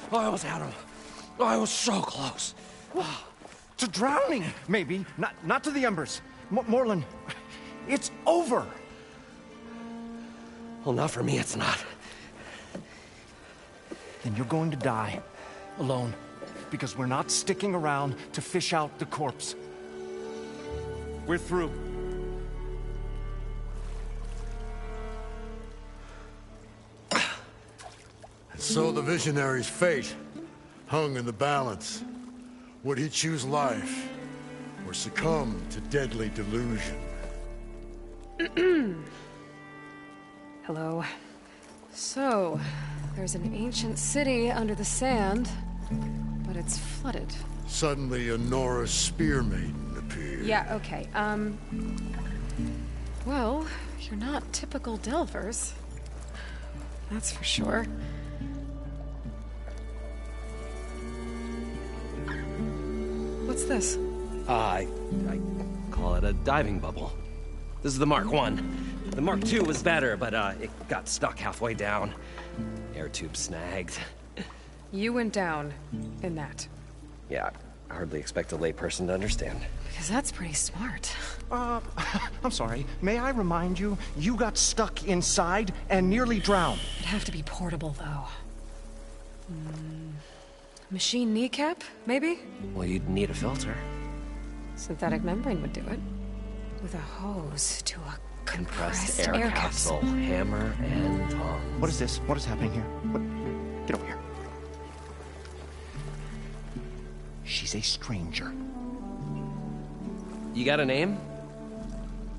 I almost had him. I was so close. To drowning, maybe. Not to the embers. Moreland, it's over. Well, not for me, it's not. Then you're going to die. Alone. Because we're not sticking around to fish out the corpse. We're through. So the visionary's fate hung in the balance. Would he choose life, or succumb to deadly delusion? Hello. So, there's an ancient city under the sand, but it's flooded. Suddenly a Norse spear maiden appeared. Yeah, okay, well, you're not typical Delvers. That's for sure. What's this? I call it a diving bubble. This is the Mark I. The Mark II was better, but it got stuck halfway down. Air tube snagged. You went down in that. Yeah, I hardly expect a layperson to understand. Because that's pretty smart. I'm sorry. May I remind you, you got stuck inside and nearly drowned. It'd have to be portable, though. Machine kneecap, maybe? Well, you'd need a filter. Synthetic membrane would do it. With a hose to a compressed air capsule. Hammer and tongs. What is this? What is happening here? Get over here. She's a stranger. You got a name?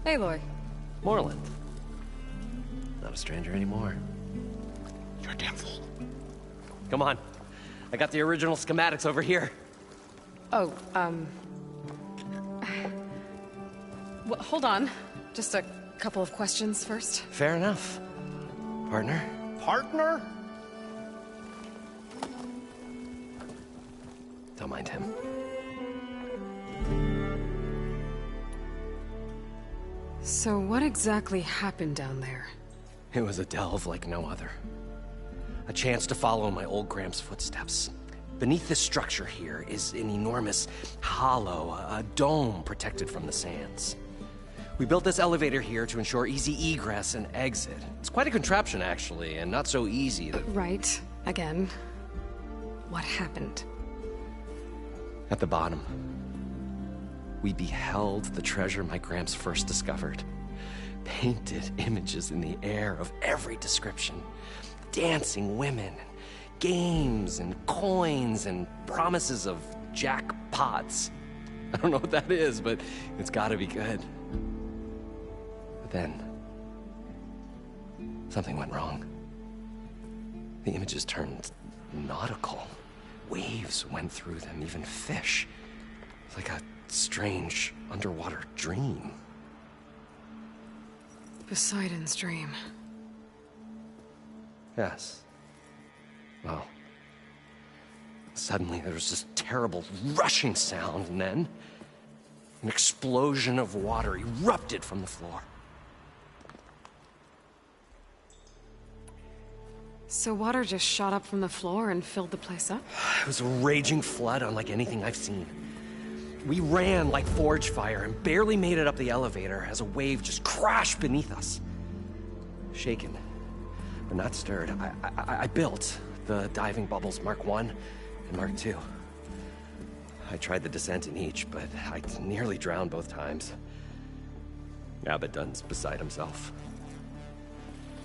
Aloy. Moreland. Not a stranger anymore. You're a damn fool. Come on. I got the original schematics over here. Oh, well, hold on. Just a couple of questions first. Fair enough. Partner? Partner? Don't mind him. So what exactly happened down there? It was a delve like no other. A chance to follow my old Gramps' footsteps. Beneath this structure here is an enormous hollow, a dome protected from the sands. We built this elevator here to ensure easy egress and exit. It's quite a contraption, actually, and not so easy that... Right. Again. What happened? At the bottom, we beheld the treasure my Gramps first discovered. Painted images in the air of every description. Dancing women, games and coins and promises of jackpots. I don't know what that is, but it's gotta be good. But then, something went wrong. The images turned nautical. Waves went through them, even fish. It's like a strange underwater dream. Poseidon's dream. Yes. Well, suddenly there was this terrible rushing sound, and then an explosion of water erupted from the floor. So water just shot up from the floor and filled the place up? It was a raging flood unlike anything I've seen. We ran like forge fire and barely made it up the elevator as a wave just crashed beneath us. Shaken, but not stirred, I built the diving bubbles Mark I and Mark II. I tried the descent in each, but I nearly drowned both times. Abaddon's beside himself.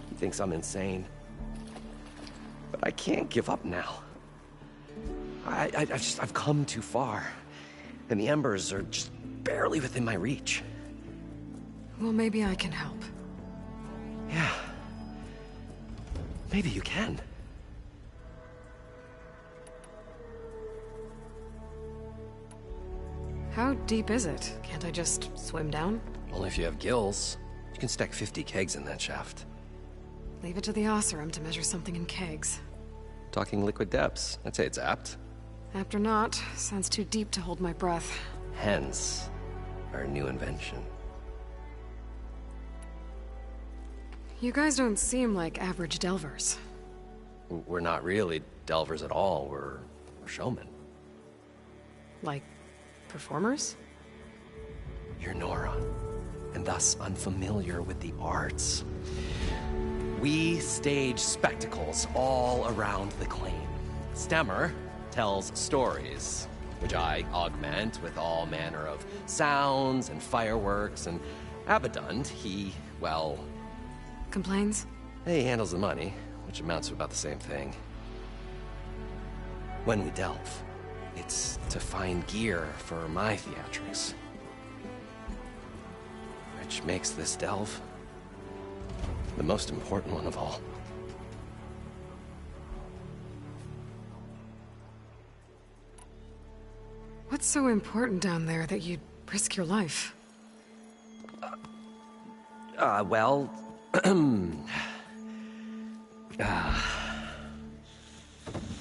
He thinks I'm insane. But I can't give up now. I've come too far. And the embers are just barely within my reach. Well, maybe I can help. Yeah. Maybe you can. How deep is it? Can't I just swim down? Only if you have gills. You can stack 50 kegs in that shaft. Leave it to the Oseram to measure something in kegs. Talking liquid depths. I'd say it's apt. After not, sounds too deep to hold my breath. Hence, our new invention. You guys don't seem like average delvers. We're not really delvers at all, we're showmen. Like, performers? You're Nora, and thus unfamiliar with the arts. We stage spectacles all around the claim. Stemmer tells stories, which I augment with all manner of sounds and fireworks, and Abaddon, he, well... Complains? He handles the money, which amounts to about the same thing. When we delve, it's to find gear for my theatrics. Which makes this delve the most important one of all. What's so important down there that you'd risk your life? Well...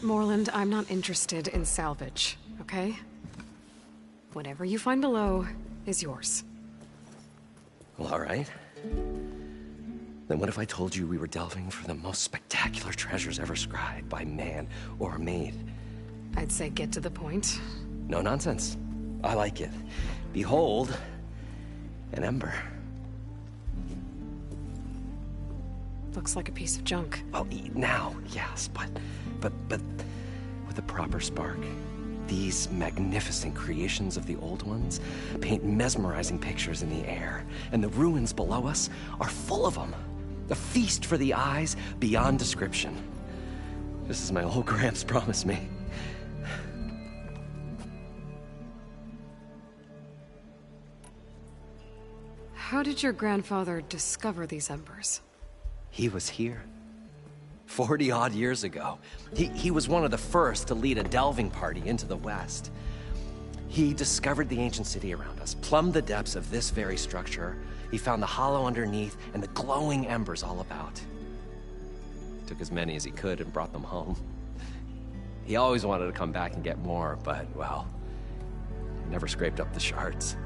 Moreland, I'm not interested in salvage, okay? Whatever you find below is yours. Well, all right. Then what if I told you we were delving for the most spectacular treasures ever scribed by man or maid? I'd say get to the point. No nonsense. I like it. Behold, an ember. Looks like a piece of junk. Well, now, yes, but with a proper spark. These magnificent creations of the old ones paint mesmerizing pictures in the air, and the ruins below us are full of them. A feast for the eyes beyond description. Just as my old Gramps promised me. How did your grandfather discover these embers? He was here. 40-odd years ago. He was one of the first to lead a delving party into the West. He discovered the ancient city around us, plumbed the depths of this very structure. He found the hollow underneath and the glowing embers all about. Took as many as he could and brought them home. He always wanted to come back and get more, but, well, he never scraped up the shards.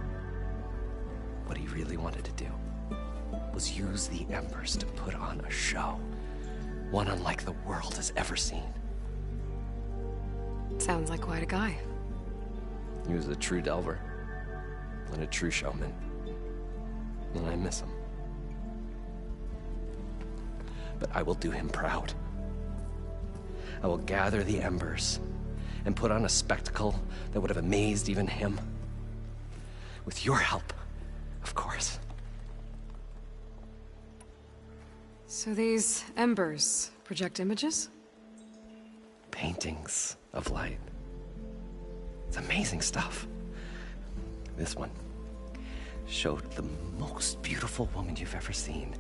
What he really wanted to do was use the embers to put on a show. One unlike the world has ever seen. Sounds like quite a guy. He was a true delver, and a true showman. And I miss him. But I will do him proud. I will gather the embers and put on a spectacle that would have amazed even him. With your help, of course. So these embers project images? Paintings of light. It's amazing stuff. This one showed the most beautiful woman you've ever seen,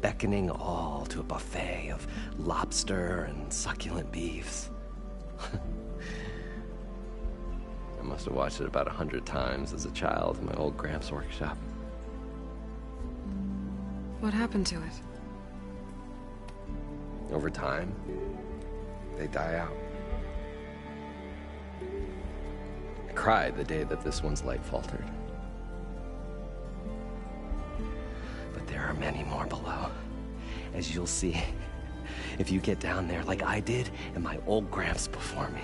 beckoning all to a buffet of lobster and succulent beefs. I must have watched it about 100 times as a child in my old Gramps workshop. What happened to it? Over time, they die out. I cried the day that this one's light faltered. But there are many more below, as you'll see if you get down there like I did and my old Gramps before me.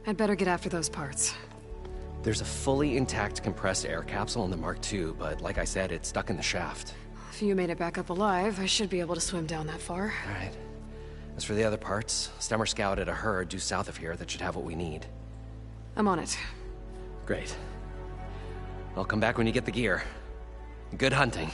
I'd better get after those parts. There's a fully intact compressed air capsule in the Mark II, but like I said, it's stuck in the shaft. If you made it back up alive, I should be able to swim down that far. All right. As for the other parts, Stemmer scouted a herd due south of here that should have what we need. I'm on it. Great. I'll come back when you get the gear. Good hunting.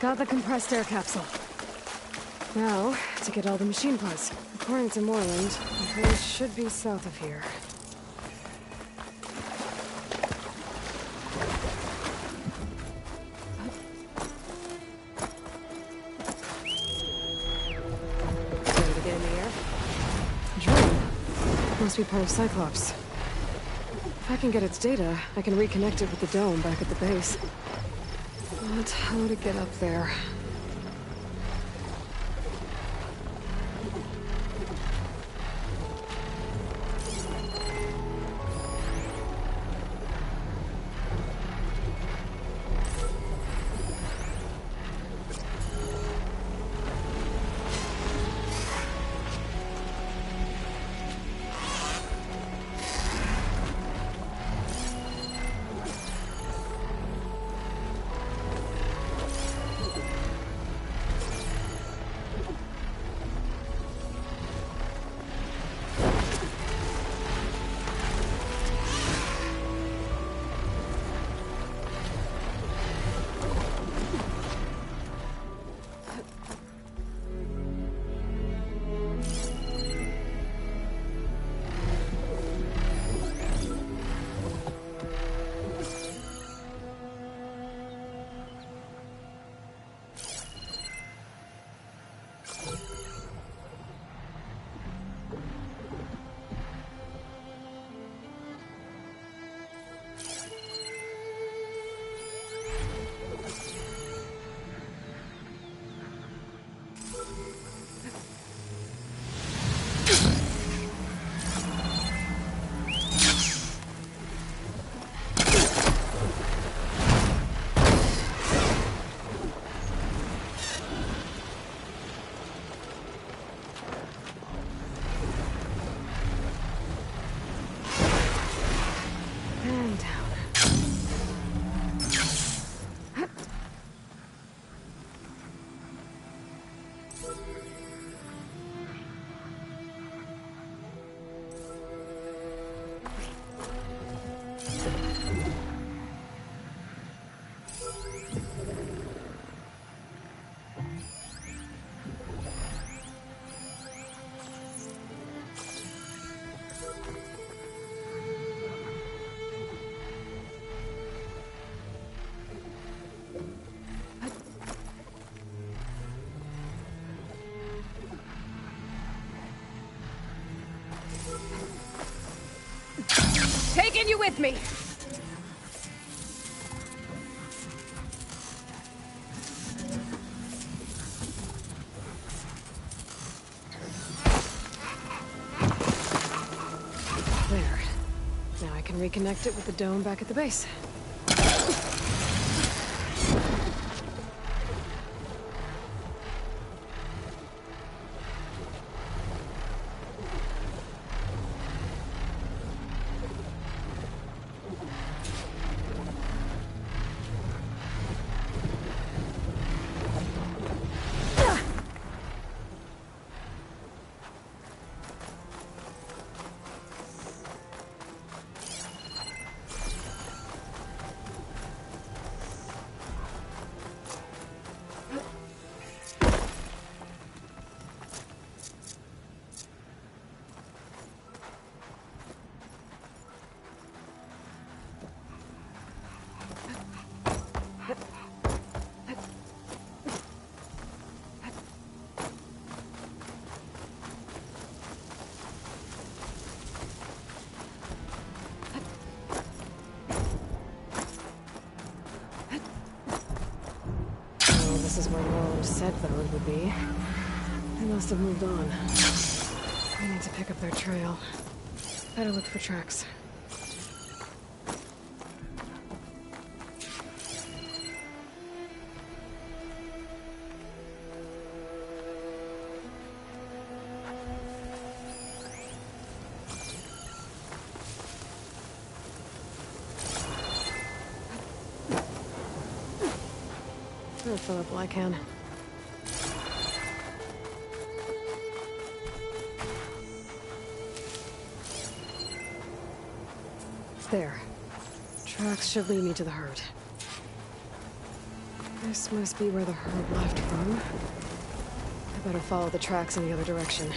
Got the compressed air capsule. Now, to get all the machine parts. According to Moreland, the place should be south of here. Ready to get in the air? Drone. Must be part of Cyclops. If I can get its data, I can reconnect it with the dome back at the base. But how to get up there? Taking you with me! There. Now I can reconnect it with the dome back at the base. This is where Moreland said the road would be. They must have moved on. I need to pick up their trail. Better look for tracks. I'll fill up all I can. There. Tracks should lead me to the herd. This must be where the herd left from. I better follow the tracks in the other direction.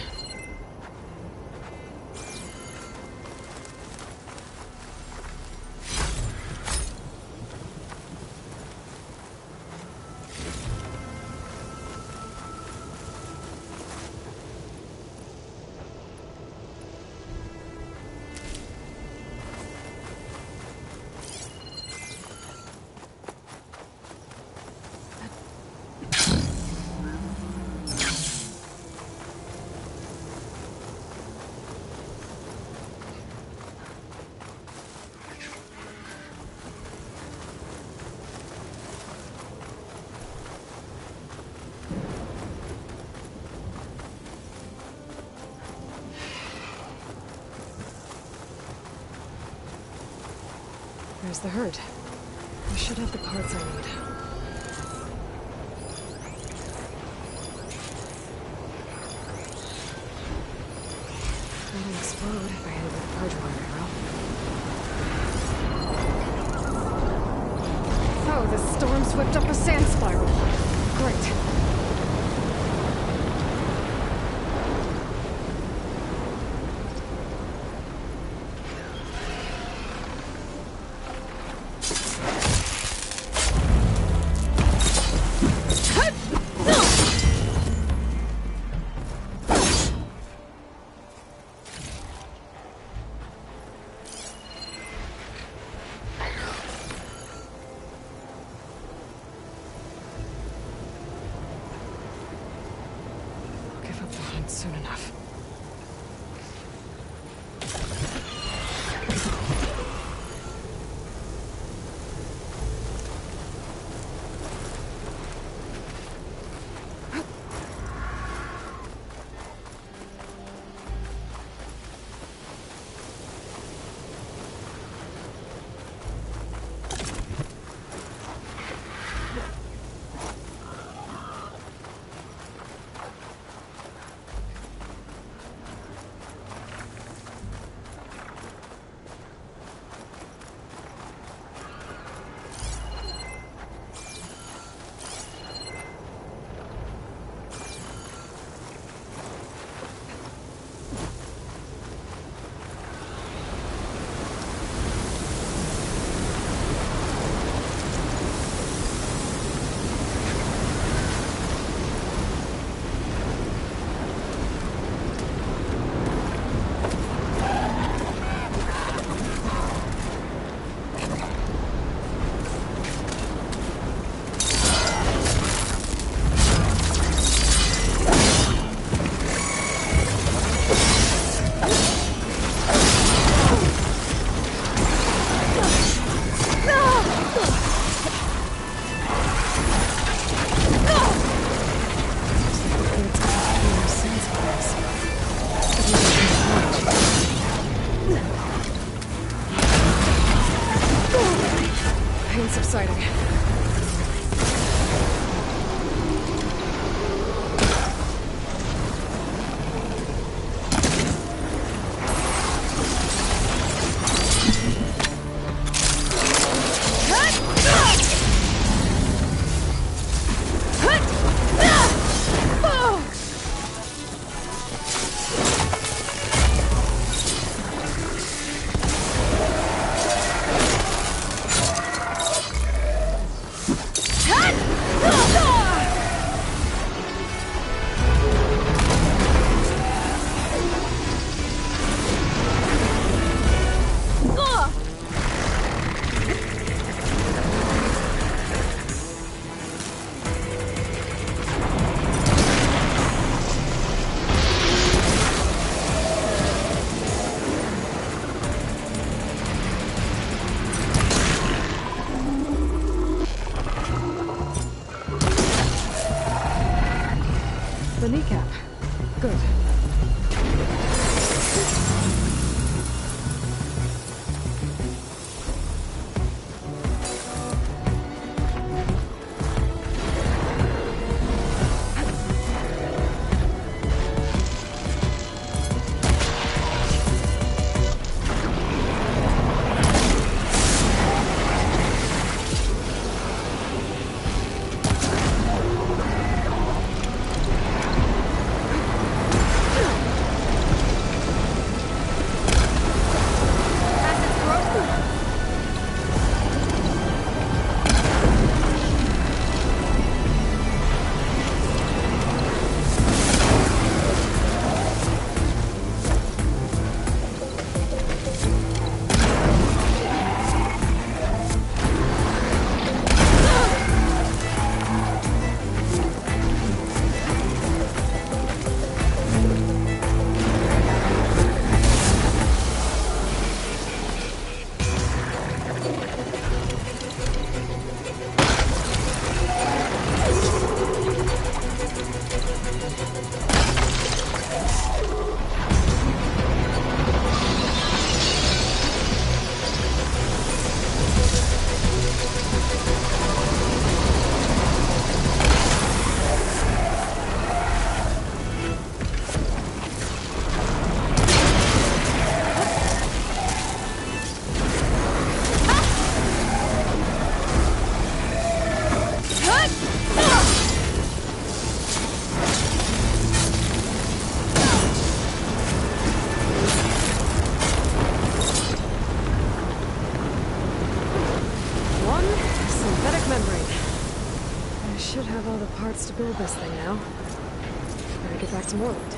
There's the herd. I should have the parts I need. It'll explode if I hit it with a purge wire arrow. So, the storm swept up a sand spiral. Great. Soon enough. build this thing now. Gotta get back to Moreland.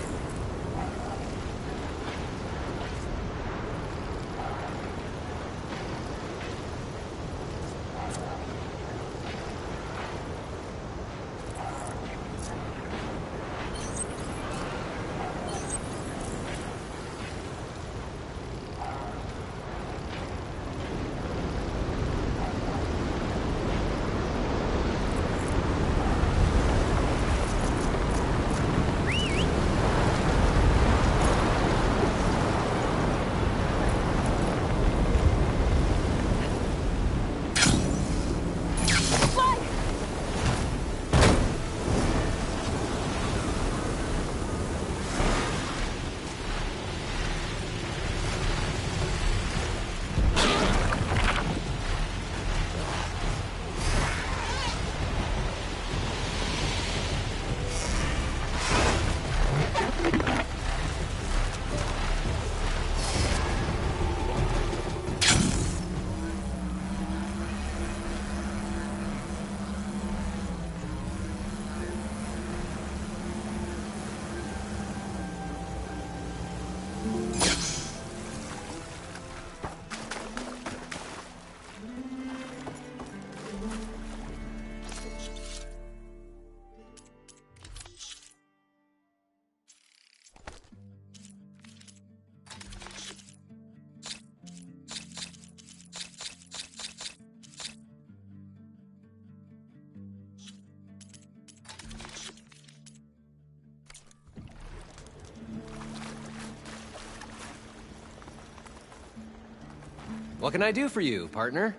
What can I do for you, partner?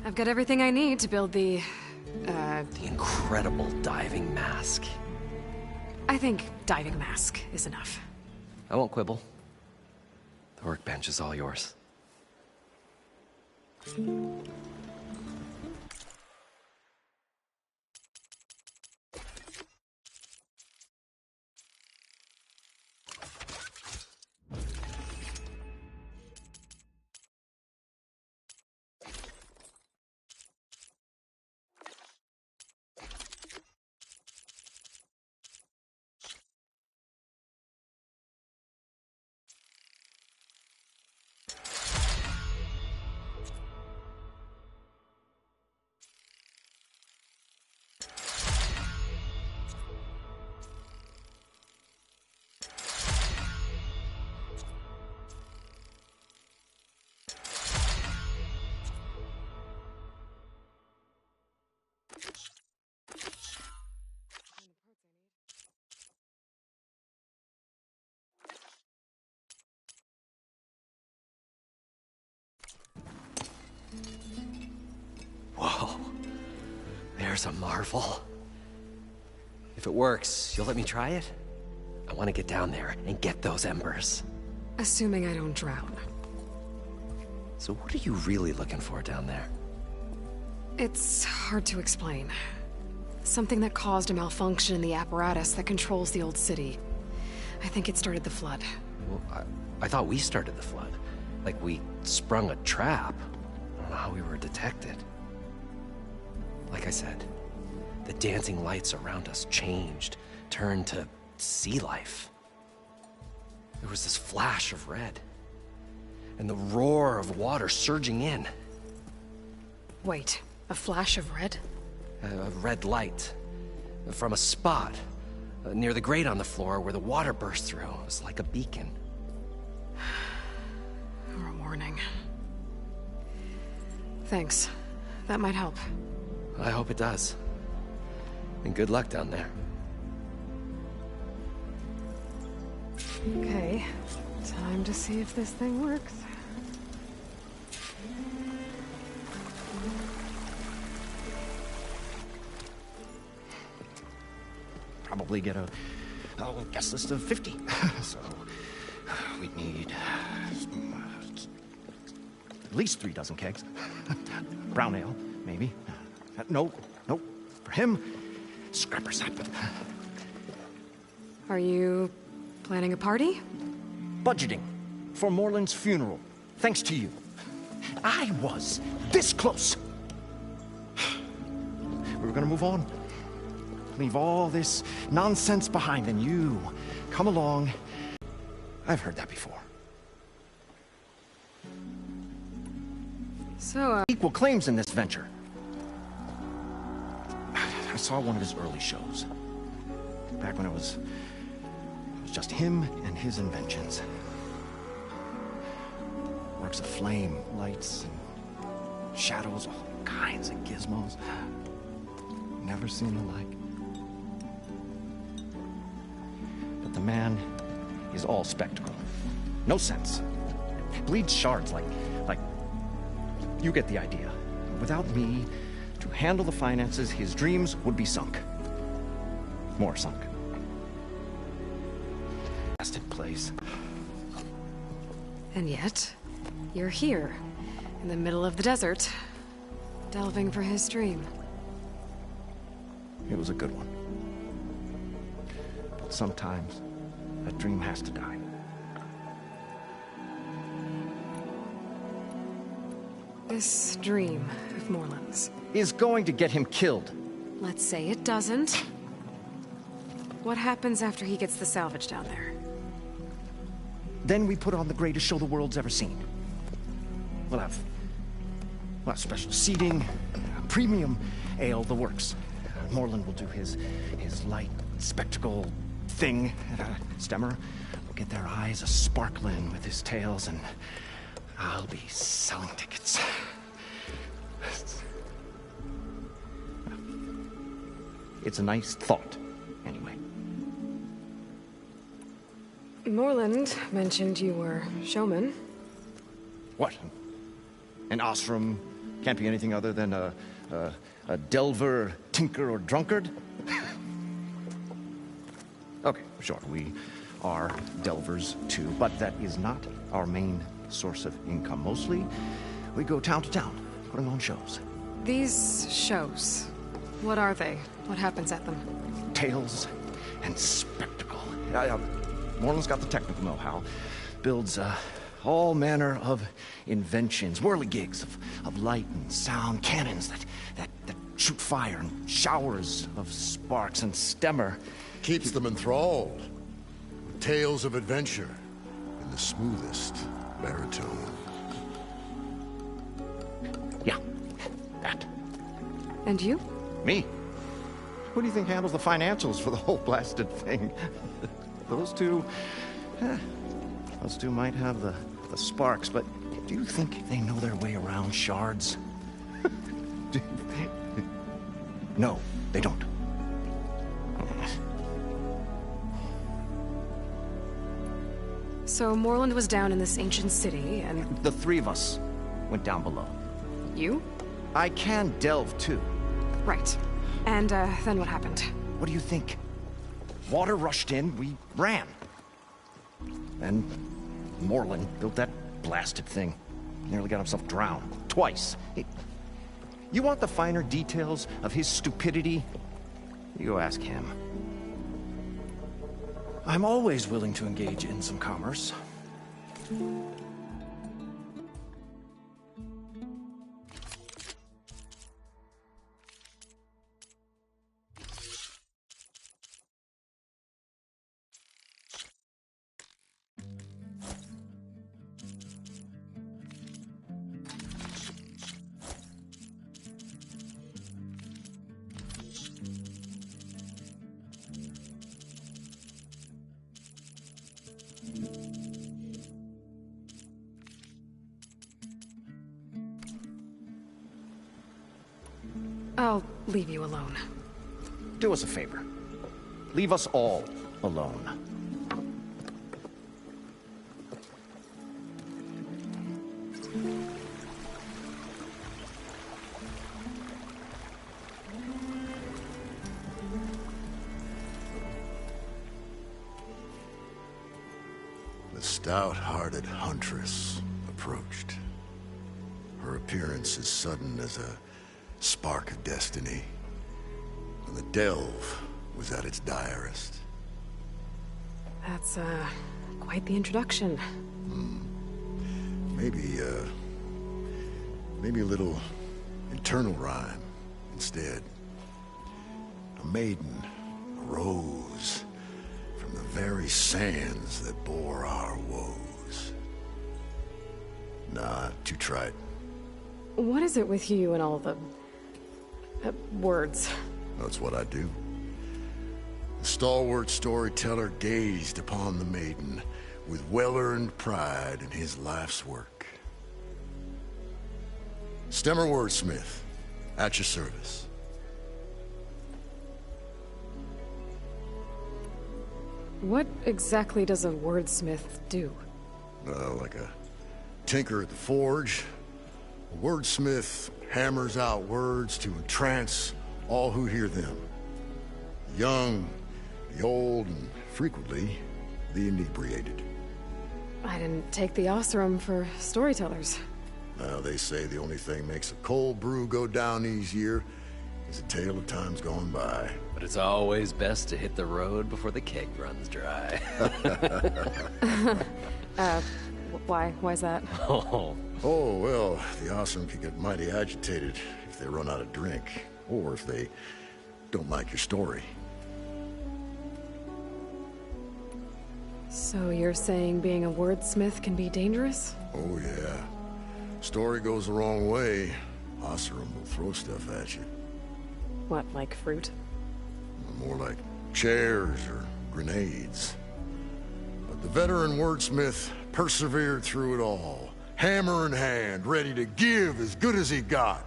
I've got everything I need to build the incredible diving mask. I think diving mask is enough. I won't quibble. The workbench is all yours. Whoa. There's a marvel. If it works, you'll let me try it? I want to get down there and get those embers. Assuming I don't drown. So what are you really looking for down there? It's hard to explain. Something that caused a malfunction in the apparatus that controls the old city. I think it started the flood. Well, I thought we started the flood. Like we sprung a trap. I don't know how we were detected. Like I said, the dancing lights around us changed, turned to sea life. There was this flash of red, and the roar of water surging in. Wait, a flash of red? A red light from a spot near the grate on the floor where the water burst through. It was like a beacon. Or a warning. Thanks. That might help. I hope it does. And good luck down there. Okay, time to see if this thing works. Probably get a guest list of 50. So we'd need at least 3 dozen kegs. Brown ale, maybe. No. For him, scrapper sap. Are you planning a party? Budgeting for Moreland's funeral. Thanks to you. I was this close. gonna move on. Leave all this nonsense behind, and you come along. I've heard that before. So, Equal claims in this venture. I saw one of his early shows. Back when it was just him and his inventions. Works of flame, lights, and shadows, all kinds of gizmos. Never seen the like. But the man is all spectacle. No sense. Bleeds shards like you get the idea. Without me to handle the finances, his dreams would be sunk. More sunk. Blasted place. and yet, you're here, in the middle of the desert, delving for his dream. It was a good one. But sometimes, a dream has to die. This dream of Moreland's Is going to get him killed. let's say it doesn't. What happens after he gets the salvage down there? Then we put on the greatest show the world's ever seen. We'll have special seating, premium ale, the works. Moreland will do his light spectacle thing. Stemmer will get their eyes a-sparkling with his tales, and I'll be selling tickets. It's a nice thought, anyway. Moreland mentioned you were showman. What? An ostrom can't be anything other than a delver, tinker, or drunkard? Okay, sure, we are delvers too, but that is not our main source of income. Mostly, we go town to town, putting on shows. These shows, what are they? What happens at them? Tales and spectacle. Moreland's got the technical know-how. Builds all manner of inventions, whirligigs of light and sound, cannons that shoot fire, and showers of sparks, and Stemmer Keeps them enthralled with tales of adventure in the smoothest baritone. Yeah, that. And you? Me? Who do you think handles the financials for the whole blasted thing? Those two might have the sparks, but do you think they know their way around shards? No, they don't. So Moreland was down in this ancient city, and The three of us went down below. you? I can delve too. Right. And then what happened? What do you think? Water rushed in, we ran. And Moreland built that blasted thing. Nearly got himself drowned. Twice. You want the finer details of his stupidity? You go ask him. I'm always willing to engage in some commerce. I'll leave you alone. Do us a favor. Leave us all alone. The stout-hearted huntress approached. Her appearance as sudden as a spark of destiny, when the delve was at its direst. That's, quite the introduction. Maybe a little internal rhyme instead. A maiden arose from the very sands that bore our woes. Nah, too trite. What is it with you and all the... words? That's what I do. The stalwart storyteller gazed upon the maiden with well-earned pride in his life's work. Stemmer wordsmith, at your service. What exactly does a wordsmith do? Like a tinker at the forge. A wordsmith hammers out words to entrance all who hear them. The young, the old, and frequently, the inebriated. I didn't take the Osram for storytellers. Now, they say the only thing makes a cold brew go down easier is a tale of times gone by. But it's always best to hit the road before the keg runs dry. Why's that? Oh. Oh, well, the Osram can get mighty agitated if they run out of drink, or if they don't like your story. So you're saying being a wordsmith can be dangerous? Oh, yeah. Story goes the wrong way, Osram will throw stuff at you. What, like fruit? More like chairs or grenades. But the veteran wordsmith persevered through it all, hammer in hand, ready to give as good as he got.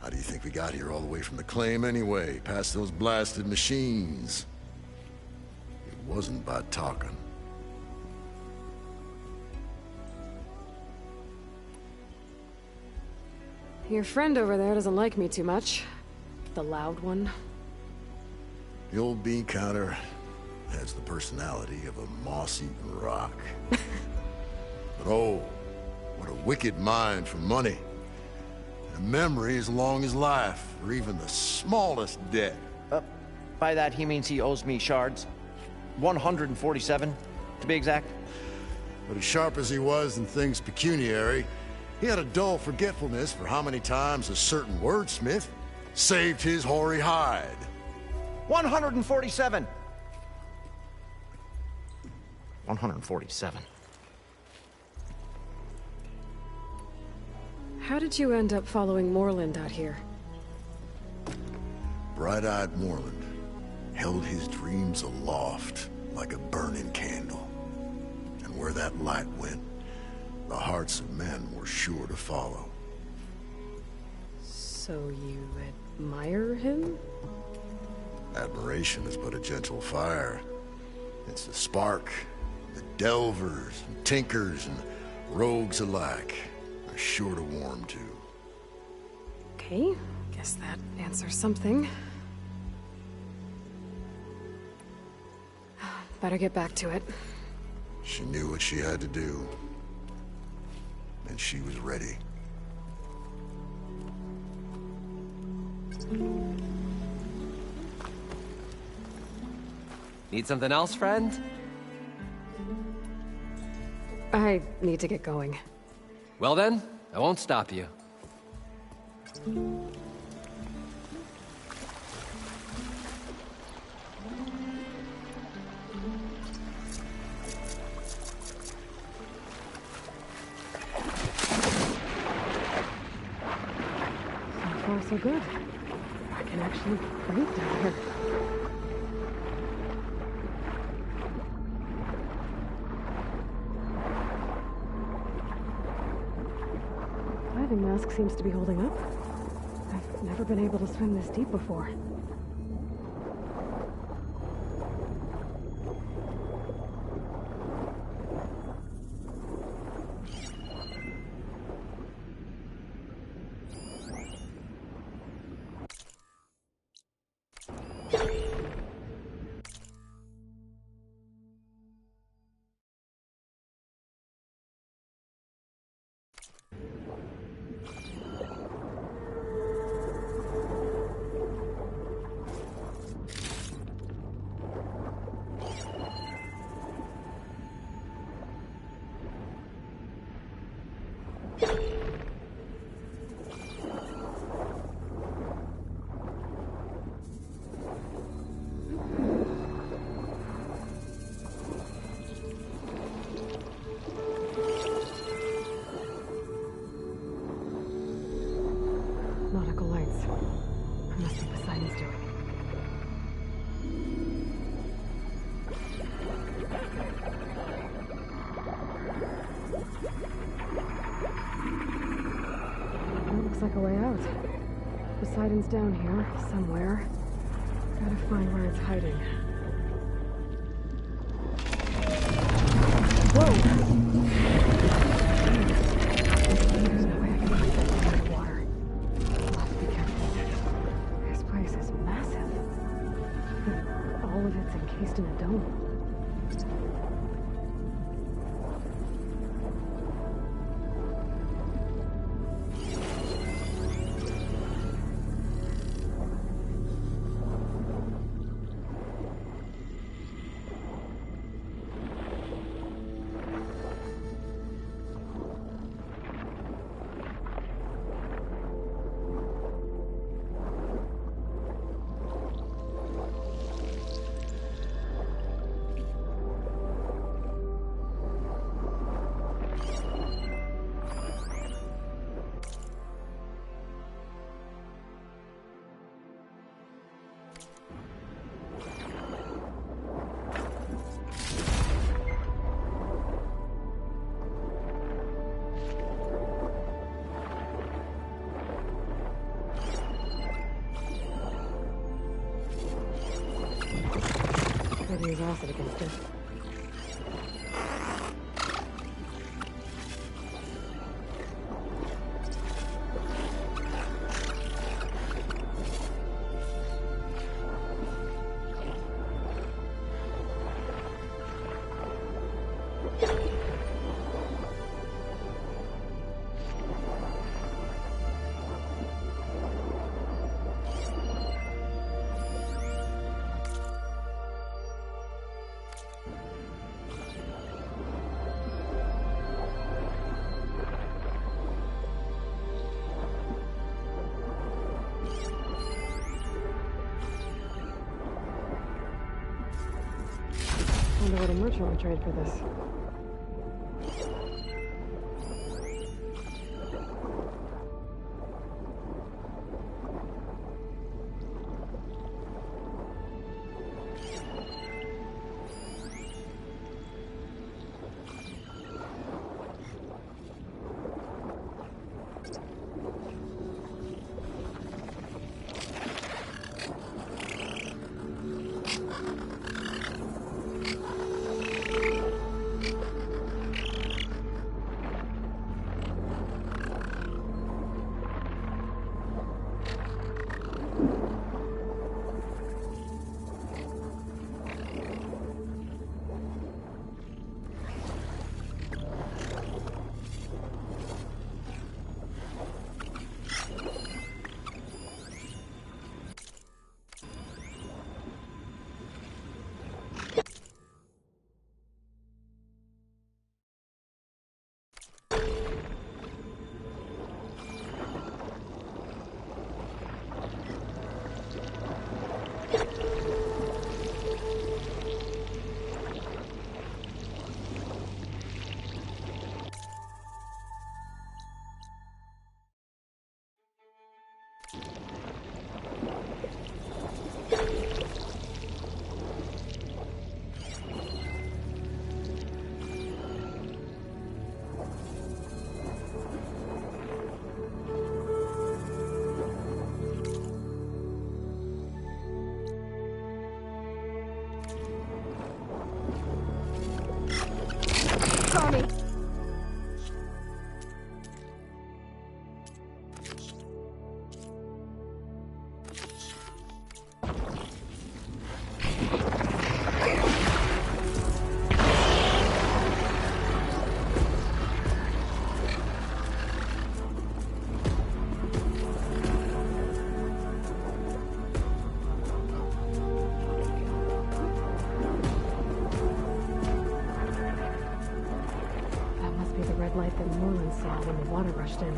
How do you think we got here all the way from the claim anyway, past those blasted machines? It wasn't by talking. Your friend over there doesn't like me too much. The loud one. The old bean counter has the personality of a moss-eaten rock. But oh, what a wicked mind for money. And a memory as long as life, or even the smallest debt. By that, he means he owes me shards. 147, to be exact. But as sharp as he was in things pecuniary, he had a dull forgetfulness for how many times a certain wordsmith saved his hoary hide. 147! 147. How did you end up following Moreland out here? Bright-eyed Moreland held his dreams aloft like a burning candle. And where that light went, the hearts of men were sure to follow. So you admire him? Admiration is but a gentle fire. It's the spark that delvers and tinkers and rogues alike are sure to warm to. Okay, guess that answers something. Better get back to it. She knew what she had to do, and she was ready. Need something else, friend? I need to get going. Well then, I won't stop you. So far, so good. I can actually breathe down here. Diving mask seems to be holding up. I've never been able to swim this deep before. like a way out. Poseidon's down here, somewhere. Gotta find where it's hiding. Whoa! There's no way I can hide that thing in the water. I'll have to be careful. This place is massive. All of it's encased in a dome. Maybe use acid against it. I wonder what a merchant would trade for this. Saw me. Light that Moreland saw when the water rushed in.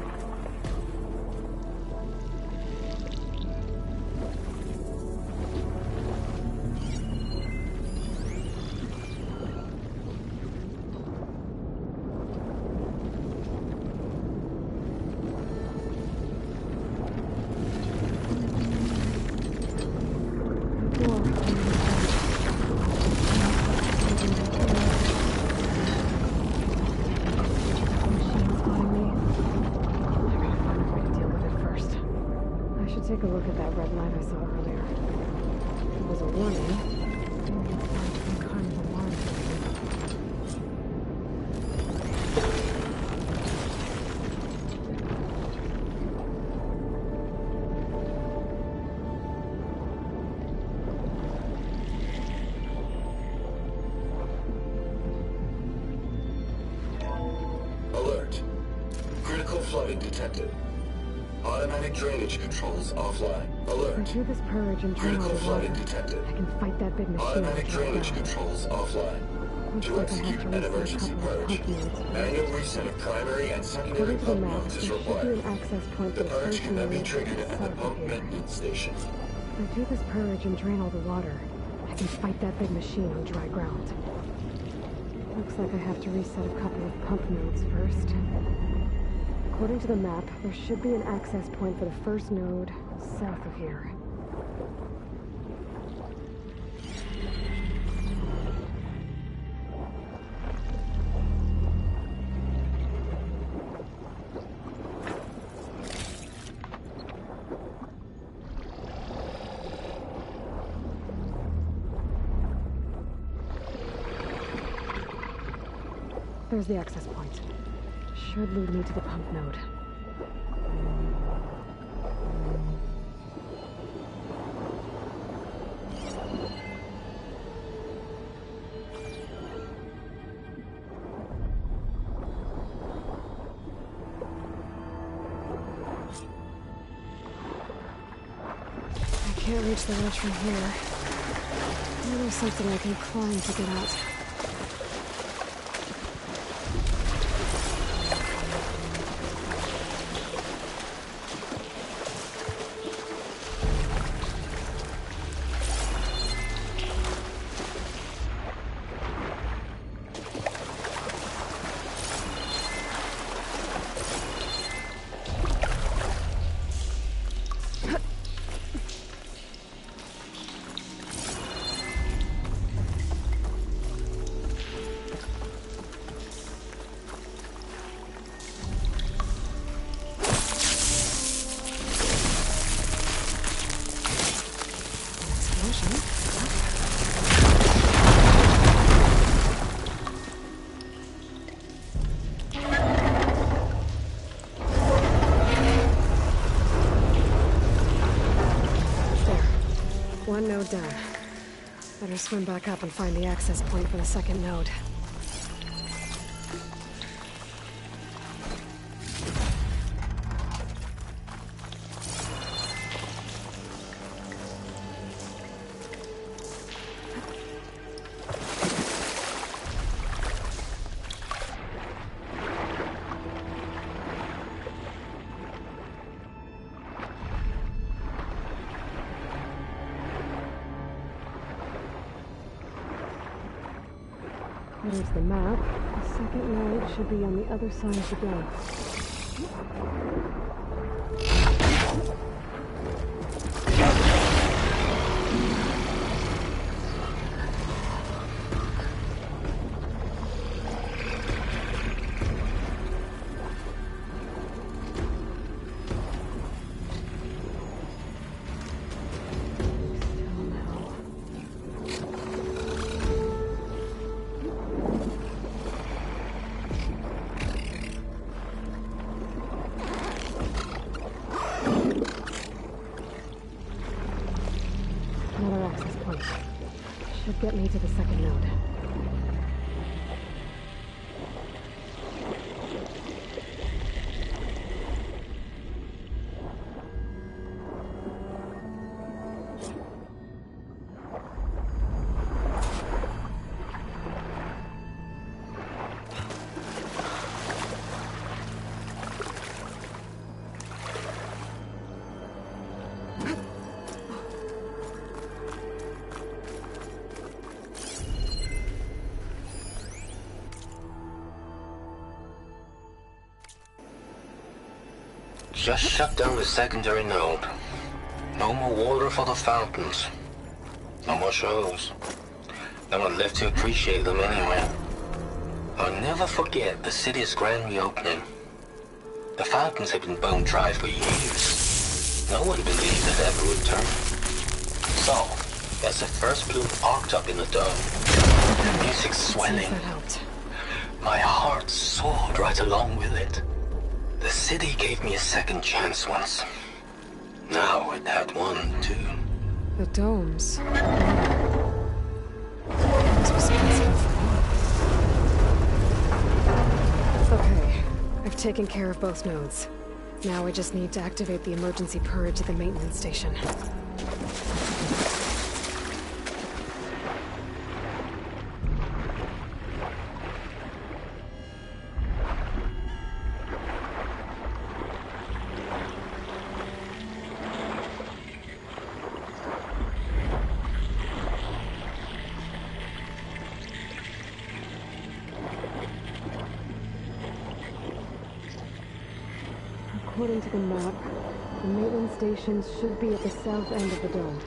take a look at that red light I saw earlier. It was a warning. Some kind of alarm system. Alert. Critical flooding detected. Automatic drainage controls offline. Alert. If I do this purge and drain all Critical the water, flooding detected. I can fight that big machine. Automatic and drainage take it down. controls offline. Looks To like I have execute to an reset a emergency couple of purge, pump nodes. manual reset of primary and secondary According to the pump map, nodes there is should be required. an access point The for the purge first can then be node triggered at the south of pump here. maintenance station. If I do this purge and drain all the water, I can fight that big machine on dry ground. Looks like I have to reset a couple of pump nodes first. According to the map, there should be an access point for the first node south of here. There's the access point. Should lead me to the pump node. I can't reach the ledge from here. Maybe there's something I can climb to get out. One node down. Better swim back up and find the access point for the second node. There's the map. The second node should be on the other side of the dome. Another access point. Should get me to the second node. Just shut down the secondary node. No more water for the fountains. No more shows. No one left to appreciate them anyway. I'll never forget the city's grand reopening. The fountains had been bone dry for years. No one believed it ever would turn. So, as the first bloom arced up in the dome, the music swelling, That helped. my heart soared right along with it. The city gave me a second chance once. Now it had one, too. The domes. Who's responsible for what? Okay, I've taken care of both nodes. Now I just need to activate the emergency purge at the maintenance station. According to the map, the maintenance stations should be at the south end of the dome.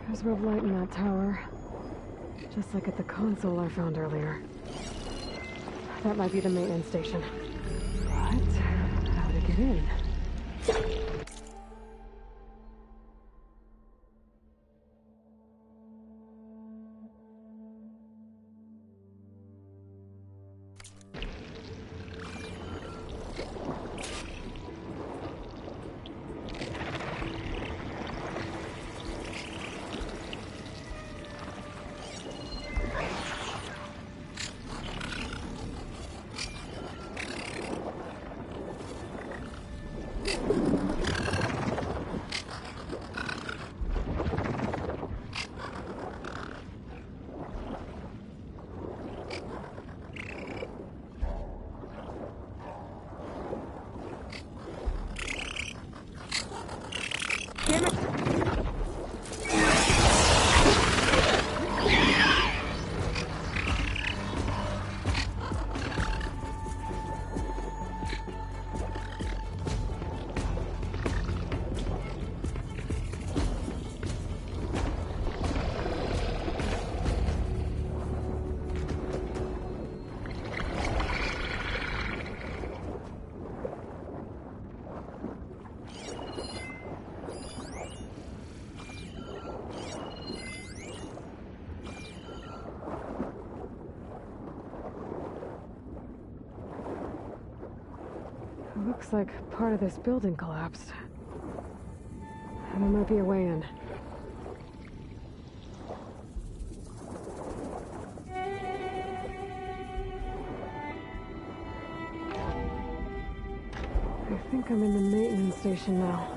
There's red light in that tower. Just like at the console I found earlier. That might be the maintenance station. But how to get in? Looks like part of this building collapsed. And there might be a way in. I think I'm in the maintenance station now.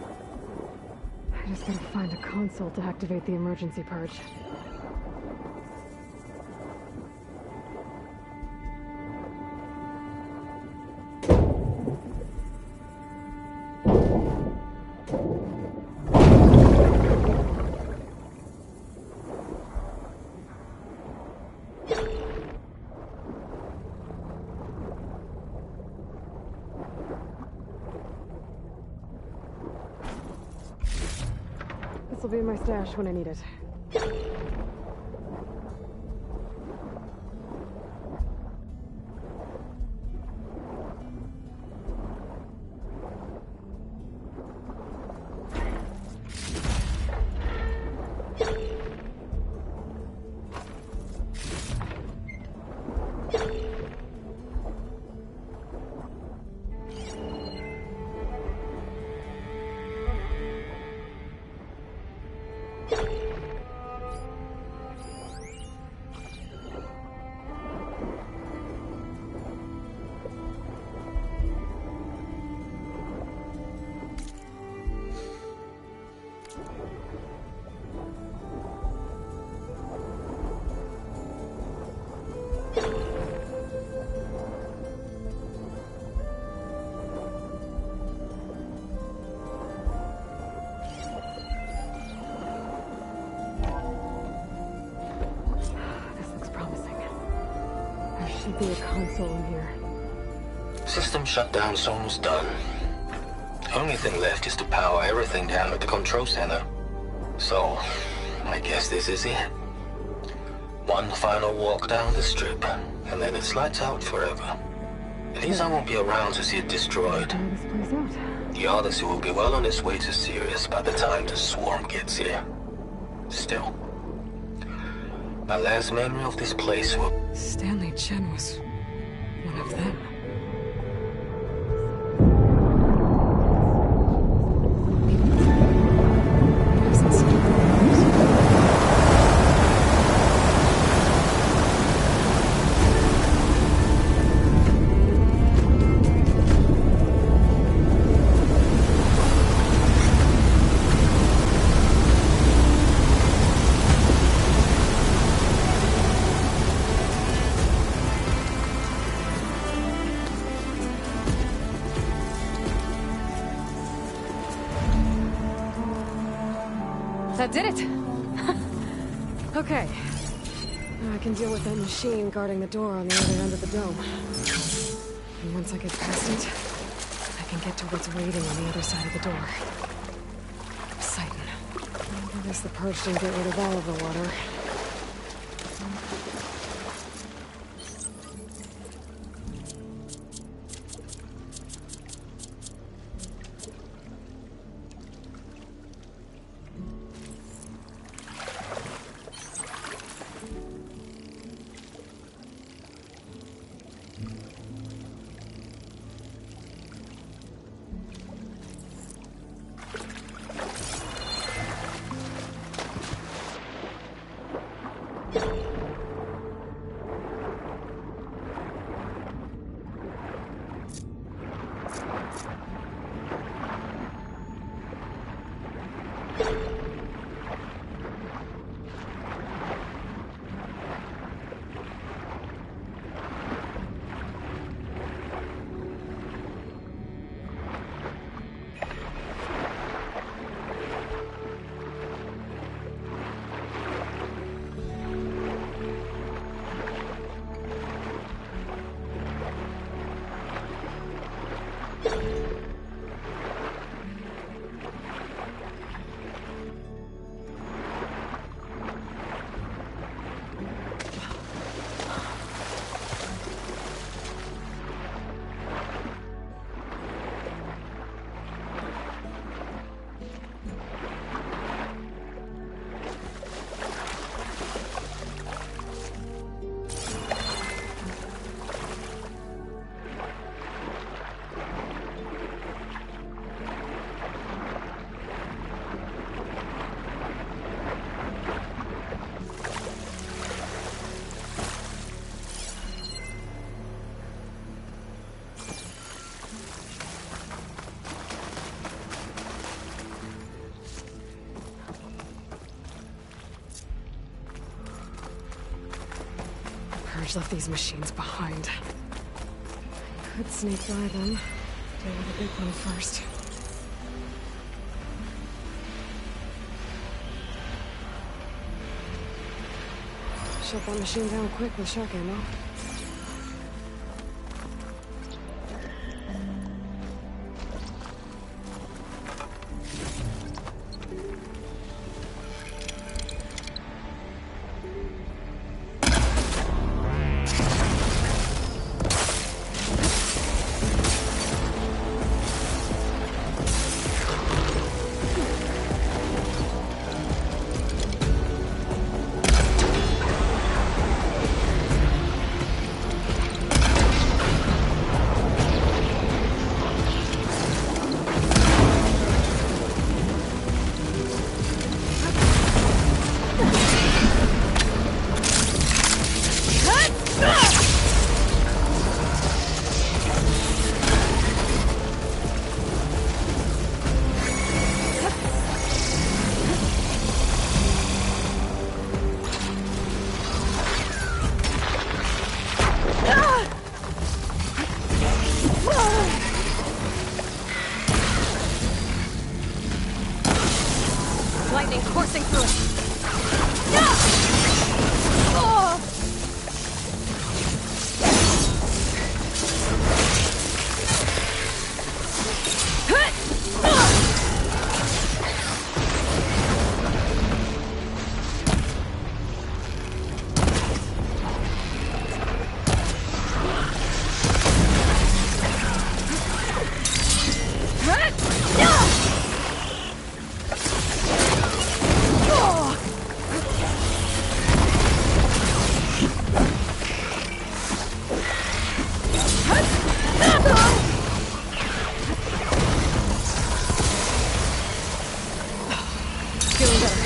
I just gotta find a console to activate the emergency purge. This will be in my stash when I need it. could be a console in here. System shutdown's almost done. Only thing left is to power everything down at the control center. So, I guess this is it. One final walk down the strip, and then it's lights out forever. At least I won't be around to see it destroyed. Try this place out. The Odyssey will be well on its way to Sirius by the time the swarm gets here. Still, my last memory of this place will... Stanley Chen was one of them. Doesn't seem That did it! Okay. Now I can deal with that machine guarding the door on the other end of the dome. And once I get past it, I can get to what's waiting on the other side of the door. Poseidon. At least the purge didn't get rid of all of the water. Purge left these machines behind. Could sneak by them. Deal with the big one first. Shut that machine down quick with shock ammo. Lightning coursing through it. Oh! Feeling better.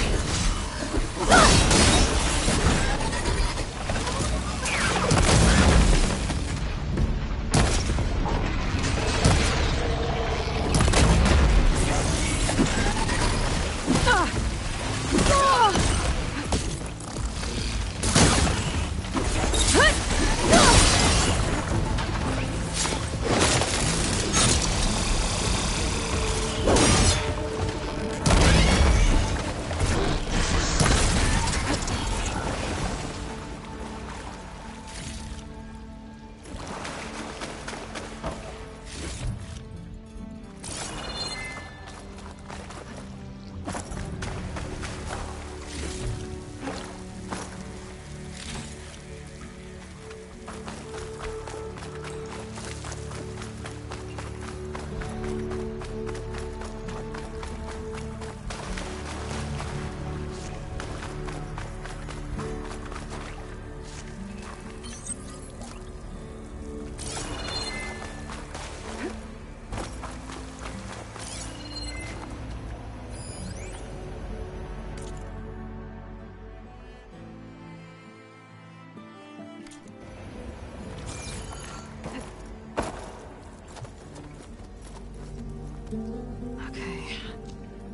Okay.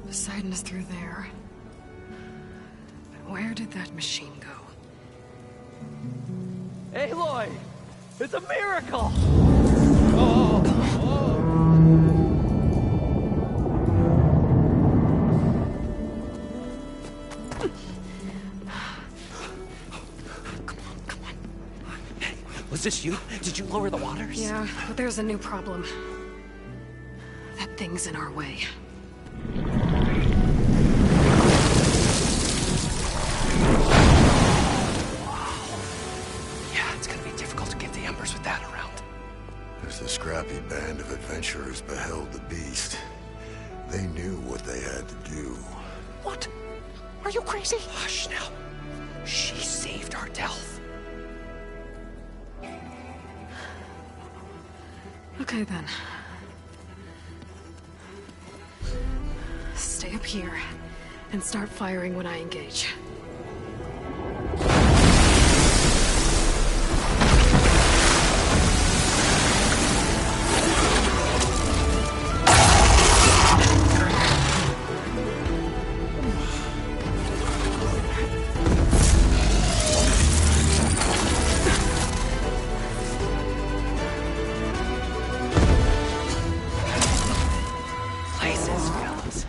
Poseidon is through there. But where did that machine go? Aloy! It's a miracle! Come on. Hey, was this you? Did you lower the waters? Yeah, but there's a new problem. That thing's in our way. Yeah, it's gonna be difficult to get the embers with that around. As the scrappy band of adventurers beheld the beast, they knew what they had to do. What? Are you crazy? Hush now. She saved our Delph. Okay then. Stay up here and start firing when I engage. Places, fellas.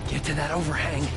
Get to that overhang.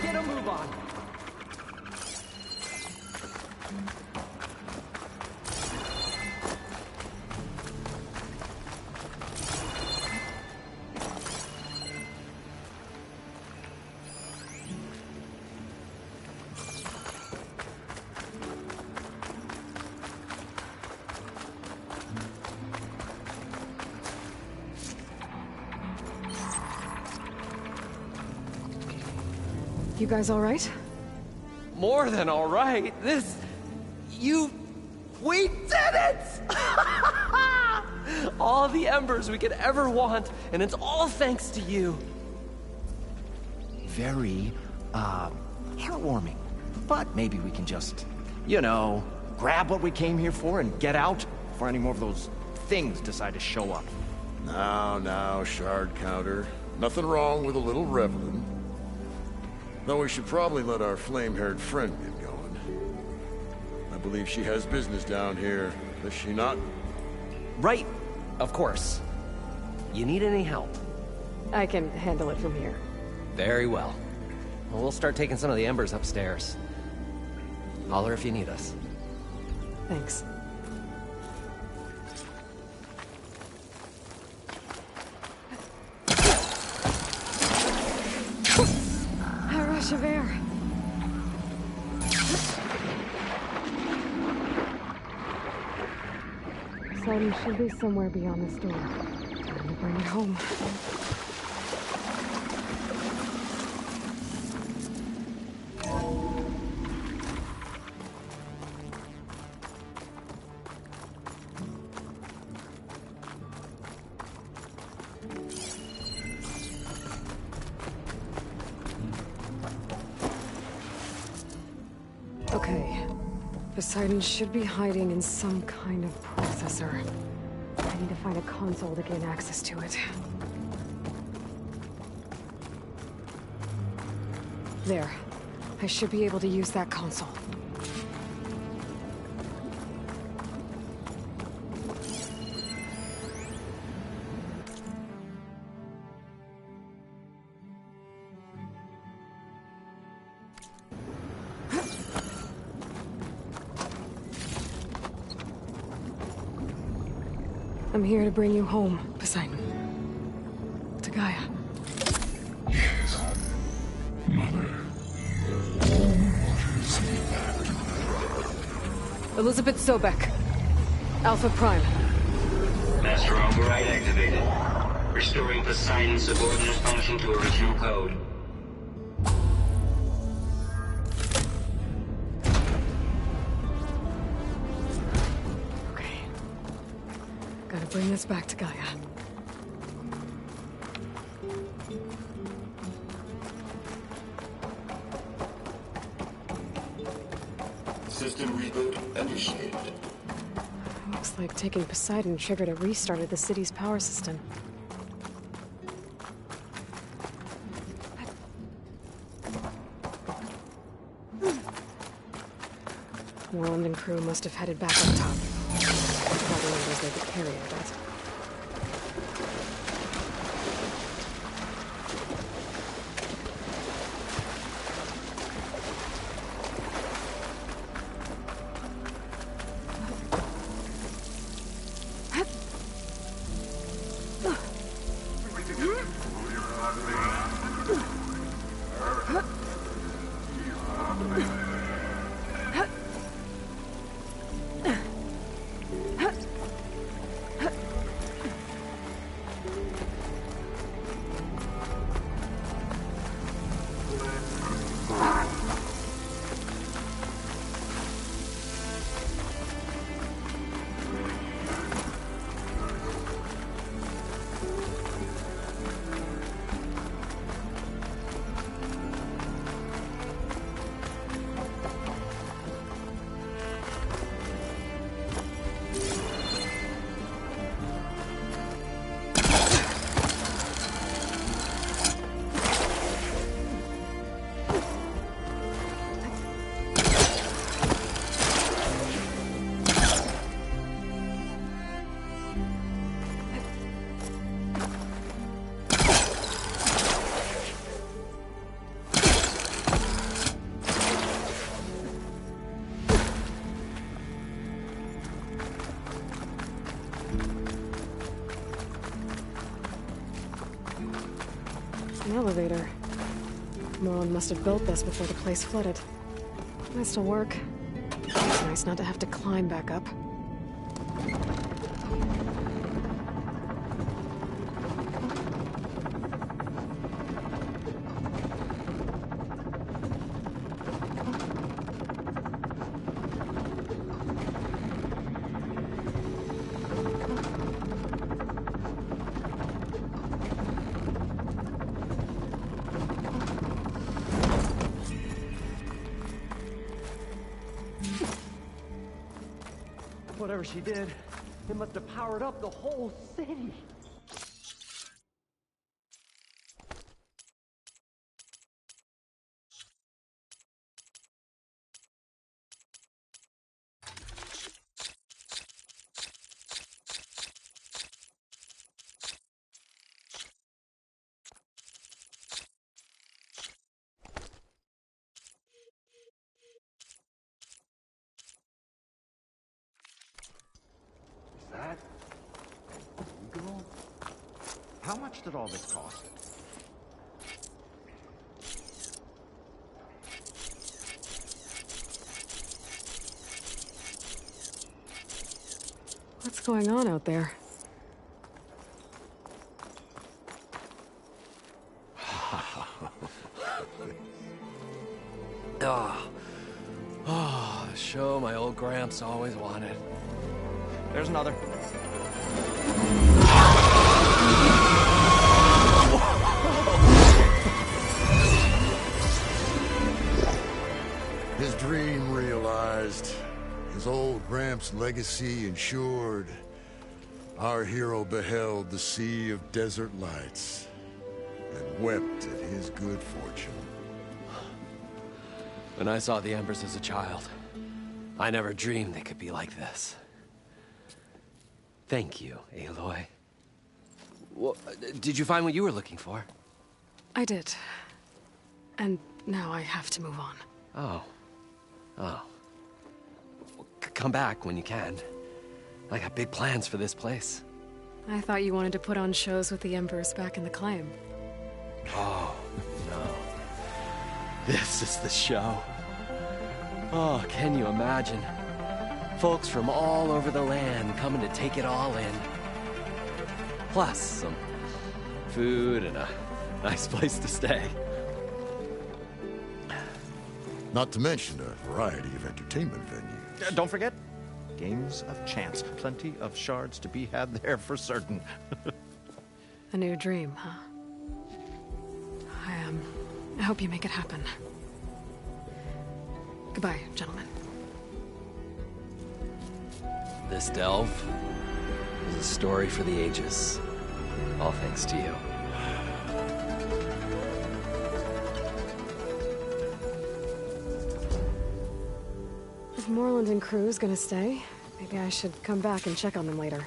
Get a move on. You guys all right? More than all right. We did it! All the embers we could ever want, and it's all thanks to you. Very, heartwarming. But maybe we can just, grab what we came here for and get out before any more of those things decide to show up. Now, shard counter. Nothing wrong with a little reveling. Though we should probably let our flame-haired friend get going. I believe she has business down here, does she not? Right, of course. You need any help? I can handle it from here. Very well. We'll start taking some of the embers upstairs. Holler if you need us. Thanks. A rush of air. Poseidon should be somewhere beyond this door. Time to bring it home. Okay. Poseidon should be hiding in some kind of processor. I need to find a console to gain access to it. There. I should be able to use that console. I'm here to bring you home, Poseidon. To Gaia. Elizabeth Sobek. Alpha Prime. Master override activated. Restoring Poseidon's subordinate function to original code. Okay. Gotta bring this back to Gaia. System reboot initiated. Looks like taking Poseidon triggered a restart of the city's power system. Moreland and crew must have headed back up top. Probably knows they could carry it, but... elevator. Moreland must have built this before the place flooded. Nice to work. It's nice not to have to climb back up. Whatever she did, it must have powered up the whole city. That legal? How much did all this cost? What's going on out there? The show my old Gramps always wanted. There's another. His dream realized. His old Gramps' legacy ensured. Our hero beheld the sea of desert lights and wept at his good fortune. When I saw the Embers as a child, I never dreamed they could be like this. Thank you, Aloy. Well, did you find what you were looking for? I did. And now I have to move on. Oh. Well, come back when you can. I got big plans for this place. I thought you wanted to put on shows with the Embers back in the Claim. Oh, no. This is the show. Oh, can you imagine? Folks from all over the land coming to take it all in. Plus, some food and a nice place to stay. Not to mention a variety of entertainment venues. Don't forget, games of chance. Plenty of shards to be had there for certain. A new dream, huh? I hope you make it happen. Goodbye, gentlemen. This delve is a story for the ages. All thanks to you. If Moreland and crew's gonna stay, maybe I should come back and check on them later.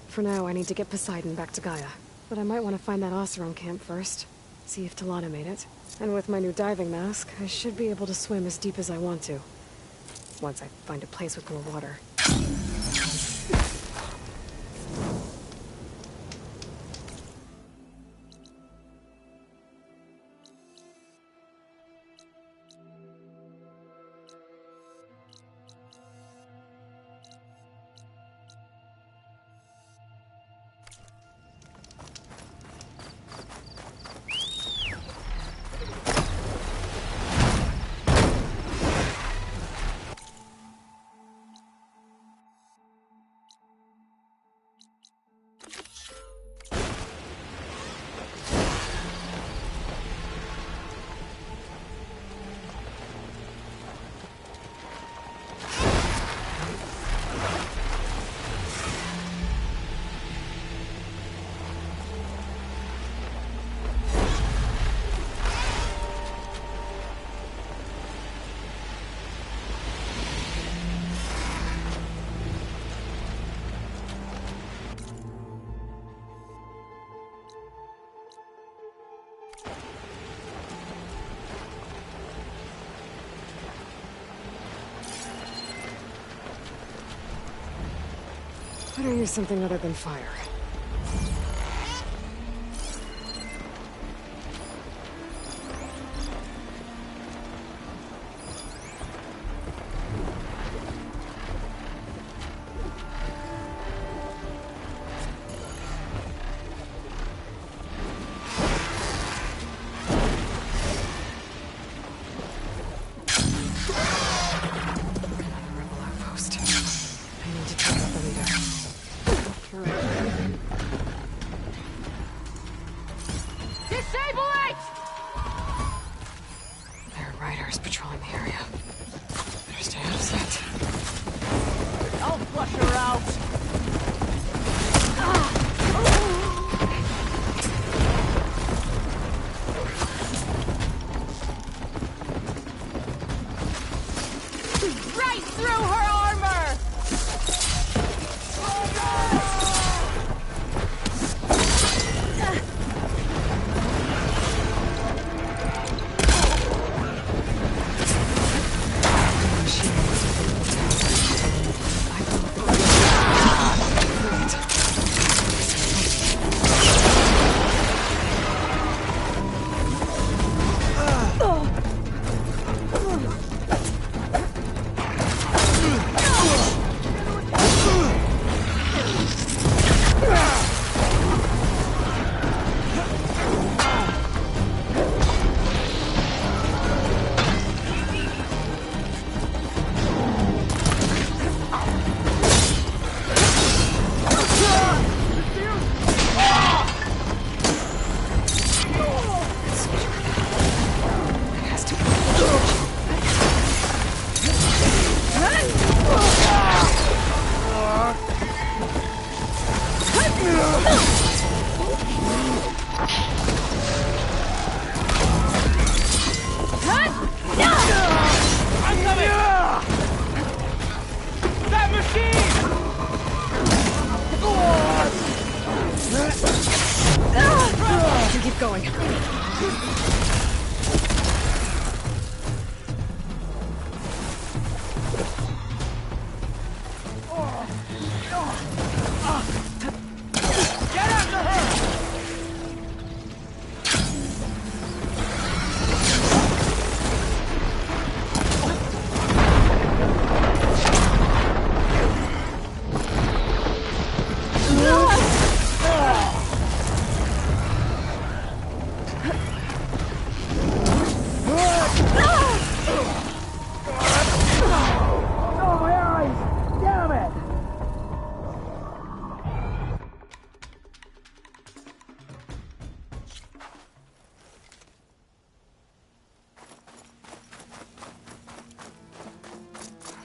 For now, I need to get Poseidon back to Gaia. But I might want to find that Oseram camp first. See if Talana made it. And with my new diving mask, I should be able to swim as deep as I want to. Once I find a place with more water. Better use something other than fire. Riders patrolling the area. Better stay out of sight. I'll flush her out! Right through her armor! Keep going.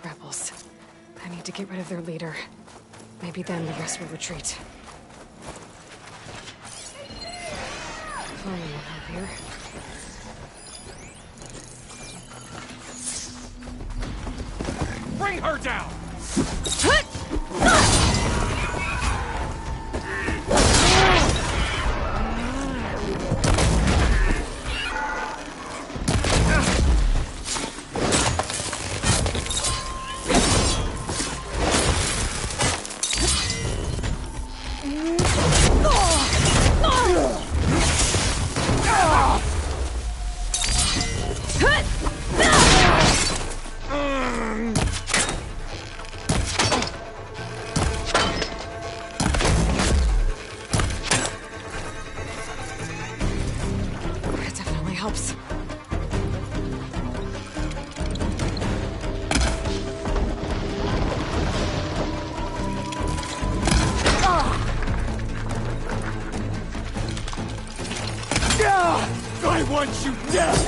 Rebels. I need to get rid of their leader. Maybe then the rest will retreat. Flying will help here. Bring her down! It definitely helps. I want you dead!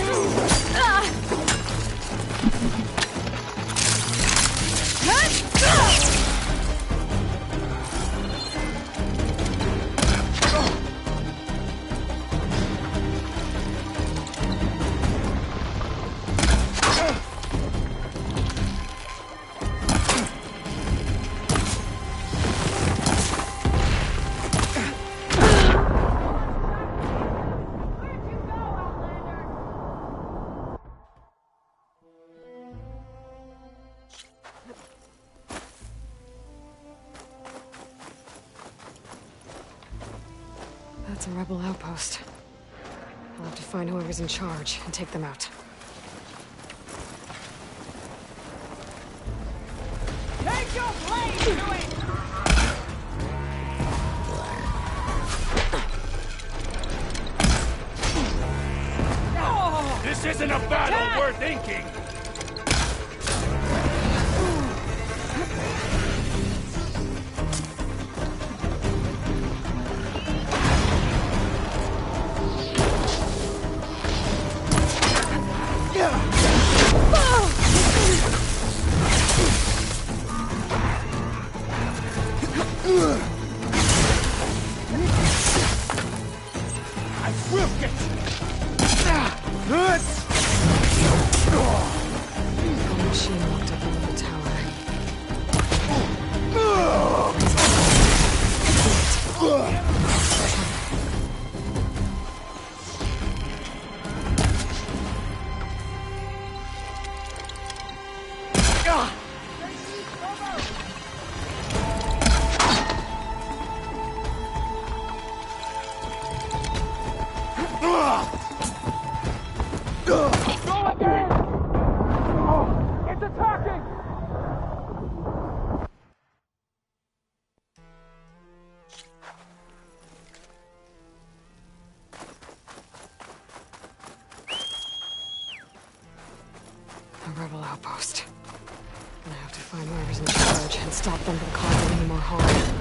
That's a rebel outpost. I'll have to find whoever's in charge and take them out. Take your blade to it! This isn't a battle worth inking! Yeah! machine locked up in the tower. A rebel outpost. I have to find whoever's in charge and stop them from causing any more harm.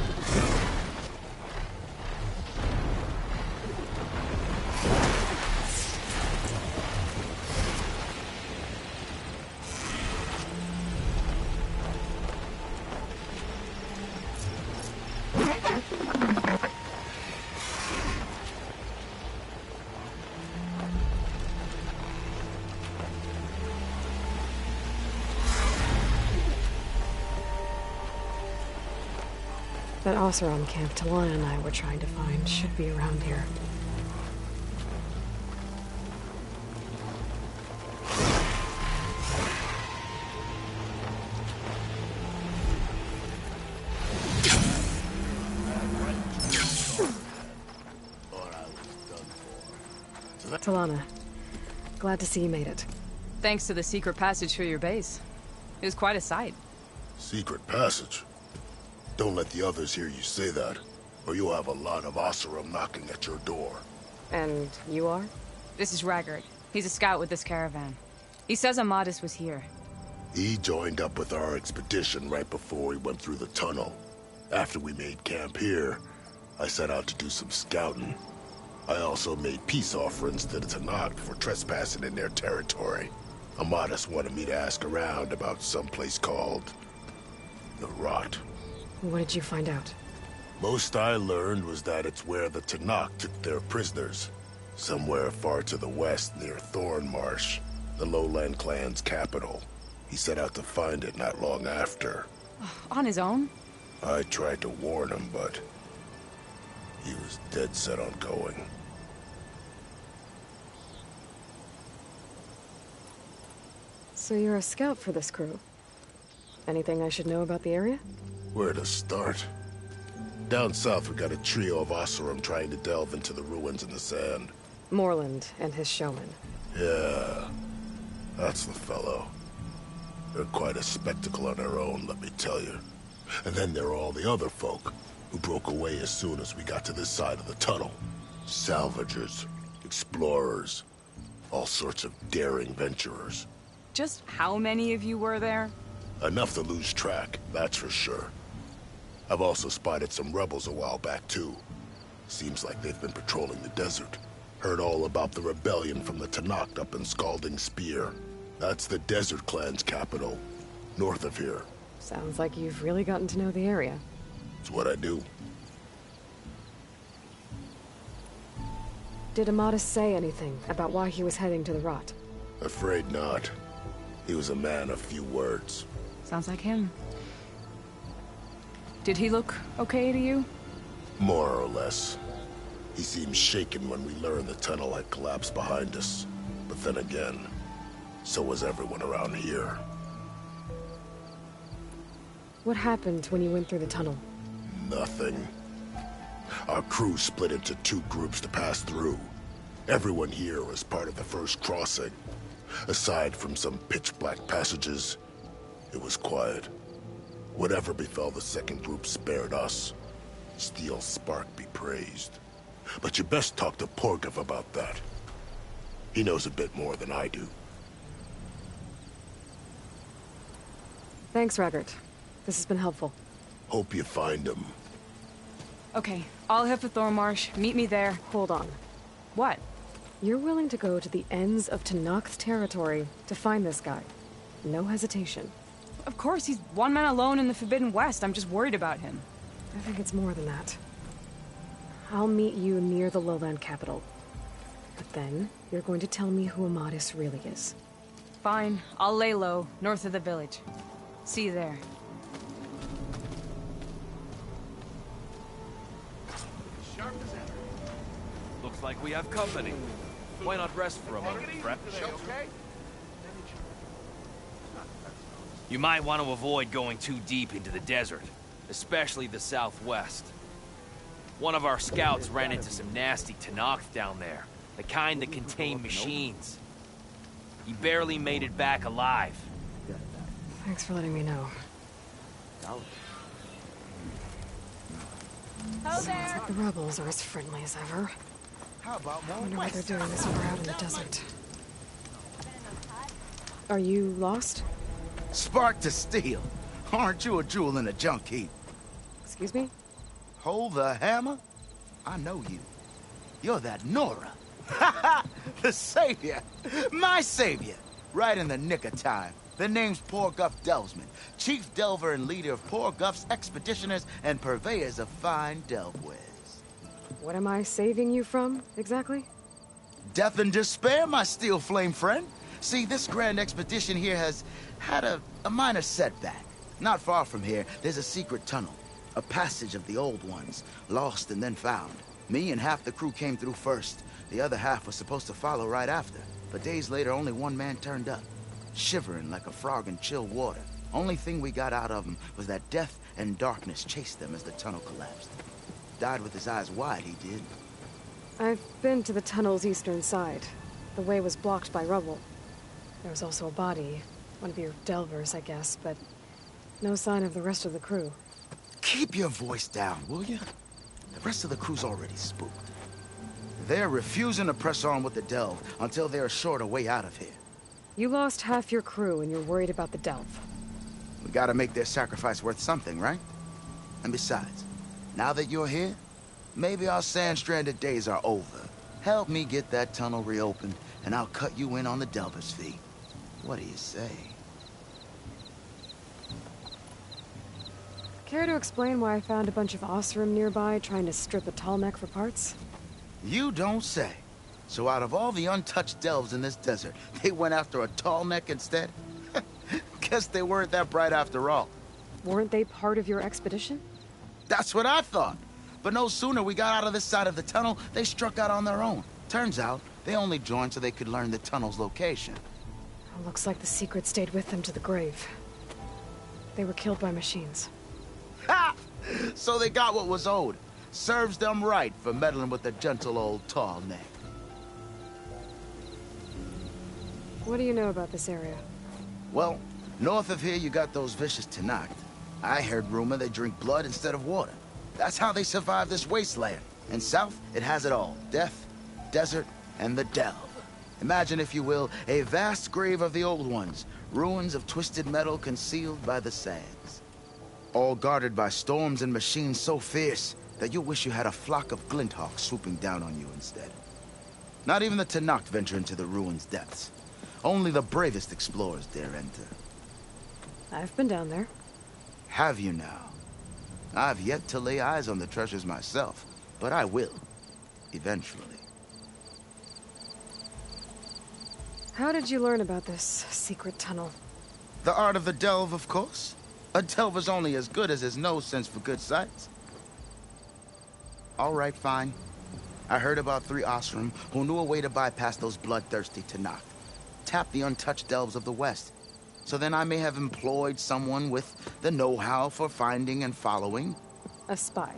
That Oseram camp Talana and I were trying to find should be around here. Talana, glad to see you made it. Thanks to the secret passage through your base. It was quite a sight. Secret passage? Don't let the others hear you say that, or you'll have a lot of Oseram knocking at your door. And you are? This is Raggard. He's a scout with this caravan. He says Amadis was here. He joined up with our expedition right before we went through the tunnel. After we made camp here, I set out to do some scouting. I also made peace offerings to the Tanakh for trespassing in their territory. Amadis wanted me to ask around about some place called the Rot. What did you find out? Most I learned was that it's where the Tanakh took their prisoners. Somewhere far to the west near Thornmarsh, the Lowland clan's capital. He set out to find it not long after. On his own? I tried to warn him, but he was dead set on going. So you're a scout for this crew. Anything I should know about the area? Where to start? Down south, we got a trio of Oseram trying to delve into the ruins in the sand. Moreland and his showman. Yeah, that's the fellow. They're quite a spectacle on their own, let me tell you. And then there are all the other folk, who broke away as soon as we got to this side of the tunnel. Salvagers, explorers, all sorts of daring venturers. Just how many of you were there? Enough to lose track, that's for sure. I've also spotted some rebels a while back, too. Seems like they've been patrolling the desert. Heard all about the rebellion from the Tanakh up in Scalding Spear. That's the Desert Clan's capital, north of here. Sounds like you've really gotten to know the area. It's what I do. Did Amadis say anything about why he was heading to the Rot? Afraid not. He was a man of few words. Sounds like him. Did he look okay to you? More or less. He seemed shaken when we learned the tunnel had collapsed behind us. But then again, so was everyone around here. What happened when you went through the tunnel? Nothing. Our crew split into two groups to pass through. Everyone here was part of the first crossing. Aside from some pitch-black passages, it was quiet. Whatever befell the second group spared us. Steel Spark be praised. But you best talk to Porgov about that. He knows a bit more than I do. Thanks, Raggard. This has been helpful. Hope you find him. Okay, I'll head for Thornmarsh. Meet me there. Hold on. What? You're willing to go to the ends of Tanakh's territory to find this guy. No hesitation. Of course, he's one man alone in the Forbidden West. I'm just worried about him. I think it's more than that. I'll meet you near the lowland capital. But then, you're going to tell me who Amadis really is. Fine, I'll lay low, north of the village. See you there. Looks like we have company. Why not rest for a moment, friend? You might want to avoid going too deep into the desert, especially the southwest. One of our scouts ran into some nasty Tenakth down there, the kind that contain machines. He barely made it back alive. Thanks for letting me know. Sounds like the rebels are as friendly as ever. I wonder what they're doing this far out in the desert. Are you lost? Spark to steel. Aren't you a jewel in a junk heap? Excuse me? Hold the hammer? I know you. You're that Nora. Ha ha! The savior! My savior! Right in the nick of time. The name's Poor Guff Delvesman, chief delver and leader of Poor Guff's expeditioners and purveyors of fine delvewares. What am I saving you from, exactly? Death and despair, my steel flame friend. See, this grand expedition here has had a minor setback. Not far from here, there's a secret tunnel. A passage of the old ones, lost and then found. Me and half the crew came through first. The other half was supposed to follow right after. But days later, only one man turned up. Shivering like a frog in chill water. Only thing we got out of him was that death and darkness chased them as the tunnel collapsed. Died with his eyes wide, he did. I've been to the tunnel's eastern side. The way was blocked by rubble. There was also a body. One of your delvers, I guess, but no sign of the rest of the crew. Keep your voice down, will you? The rest of the crew's already spooked. They're refusing to press on with the delve until they're assured a way out of here. You lost half your crew and you're worried about the delve. We gotta make their sacrifice worth something, right? And besides, now that you're here, maybe our sand-stranded days are over. Help me get that tunnel reopened, and I'll cut you in on the delver's fee. What do you say? Care to explain why I found a bunch of Osram nearby trying to strip a tall neck for parts? You don't say. So out of all the untouched delves in this desert, they went after a tall neck instead? Guess they weren't that bright after all. Weren't they part of your expedition? That's what I thought. But no sooner we got out of this side of the tunnel, they struck out on their own. Turns out, they only joined so they could learn the tunnel's location. Looks like the secret stayed with them to the grave. They were killed by machines. Ha! So they got what was owed. Serves them right for meddling with the gentle old tall neck. What do you know about this area? Well, north of here you got those vicious Tenakth. I heard rumor they drink blood instead of water. That's how they survive this wasteland. And south, it has it all. Death, desert, and the delve. Imagine, if you will, a vast grave of the old ones. Ruins of twisted metal concealed by the sands. All guarded by storms and machines so fierce that you wish you had a flock of glinthawks swooping down on you instead. Not even the Tenakth venture into the ruins' depths. Only the bravest explorers dare enter. I've been down there. Have you now? I've yet to lay eyes on the treasures myself, but I will. Eventually. How did you learn about this secret tunnel? The art of the delve, of course. A delver's only as good as his nose sense for good sights. All right, fine. I heard about 3 Osram who knew a way to bypass those bloodthirsty Tenakth. Tap the untouched delves of the West. So then I may have employed someone with the know-how for finding and following. A spy.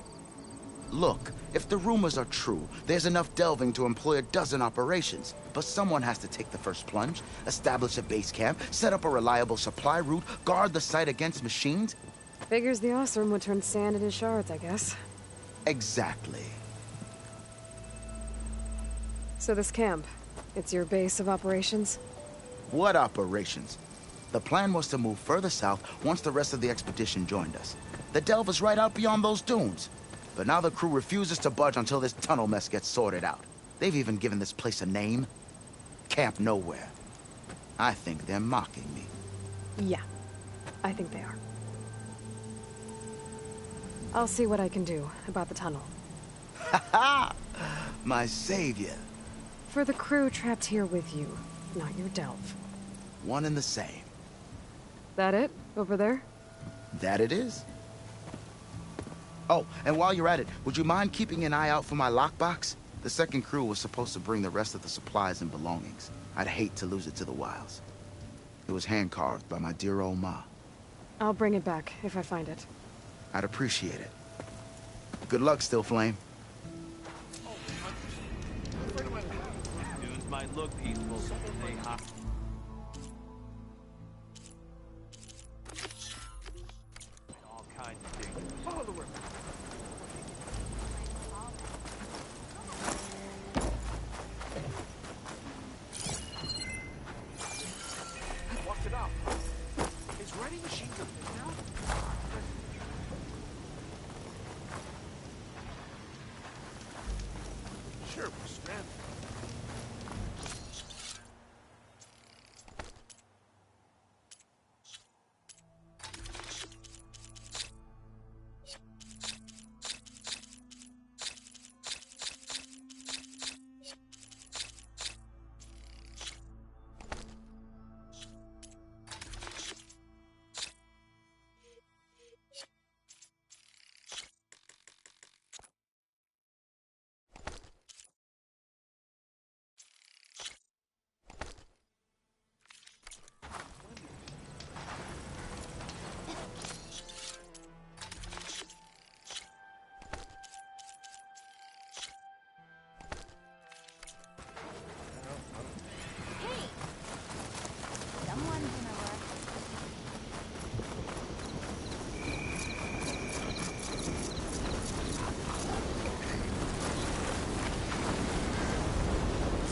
Look, if the rumors are true, there's enough delving to employ a dozen operations. But someone has to take the first plunge, establish a base camp, set up a reliable supply route, guard the site against machines. Figures the Osram would turn sand into shards, I guess. Exactly. So this camp, it's your base of operations? What operations? The plan was to move further south once the rest of the expedition joined us. The delve is right out beyond those dunes. But now the crew refuses to budge until this tunnel mess gets sorted out. They've even given this place a name. Camp Nowhere. I think they're mocking me. Yeah, I think they are. I'll see what I can do about the tunnel. Ha ha! My savior. For the crew trapped here with you, not your delve. one and the same. That it? Over there? That it is. Oh, and while you're at it, would you mind keeping an eye out for my lockbox? The second crew was supposed to bring the rest of the supplies and belongings. I'd hate to lose it to the wilds. It was hand-carved by my dear old ma. I'll bring it back if I find it. I'd appreciate it. Good luck, Still Flame. Dunes might look peaceful, but they hot. All kinds of things. Follow the river. What's it up? Is writing machines a thing now? Sure, we're stranded.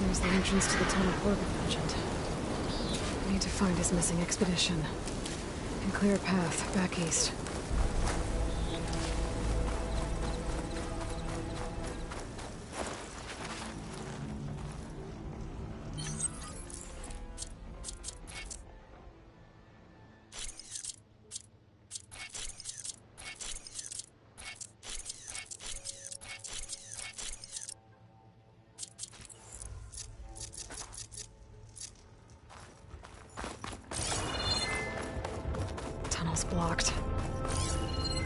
There's the entrance to the tunnel Corbett mentioned. I need to find his missing expedition. And clear a path back east. Tunnel's blocked.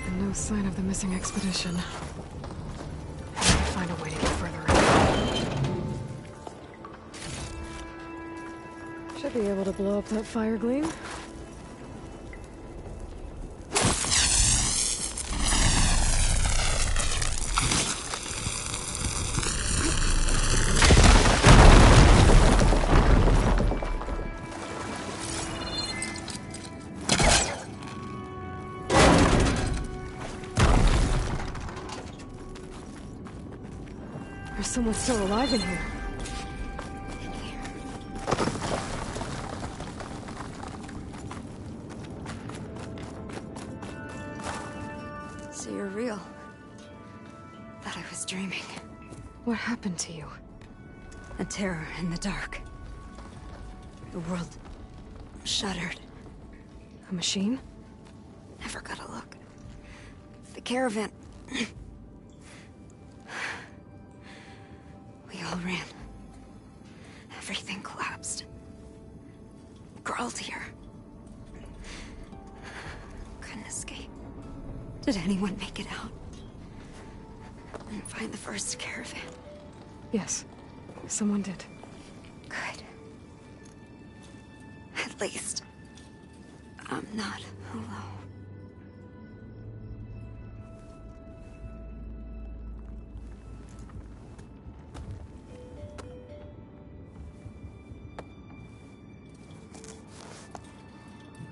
And no sign of the missing expedition. I need to find a way to get further in. Should be able to blow up that fire gleam. There's someone still alive in here. So you're real. Thought I was dreaming. What happened to you? A terror in the dark. The world shuddered. A machine? Never got a look. The caravan. We all ran. Everything collapsed. Crawled here. Couldn't escape. Did anyone make it out? And find the first caravan? Yes. Someone did. Good. At least, I'm not alone.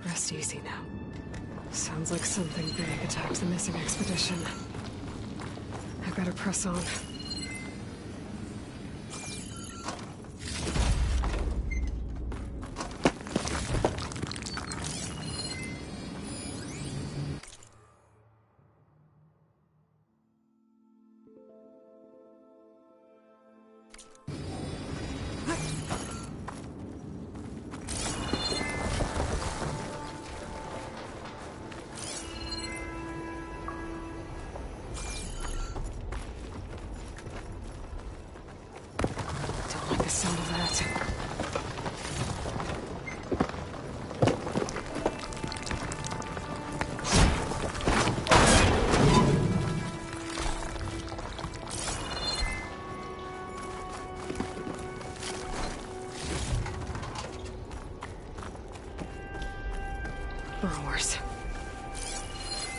Rest easy now. Sounds like something big attacked the missing expedition. I better press on. Burrowers.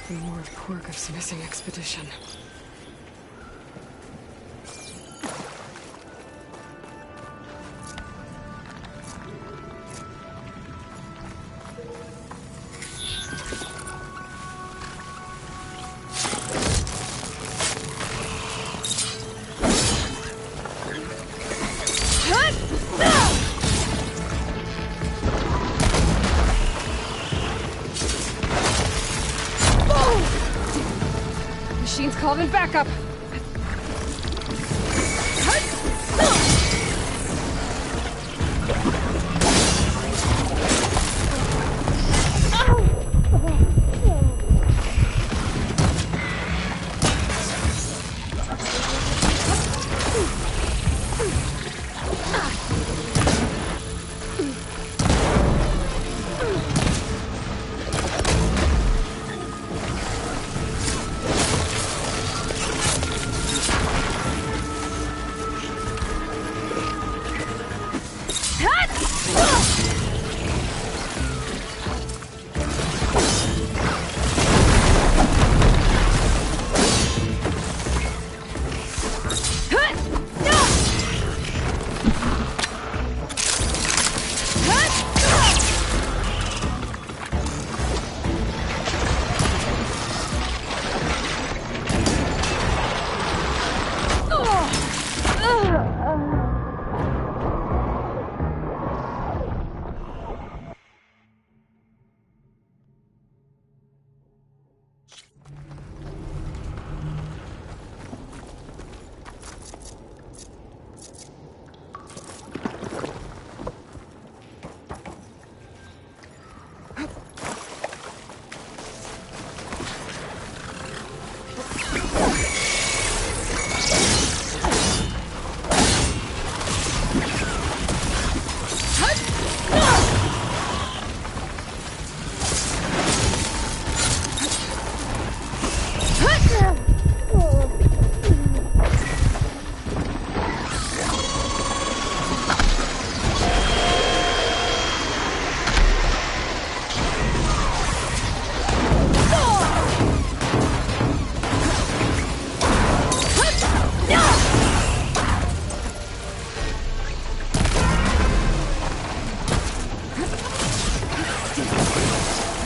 And more of Korgov's missing expedition. Machine's called in backup.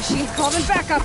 Machine's called in backup.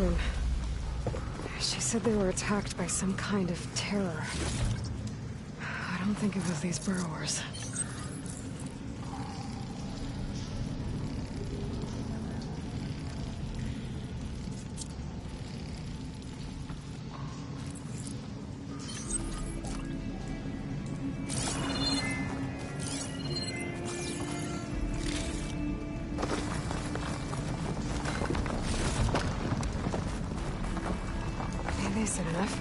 soon. She said they were attacked by some kind of terror. I don't think it was these burrowers. Decent enough.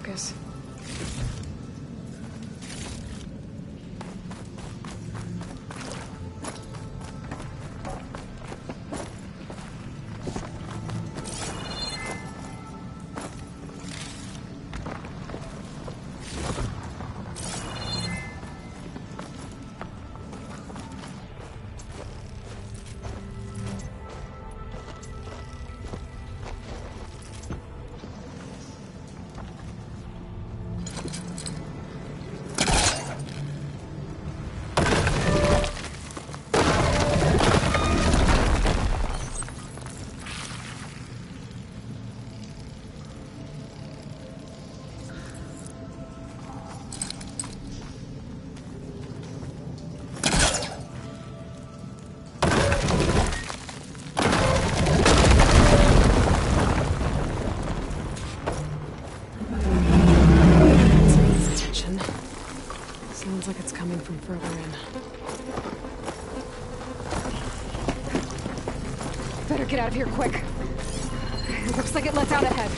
Focus. Sounds like it's coming from further in. Better get out of here quick. It looks like it lets out ahead.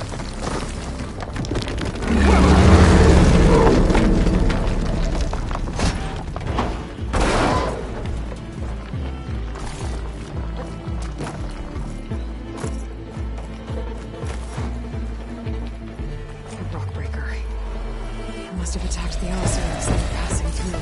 The rock breaker. It must have attacked the Ossers as they were passing through.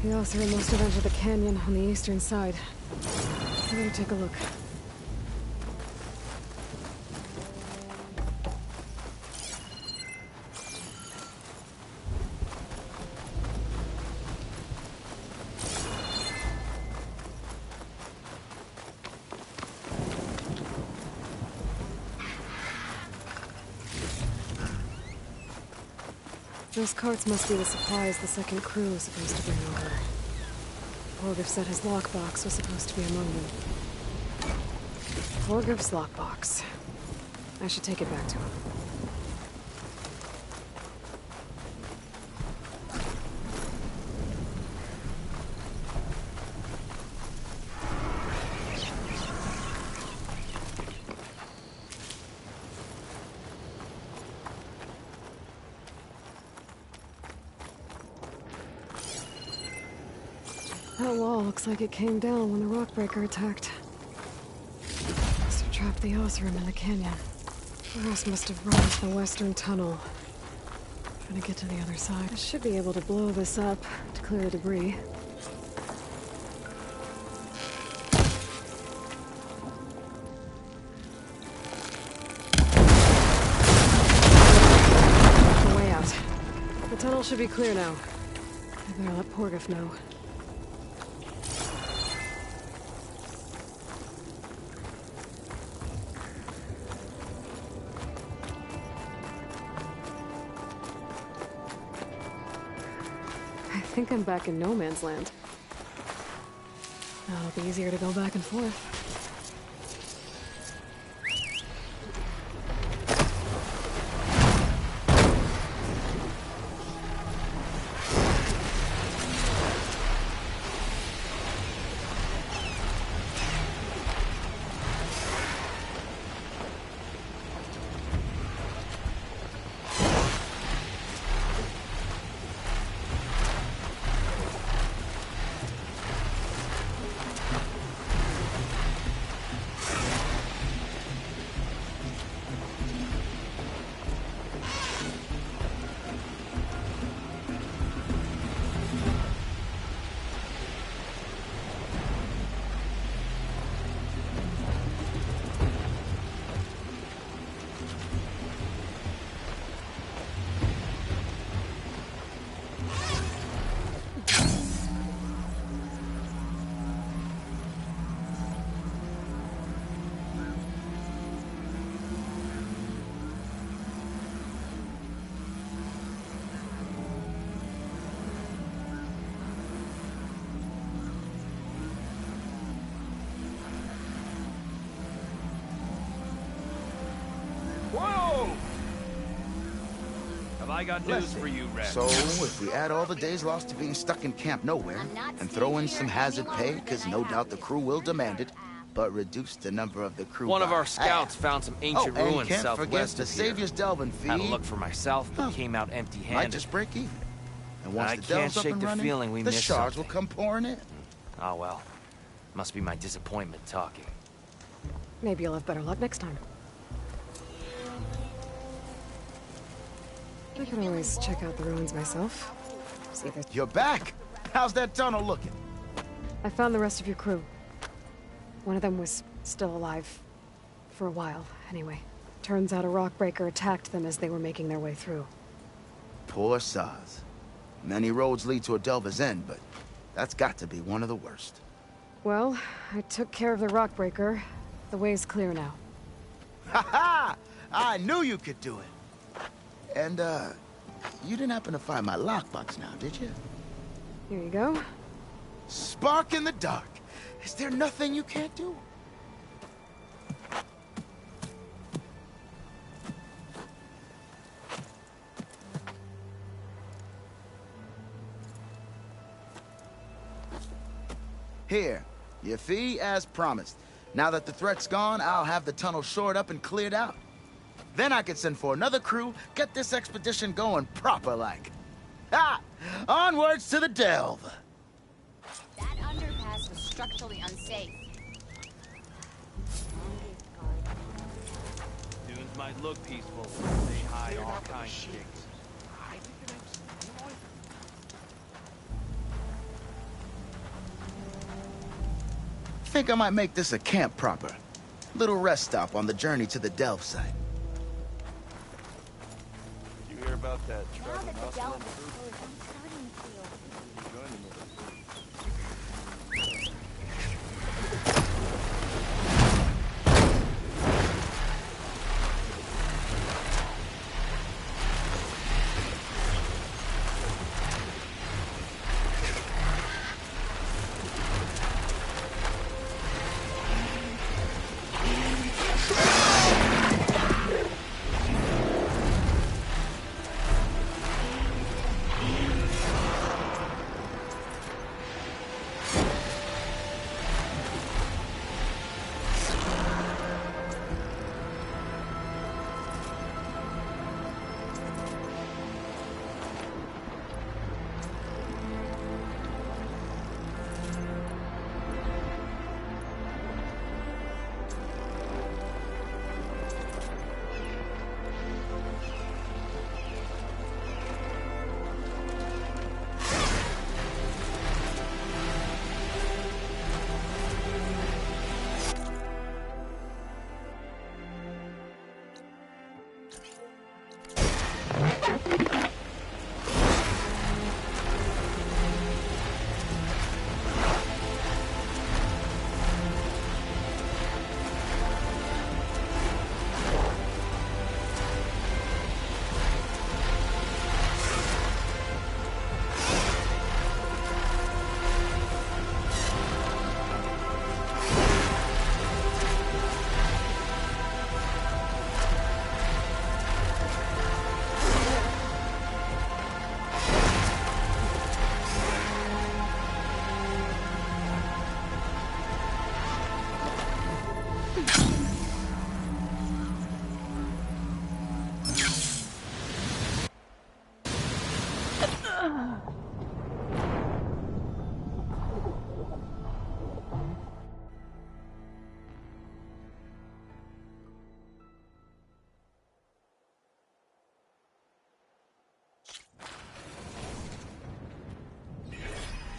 The Osira must have entered the canyon on the eastern side. I better take a look. Those carts must be the supplies the second crew was supposed to bring over. Porgov said his lockbox was supposed to be among them. Porgov's lockbox. I should take it back to him. That wall looks like it came down when the rockbreaker attacked. Must have trapped the Osram in the canyon. Or else must have run to the western tunnel. Trying to get to the other side. I should be able to blow this up to clear the debris. The way out. The tunnel should be clear now. I better let Porgov know. I think I'm back in no man's land. Now it'll be easier to go back and forth. I got news for you, Red. So, if we add all the days lost to being stuck in Camp Nowhere, and throw in some hazard pay, because no doubt the crew will demand it, but reduce the number of the crew One of by our scouts half. found some ancient and ruins can't southwest forget the of here. Savior's Delvin fee. Had a look for myself, but came out empty-handed. Might just break even. And once I the can't Delve's up shake and the running, feeling we the missed shards will something. come pouring in. Oh well. Must be my disappointment talking. Maybe you'll have better luck next time. I can always check out the ruins myself. See if there's... You're back! How's that tunnel looking? I found the rest of your crew. One of them was still alive. For a while, anyway. Turns out a rockbreaker attacked them as they were making their way through. Poor Saz. Many roads lead to a Delver's End, but that's got to be one of the worst. Well, I took care of the rockbreaker. The way's clear now. Ha ha! I knew you could do it! And, you didn't happen to find my lockbox now, did you? Here you go. Spark in the dark. Is there nothing you can't do? Here, your fee as promised. Now that the threat's gone, I'll have the tunnel shored up and cleared out. Then I can send for another crew, get this expedition going proper-like. Ah! Onwards to the Delve! That underpass was structurally unsafe. Dunes might look peaceful, but they hide all kinds of things. think I might make this a camp proper. Little rest stop on the journey to the delve site. You hear about that Now Trevor that the Nussbaum delve is group? closed, I'm starting to feel... You're joining with us.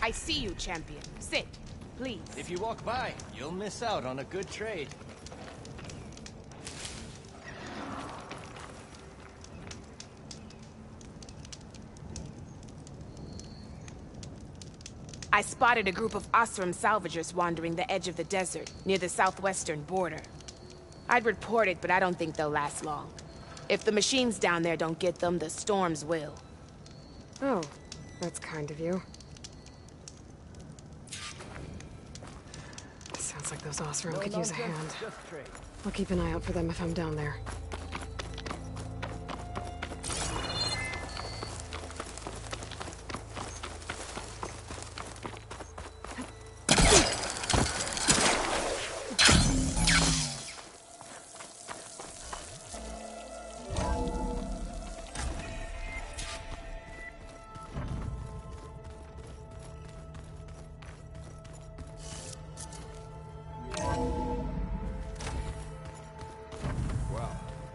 I see you, champion. Sit, please. If you walk by, you'll miss out on a good trade. I spotted a group of Osram salvagers wandering the edge of the desert, near the southwestern border. I'd report it, but I don't think they'll last long. If the machines down there don't get them, the storms will. Oh, that's kind of you. Sounds like those Osram could use a hand. I'll keep an eye out for them if I'm down there.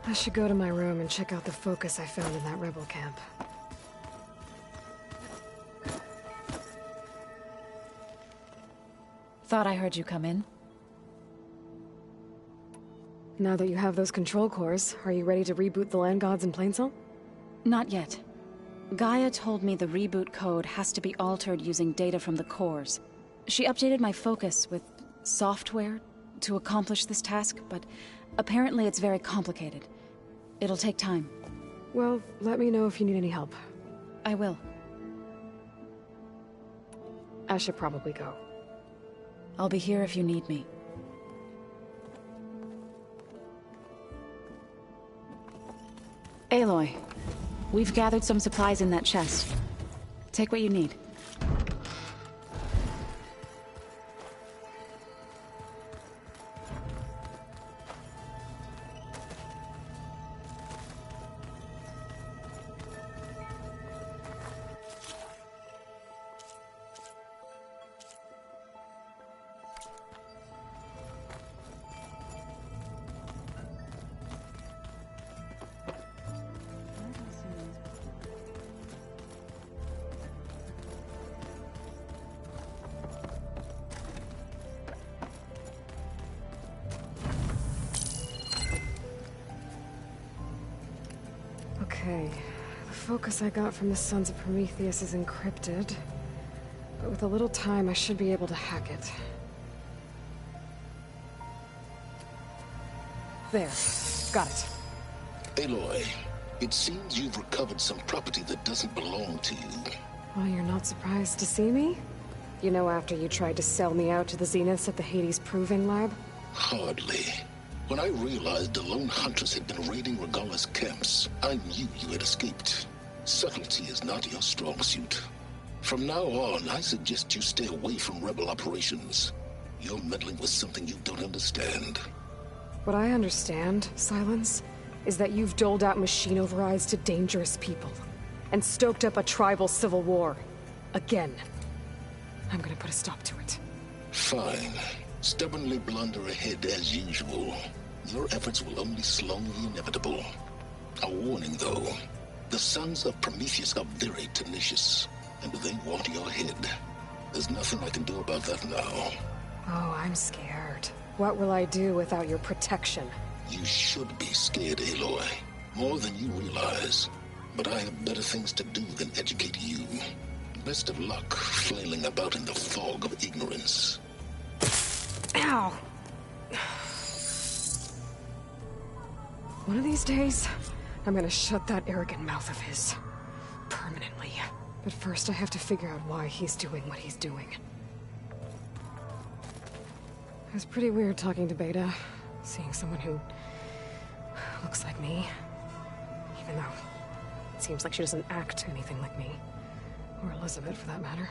I should go to my room and check out the focus I found in that rebel camp. Thought I heard you come in. Now that you have those control cores, are you ready to reboot the land gods in Plainsong? Not yet. Gaia told me the reboot code has to be altered using data from the cores. She updated my focus with software to accomplish this task, but apparently it's very complicated. It'll take time. Well, let me know if you need any help. I will. I should probably go. I'll be here if you need me. Aloy, we've gathered some supplies in that chest. Take what you need. Okay. The focus I got from the Sons of Prometheus is encrypted. But with a little time, I should be able to hack it. There. Got it. Aloy, it seems you've recovered some property that doesn't belong to you. Well, you're not surprised to see me? You know, after you tried to sell me out to the Zeniths at the Hades Proving Lab? Hardly. When I realized the lone huntress had been raiding Regalla's camps, I knew you had escaped. Subtlety is not your strong suit. From now on, I suggest you stay away from rebel operations. You're meddling with something you don't understand. What I understand, Silence, is that you've doled out machine overrides to dangerous people. And stoked up a tribal civil war. Again. I'm gonna put a stop to it. Fine. Stubbornly blunder ahead as usual. Your efforts will only slow the inevitable. A warning, though. The Sons of Prometheus are very tenacious, and they want your head. There's nothing I can do about that now. Oh, I'm scared. What will I do without your protection? You should be scared, Aloy. More than you realize. But I have better things to do than educate you. Best of luck flailing about in the fog of ignorance. Ow! One of these days, I'm gonna shut that arrogant mouth of his. Permanently. But first I have to figure out why he's doing what he's doing. It was pretty weird talking to Beta, seeing someone who looks like me. Even though it seems like she doesn't act anything like me. Or Elizabeth, for that matter.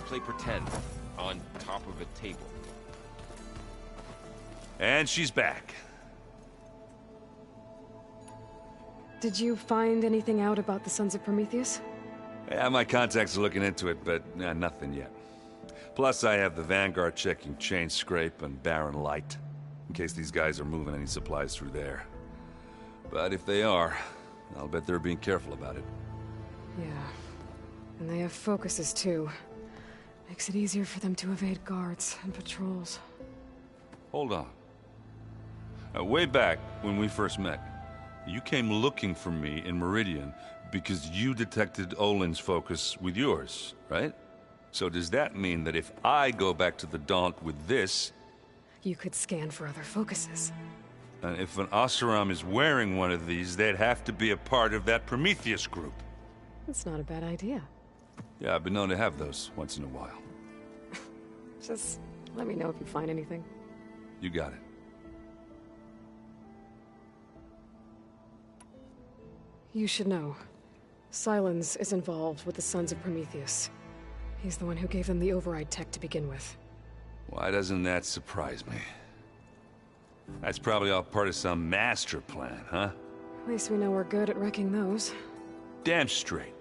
Play pretend on top of a table. And she's back. Did you find anything out about the Sons of Prometheus? Yeah, my contacts are looking into it, but nothing yet. Plus, I have the Vanguard checking Chain Scrape and Barren Light, in case these guys are moving any supplies through there. But if they are, I'll bet they're being careful about it. Yeah. And they have focuses, too. Makes it easier for them to evade guards and patrols. Hold on. Way back, when we first met, you came looking for me in Meridian because you detected Olin's focus with yours, right? So does that mean that if I go back to the Daunt with this... You could scan for other focuses. And if an Oseram is wearing one of these, they'd have to be a part of that Prometheus group. That's not a bad idea. Yeah, I've been known to have those once in a while. Just let me know if you find anything. You got it. You should know. Silence is involved with the Sons of Prometheus. He's the one who gave them the override tech to begin with. Why doesn't that surprise me? That's probably all part of some master plan, huh? At least we know we're good at wrecking those. Damn straight.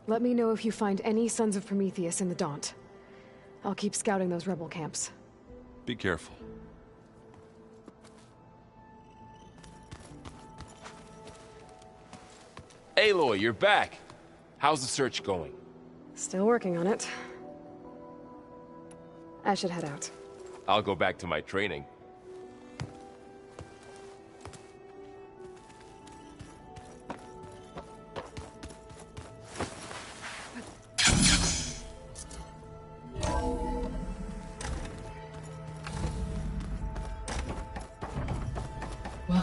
Let me know if you find any Sons of Prometheus in the Daunt. I'll keep scouting those rebel camps. Be careful. Aloy, you're back. How's the search going? Still working on it. I should head out. I'll go back to my training.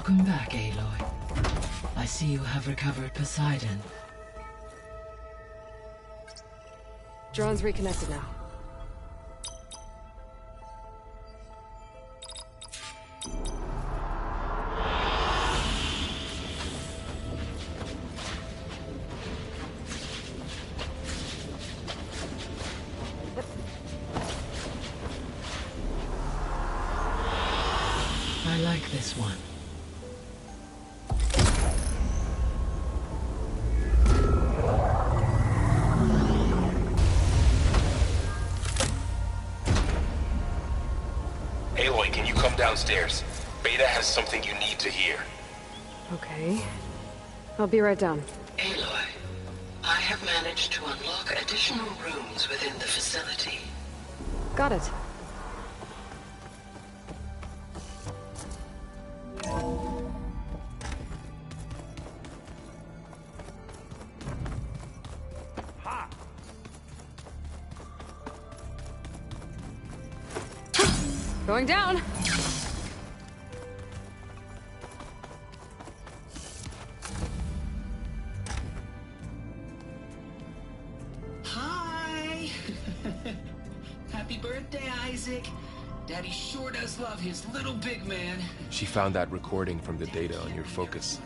Welcome back, Aloy. I see you have recovered Poseidon. Drone's reconnected now. I like this one. Aloy, can you come downstairs? Beta has something you need to hear. Okay. I'll be right down. Aloy, I have managed to unlock additional rooms within the facility. Got it. Going down. Hi! Happy birthday, Isaac. Daddy sure does love his little big man. She found that recording from the data on your focus.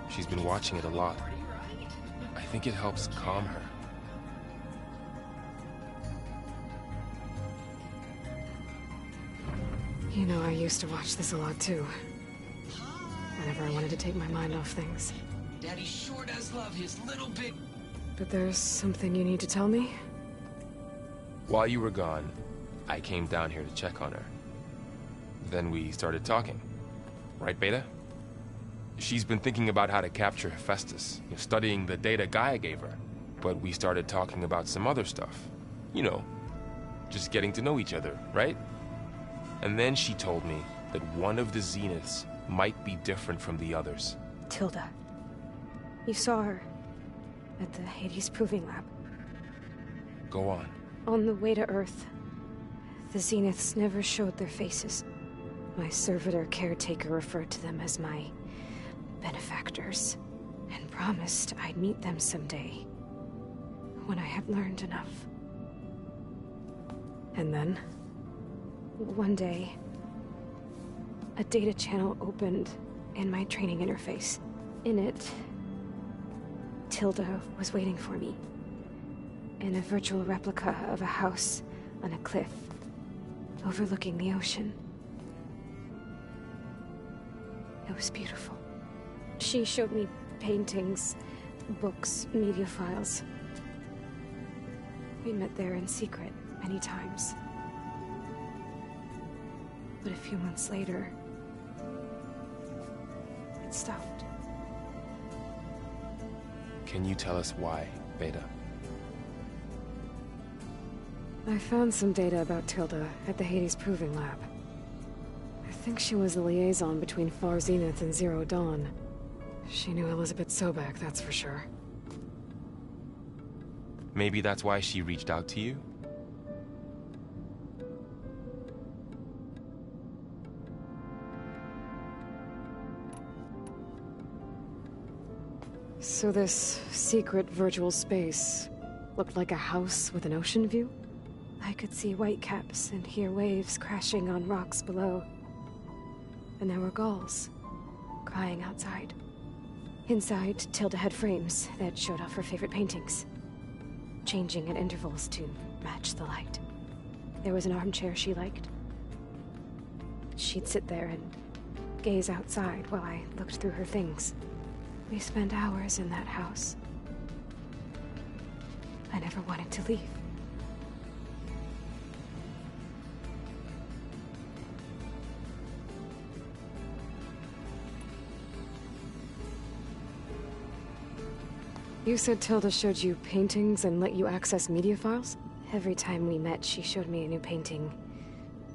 She's been watching it a lot. I think it helps calm her. You know, I used to watch this a lot too. Whenever I wanted to take my mind off things. Daddy sure does love his little big... But there's something you need to tell me? While you were gone, I came down here to check on her. Then we started talking. Right, Beta? She's been thinking about how to capture Hephaestus, studying the data Gaia gave her. But we started talking about some other stuff. You know, just getting to know each other, right? And then she told me that one of the Zeniths might be different from the others. Tilda. You saw her at the Hades Proving Lab. Go on. On the way to Earth, the Zeniths never showed their faces. My servitor caretaker referred to them as my benefactors, and promised I'd meet them someday, when I had learned enough. And then, one day, a data channel opened in my training interface. In it, Tilda was waiting for me. In a virtual replica of a house on a cliff, overlooking the ocean. It was beautiful. She showed me paintings, books, media files. We met there in secret many times. But a few months later, it stopped. Can you tell us why, Beta? I found some data about Tilda at the Hades Proving Lab. I think she was the liaison between Far Zenith and Zero Dawn. She knew Elizabeth Sobek, that's for sure. Maybe that's why she reached out to you? So this secret virtual space looked like a house with an ocean view? I could see whitecaps and hear waves crashing on rocks below. And there were gulls crying outside. Inside, Tilda had frames that showed off her favorite paintings, changing at intervals to match the light. There was an armchair she liked. She'd sit there and gaze outside while I looked through her things. We spent hours in that house. I never wanted to leave. You said Tilda showed you paintings and let you access media files? Every time we met, she showed me a new painting.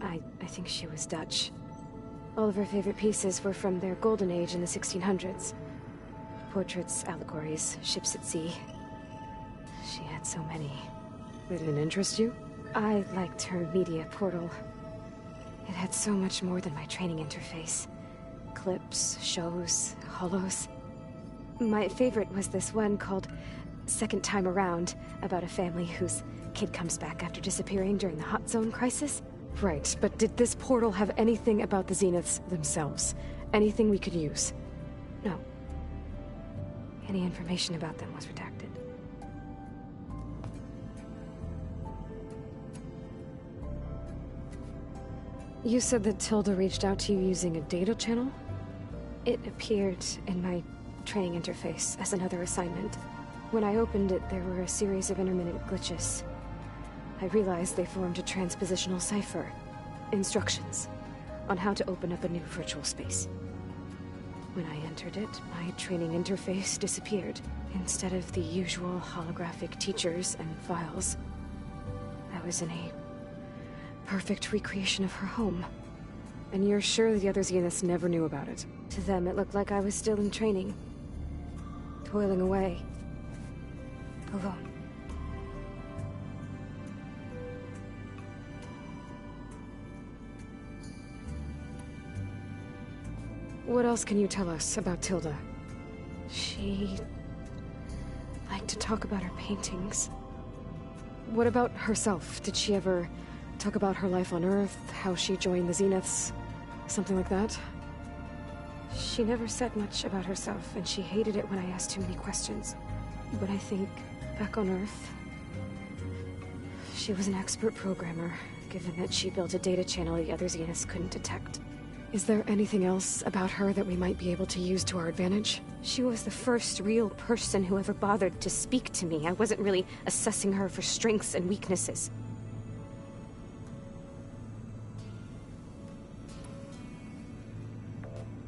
I think she was Dutch. All of her favorite pieces were from their golden age in the 1600s. Portraits, allegories, ships at sea. She had so many. They didn't interest you? I liked her media portal. It had so much more than my training interface. clips, shows, holos. My favorite was this one called Second Time Around, about a family whose kid comes back after disappearing during the Hot Zone crisis. Right, but did this portal have anything about the Zeniths themselves? Anything we could use? No. Any information about them was redacted. You said that Tilda reached out to you using a data channel? It appeared in my training interface as another assignment. When I opened it, there were a series of intermittent glitches. I realized they formed a transpositional cipher. Instructions on how to open up a new virtual space. When I entered it, my training interface disappeared. Instead of the usual holographic teachers and files, I was in a perfect recreation of her home. And you're sure the other Zeniths never knew about it? To them, it looked like I was still in training. Toiling away. Alone. What else can you tell us about Tilda? She liked to talk about her paintings. What about herself? Did she ever talk about her life on Earth, how she joined the Zeniths, something like that? She never said much about herself, and she hated it when I asked too many questions. But I think, back on Earth, she was an expert programmer, given that she built a data channel the other Zeniths couldn't detect. Is there anything else about her that we might be able to use to our advantage? She was the first real person who ever bothered to speak to me. I wasn't really assessing her for strengths and weaknesses.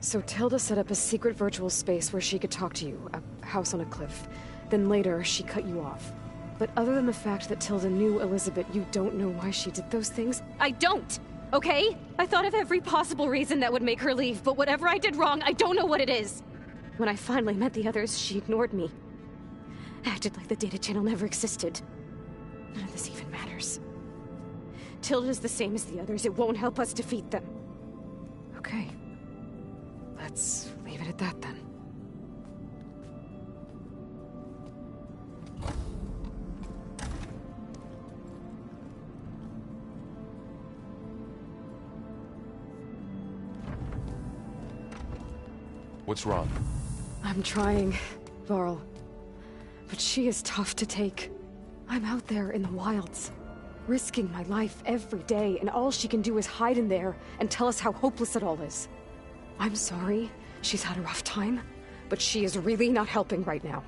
So Tilda set up a secret virtual space where she could talk to you, a house on a cliff. Then later, she cut you off. But other than the fact that Tilda knew Elizabeth, you don't know why she did those things? I don't! Okay? I thought of every possible reason that would make her leave, but whatever I did wrong, I don't know what it is. When I finally met the others, she ignored me. Acted like the data channel never existed. None of this even matters. Tilda's the same as the others. It won't help us defeat them. Okay. Let's leave it at that, then. What's wrong? I'm trying, Varl. But she is tough to take. I'm out there in the wilds, risking my life every day, and all she can do is hide in there and tell us how hopeless it all is. I'm sorry she's had a rough time, but she is really not helping right now.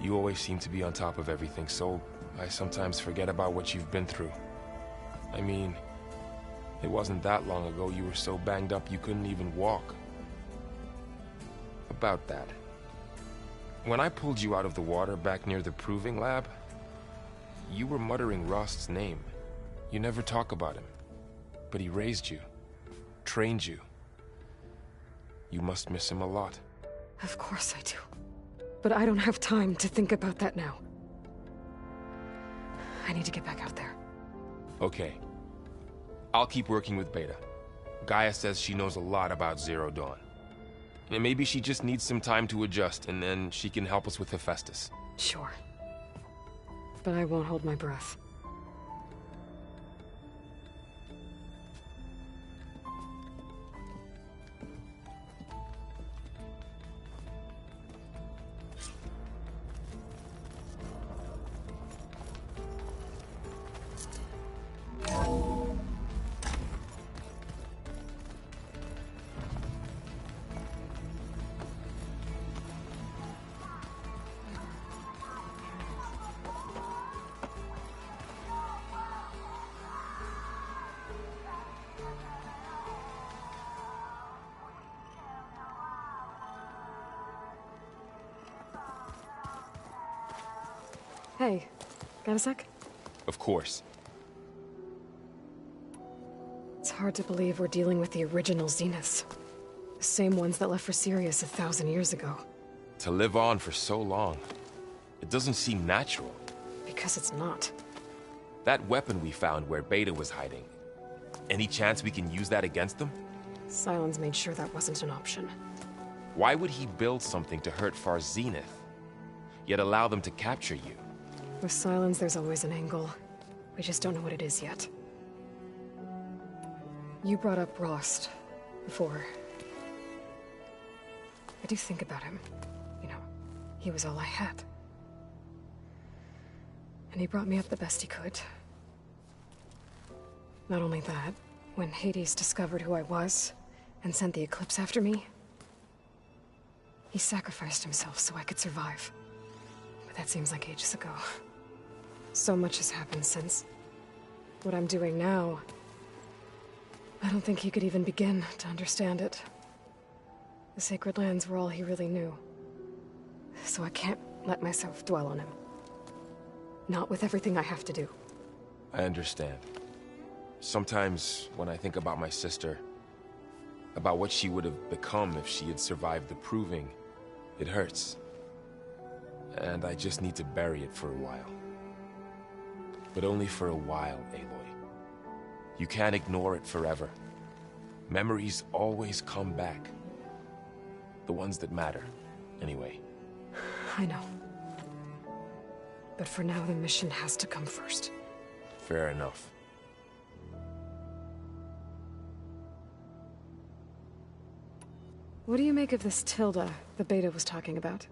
You always seem to be on top of everything, so I sometimes forget about what you've been through. I mean, it wasn't that long ago you were so banged up you couldn't even walk. About that. When I pulled you out of the water back near the proving lab, you were muttering Rost's name. You never talk about him. But he raised you, trained you. You must miss him a lot. Of course I do. But I don't have time to think about that now. I need to get back out there. Okay. I'll keep working with Beta. Gaia says she knows a lot about Zero Dawn. And maybe she just needs some time to adjust, and then she can help us with Hephaestus. Sure. But I won't hold my breath. Hey, got a sec? Of course. It's hard to believe we're dealing with the original Zeniths. The same ones that left for Sirius 1,000 years ago. To live on for so long, it doesn't seem natural. Because it's not. That weapon we found where Beta was hiding, any chance we can use that against them? Sylens made sure that wasn't an option. Why would he build something to hurt Far Zenith, yet allow them to capture you? With Sylens, there's always an angle. We just don't know what it is yet. You brought up Rost before. I do think about him. You know, he was all I had. And he brought me up the best he could. Not only that, when Hades discovered who I was and sent the Eclipse after me, he sacrificed himself so I could survive. But that seems like ages ago. So much has happened since. What I'm doing now, I don't think he could even begin to understand it. The Sacred Lands were all he really knew. So I can't let myself dwell on him. Not with everything I have to do. I understand. Sometimes, when I think about my sister, about what she would have become if she had survived the Proving, it hurts. And I just need to bury it for a while. But only for a while, Aloy. You can't ignore it forever. Memories always come back. The ones that matter, anyway. I know. But for now, the mission has to come first. Fair enough. What do you make of this Tilda the Beta was talking about?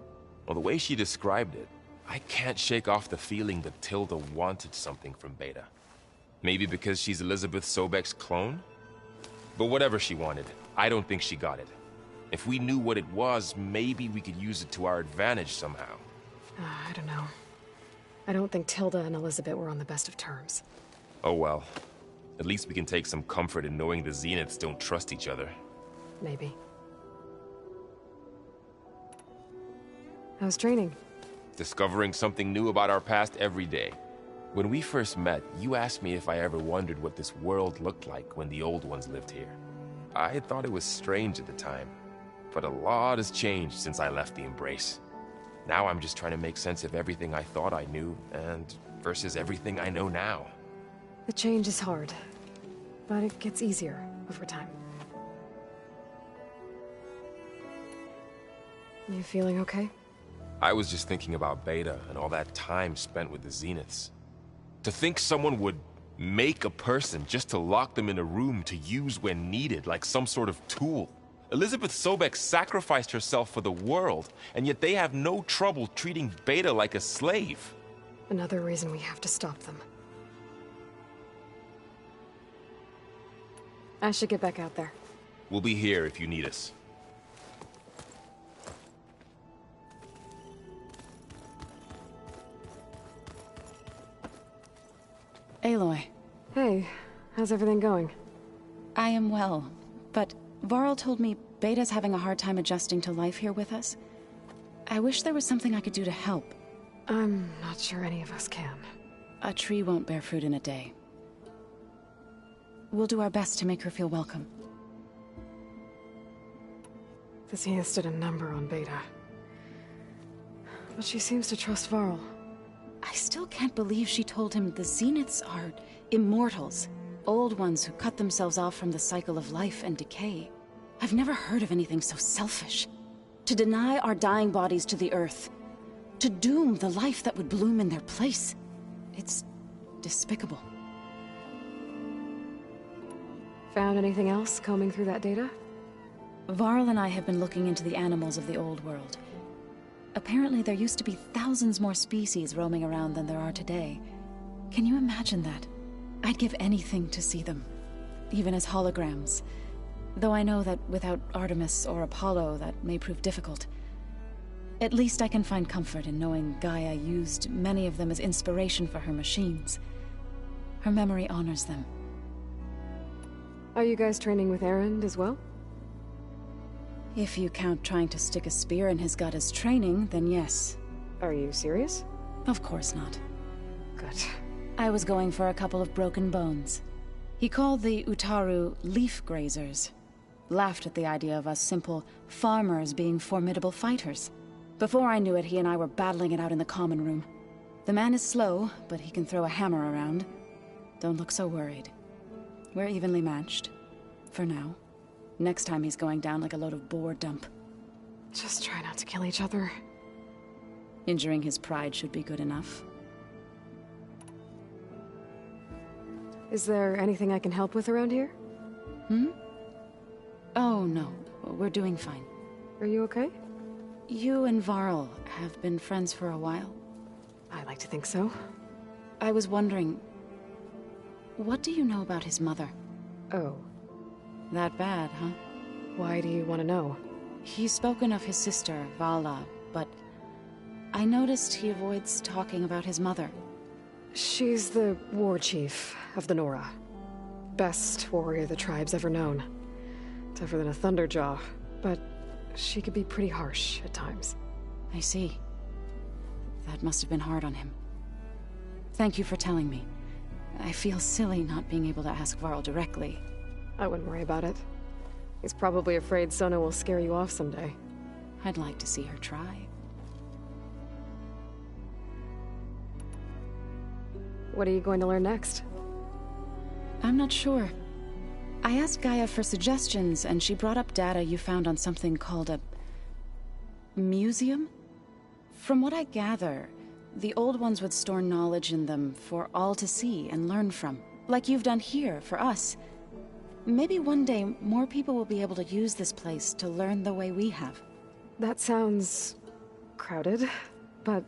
Well, the way she described it, I can't shake off the feeling that Tilda wanted something from Beta. Maybe because she's Elizabeth Sobek's clone? But whatever she wanted, I don't think she got it. If we knew what it was, maybe we could use it to our advantage somehow. I don't know. I don't think Tilda and Elizabeth were on the best of terms. Oh well. At least we can take some comfort in knowing the Zeniths don't trust each other. Maybe. How's training? Discovering something new about our past every day. When we first met, you asked me if I ever wondered what this world looked like when the old ones lived here. I thought it was strange at the time, but a lot has changed since I left the Embrace. Now I'm just trying to make sense of everything I thought I knew, and versus everything I know now. The change is hard, but it gets easier over time. You feeling okay? I was just thinking about Beta and all that time spent with the Zeniths. To think someone would make a person just to lock them in a room to use when needed, like some sort of tool. Elizabeth Sobek sacrificed herself for the world, and yet they have no trouble treating Beta like a slave. Another reason we have to stop them. I should get back out there. We'll be here if you need us. Aloy. Hey, how's everything going? I am well, but Varl told me Beta's having a hard time adjusting to life here with us. I wish there was something I could do to help. I'm not sure any of us can. A tree won't bear fruit in a day. We'll do our best to make her feel welcome. The Zeniths did a number on Beta. But she seems to trust Varl. I still can't believe she told him the Zeniths are immortals. Old ones who cut themselves off from the cycle of life and decay. I've never heard of anything so selfish. To deny our dying bodies to the earth. To doom the life that would bloom in their place. It's despicable. Found anything else combing through that data? Varl and I have been looking into the animals of the old world. Apparently there used to be thousands more species roaming around than there are today. Can you imagine that? I'd give anything to see them, even as holograms. Though I know that without Artemis or Apollo, that may prove difficult. At least I can find comfort in knowing Gaia used many of them as inspiration for her machines. Her memory honors them. Are you guys training with Erend as well? If you count trying to stick a spear in his gut as training, then yes. Are you serious? Of course not. Good. I was going for a couple of broken bones. He called the Utaru leaf grazers. Laughed at the idea of us simple farmers being formidable fighters. Before I knew it, he and I were battling it out in the common room. The man is slow, but he can throw a hammer around. Don't look so worried. We're evenly matched. For now. Next time he's going down like a load of boar dump. Just try not to kill each other. Injuring his pride should be good enough. Is there anything I can help with around here? Hmm? Oh, no. We're doing fine. Are you okay? You and Varl have been friends for a while. I like to think so. I was wondering, what do you know about his mother? Oh. That bad, huh? Why do you want to know? He's spoken of his sister, Vala, but I noticed he avoids talking about his mother. She's the war chief of the Nora. Best warrior the tribe's ever known. Tougher than a Thunderjaw, but she could be pretty harsh at times. I see. That must have been hard on him. Thank you for telling me. I feel silly not being able to ask Varl directly. I wouldn't worry about it. He's probably afraid Sona will scare you off someday. I'd like to see her try. What are you going to learn next? I'm not sure. I asked Gaia for suggestions, and she brought up data you found on something called a museum? From what I gather, the old ones would store knowledge in them for all to see and learn from, like you've done here for us. Maybe one day more people will be able to use this place to learn the way we have. That sounds crowded, but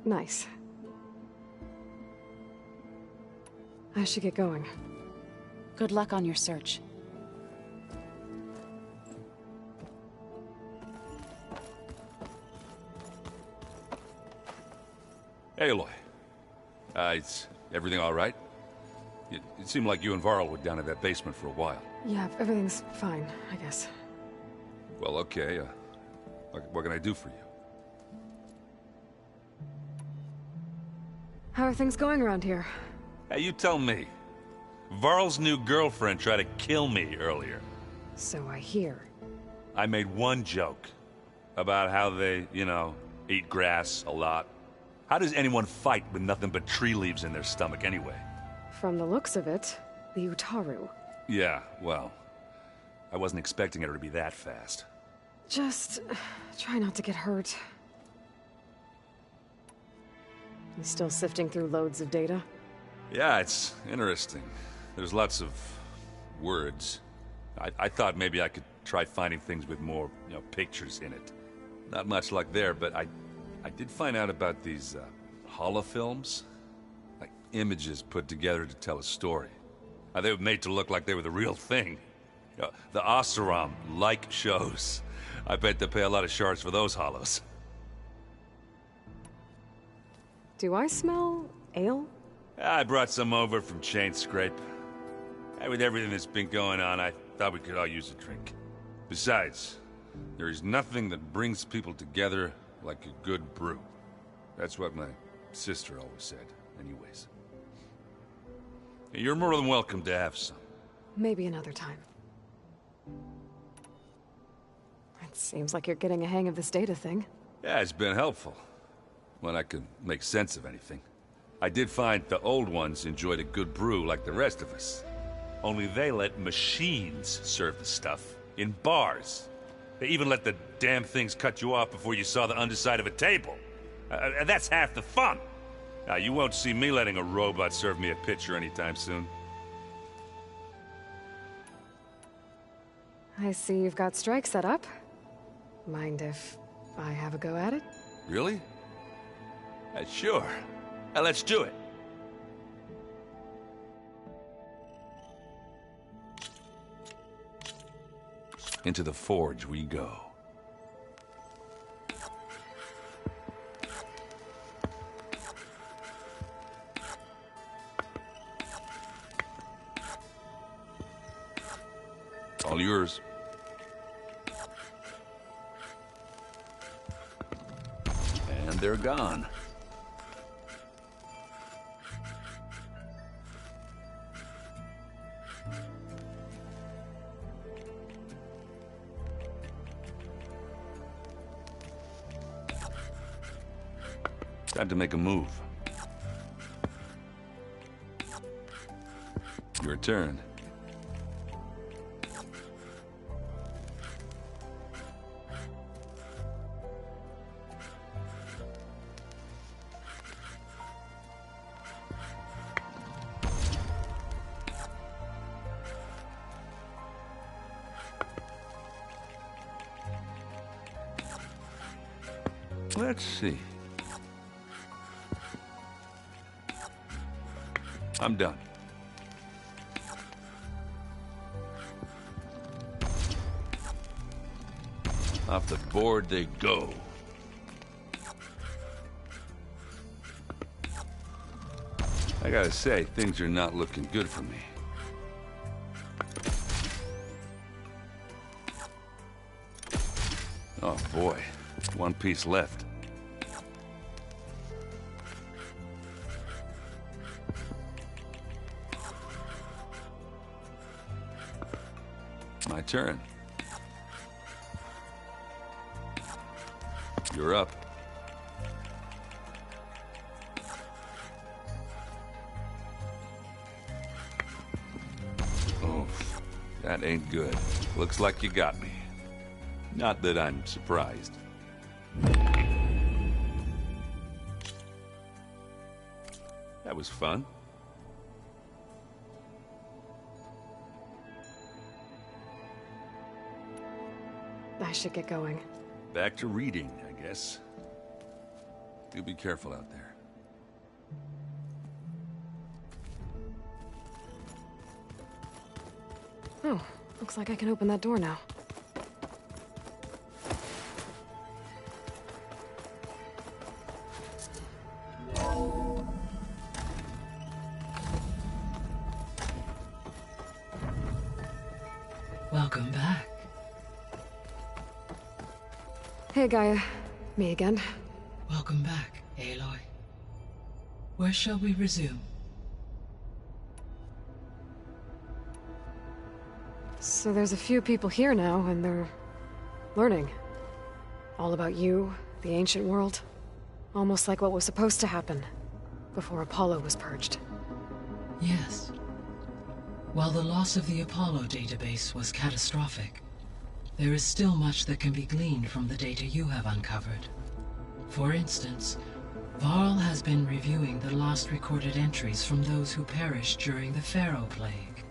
nice. I should get going. Good luck on your search. Hey, Aloy. Is everything all right? It seemed like you and Varl were down in that basement for a while. Yeah, everything's fine, I guess. Well, okay. What can I do for you? How are things going around here? Hey, you tell me. Varl's new girlfriend tried to kill me earlier. So I hear. I made one joke about how they, eat grass a lot. How does anyone fight with nothing but tree leaves in their stomach anyway? From the looks of it, the Utaru. Yeah, well, I wasn't expecting her to be that fast. Just try not to get hurt. You still sifting through loads of data? Yeah, it's interesting. There's lots of words. I thought maybe I could try finding things with more, pictures in it. Not much luck there, but I did find out about these holofilms. Like images put together to tell a story. They were made to look like they were the real thing. The Oseram like shows. I bet they pay a lot of shards for those hollows. Do I smell ale? I brought some over from Chain Scrape. With everything that's been going on, I thought we could all use a drink. Besides, there is nothing that brings people together like a good brew. That's what my sister always said, anyways. You're more than welcome to have some. Maybe another time. It seems like you're getting a hang of this data thing. Yeah, it's been helpful. When I could make sense of anything. I did find the old ones enjoyed a good brew like the rest of us. Only they let machines serve the stuff in bars. They even let the damn things cut you off before you saw the underside of a table. And that's half the fun. Now, you won't see me letting a robot serve me a pitcher anytime soon. I see you've got Strike set up. Mind if I have a go at it? Really? Sure. Let's do it. Into the forge we go. All yours. And they're gone. Time to make a move. Your turn. Let's see. I'm done. Off the board they go. I gotta say, things are not looking good for me. Oh boy, one piece left. My turn. You're up. Oh, that ain't good. Looks like you got me. Not that I'm surprised. That was fun. I should get going. Back to reading, I guess. Do be careful out there. Oh, looks like I can open that door now. Welcome back. Hey, Gaia. Me again. Welcome back, Aloy. Where shall we resume? So there's a few people here now, and they're learning. All about you, the ancient world. Almost like what was supposed to happen before Apollo was purged. Yes. While the loss of the Apollo database was catastrophic, there is still much that can be gleaned from the data you have uncovered. For instance, Varl has been reviewing the last recorded entries from those who perished during the Pharaoh Plague.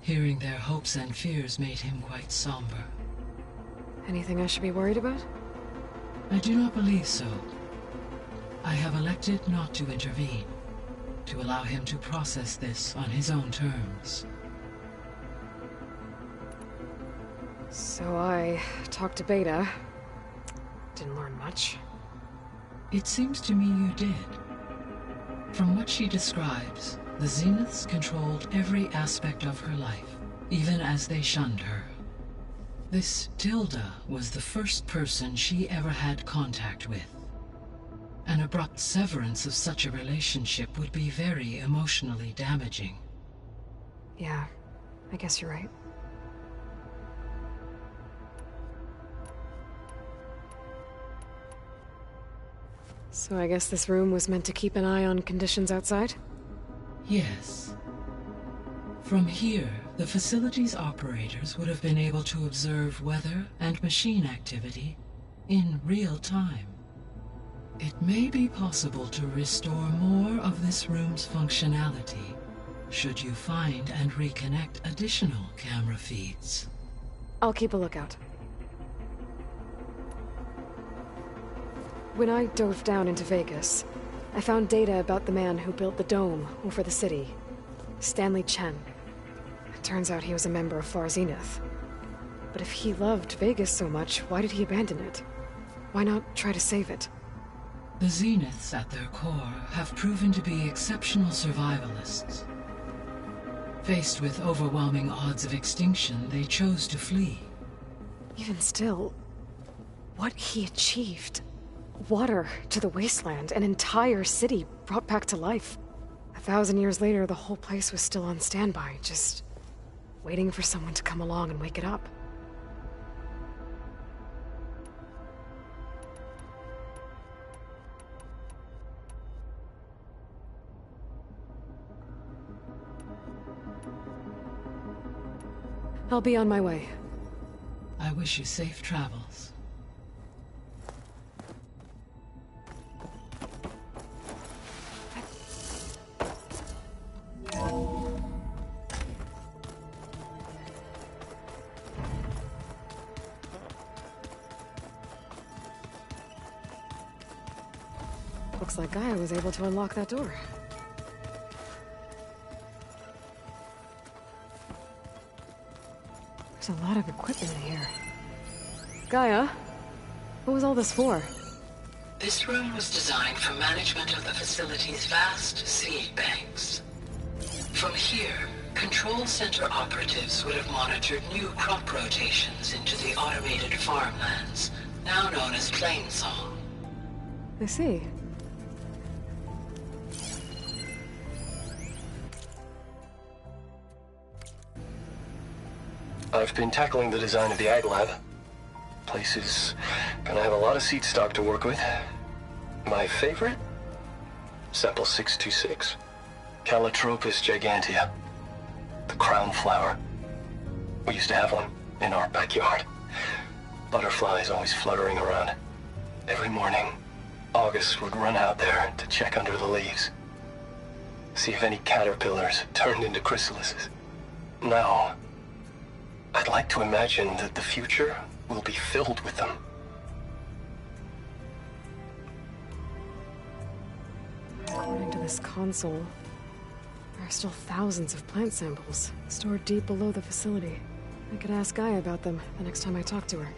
Hearing their hopes and fears made him quite somber. Anything I should be worried about? I do not believe so. I have elected not to intervene, to allow him to process this on his own terms. So I talked to Beta. Didn't learn much. It seems to me you did. From what she describes, the Zeniths controlled every aspect of her life, even as they shunned her. This Tilda was the first person she ever had contact with. An abrupt severance of such a relationship would be very emotionally damaging. Yeah, I guess you're right. So I guess this room was meant to keep an eye on conditions outside? Yes. From here, the facility's operators would have been able to observe weather and machine activity in real time. It may be possible to restore more of this room's functionality, should you find and reconnect additional camera feeds. I'll keep a lookout. When I dove down into Vegas, I found data about the man who built the dome over the city, Stanley Chen. It turns out he was a member of Far Zenith. But if he loved Vegas so much, why did he abandon it? Why not try to save it? The Zeniths at their core have proven to be exceptional survivalists. Faced with overwhelming odds of extinction, they chose to flee. Even still, what he achieved. Water to the wasteland, an entire city brought back to life. 1,000 years later, the whole place was still on standby, just waiting for someone to come along and wake it up. I'll be on my way. I wish you safe travels. Looks like Gaia was able to unlock that door. There's a lot of equipment in here. Gaia, what was all this for? This room was designed for management of the facility's vast seed banks. From here, Control Center operatives would have monitored new crop rotations into the automated farmlands, now known as Plainsong. I see. I've been tackling the design of the Ag Lab. Place is gonna have a lot of seed stock to work with. My favorite? Sample 626. Calotropis gigantea. The crown flower. We used to have one in our backyard. Butterflies always fluttering around. Every morning, August would run out there to check under the leaves. See if any caterpillars turned into chrysalises. Now, I'd like to imagine that the future will be filled with them. According to this console, there are still thousands of plant samples stored deep below the facility. I could ask Gaia about them the next time I talk to her.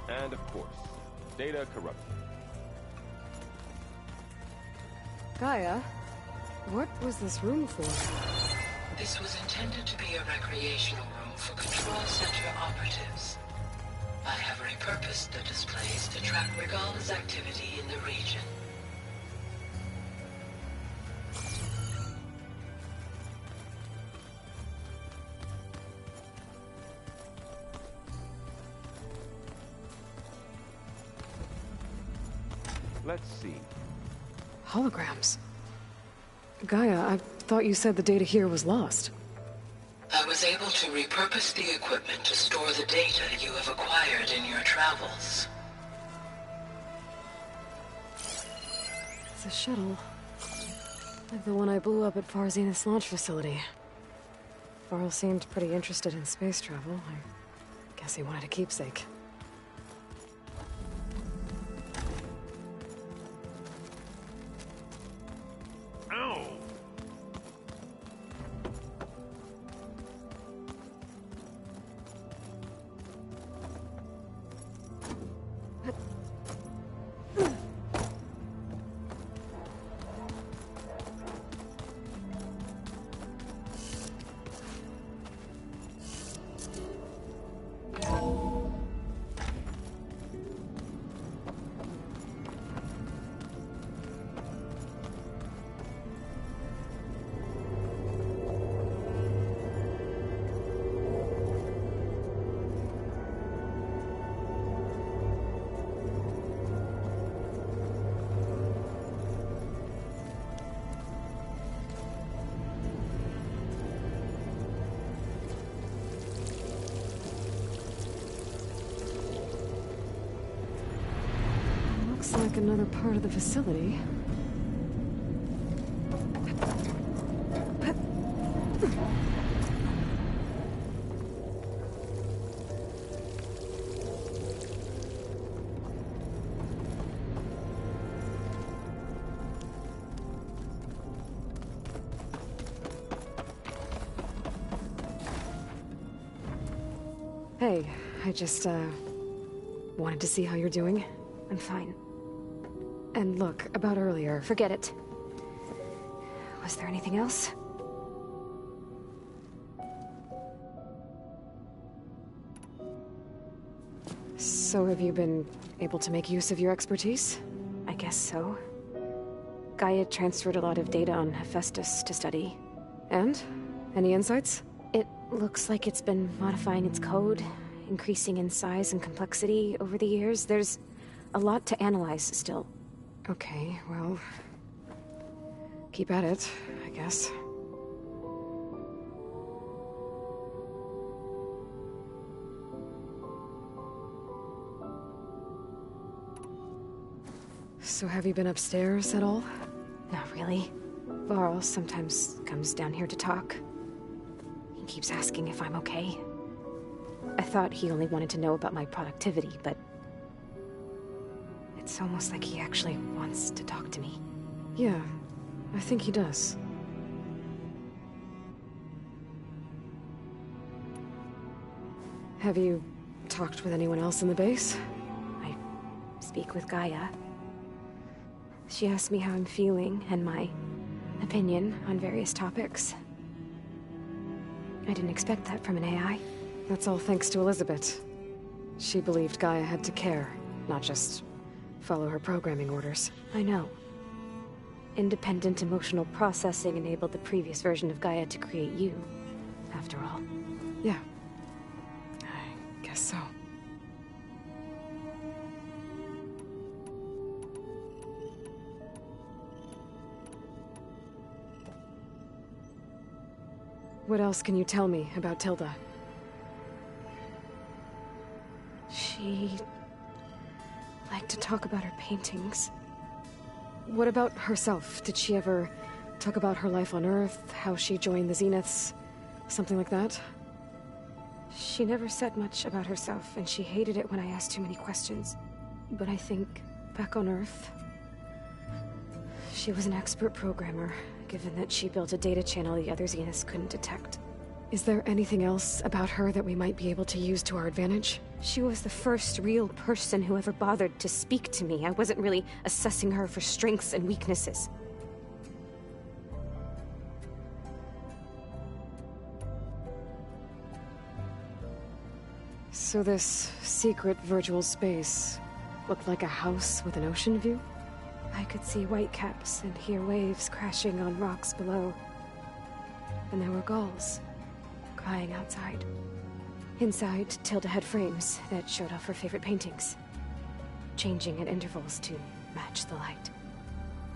And of course, data corruption. Gaia, what was this room for? This was intended to be a recreational room for Control Center operatives. I have repurposed the displays to track Regalla's activity in the region. Let's see. Holograms. Gaia, I thought you said the data here was lost. I was able to repurpose the equipment to store the data you have acquired in your travels. It's a shuttle. Like the one I blew up at Far Zenith's launch facility. Varl seemed pretty interested in space travel. I guess he wanted a keepsake. Ow! Looks like another part of the facility. Hey, I just, wanted to see how you're doing. I'm fine. And look, about earlier. Forget it. Was there anything else? So have you been able to make use of your expertise? I guess so. Gaia transferred a lot of data on Hephaestus to study. And? Any insights? It looks like it's been modifying its code, increasing in size and complexity over the years. There's a lot to analyze still. Okay, well... keep at it, I guess. So have you been upstairs at all? Not really. Varl sometimes comes down here to talk. He keeps asking if I'm okay. I thought he only wanted to know about my productivity, but... It's almost like he actually wants to talk to me. Yeah, I think he does. Have you talked with anyone else in the base? I speak with Gaia. She asked me how I'm feeling and my opinion on various topics. I didn't expect that from an AI. That's all thanks to Elizabeth. She believed Gaia had to care, not just follow her programming orders. I know. Independent emotional processing enabled the previous version of Gaia to create you, after all. Yeah. I guess so. What else can you tell me about Tilda? She liked to talk about her paintings. What about herself? Did she ever talk about her life on Earth, how she joined the Zeniths, something like that? She never said much about herself, and she hated it when I asked too many questions. But I think, back on Earth, she was an expert programmer, given that she built a data channel the other Zeniths couldn't detect. Is there anything else about her that we might be able to use to our advantage? She was the first real person who ever bothered to speak to me. I wasn't really assessing her for strengths and weaknesses. So this secret virtual space looked like a house with an ocean view? I could see whitecaps and hear waves crashing on rocks below. And there were gulls crying outside. Inside, Tilda had frames that showed off her favorite paintings, changing at intervals to match the light.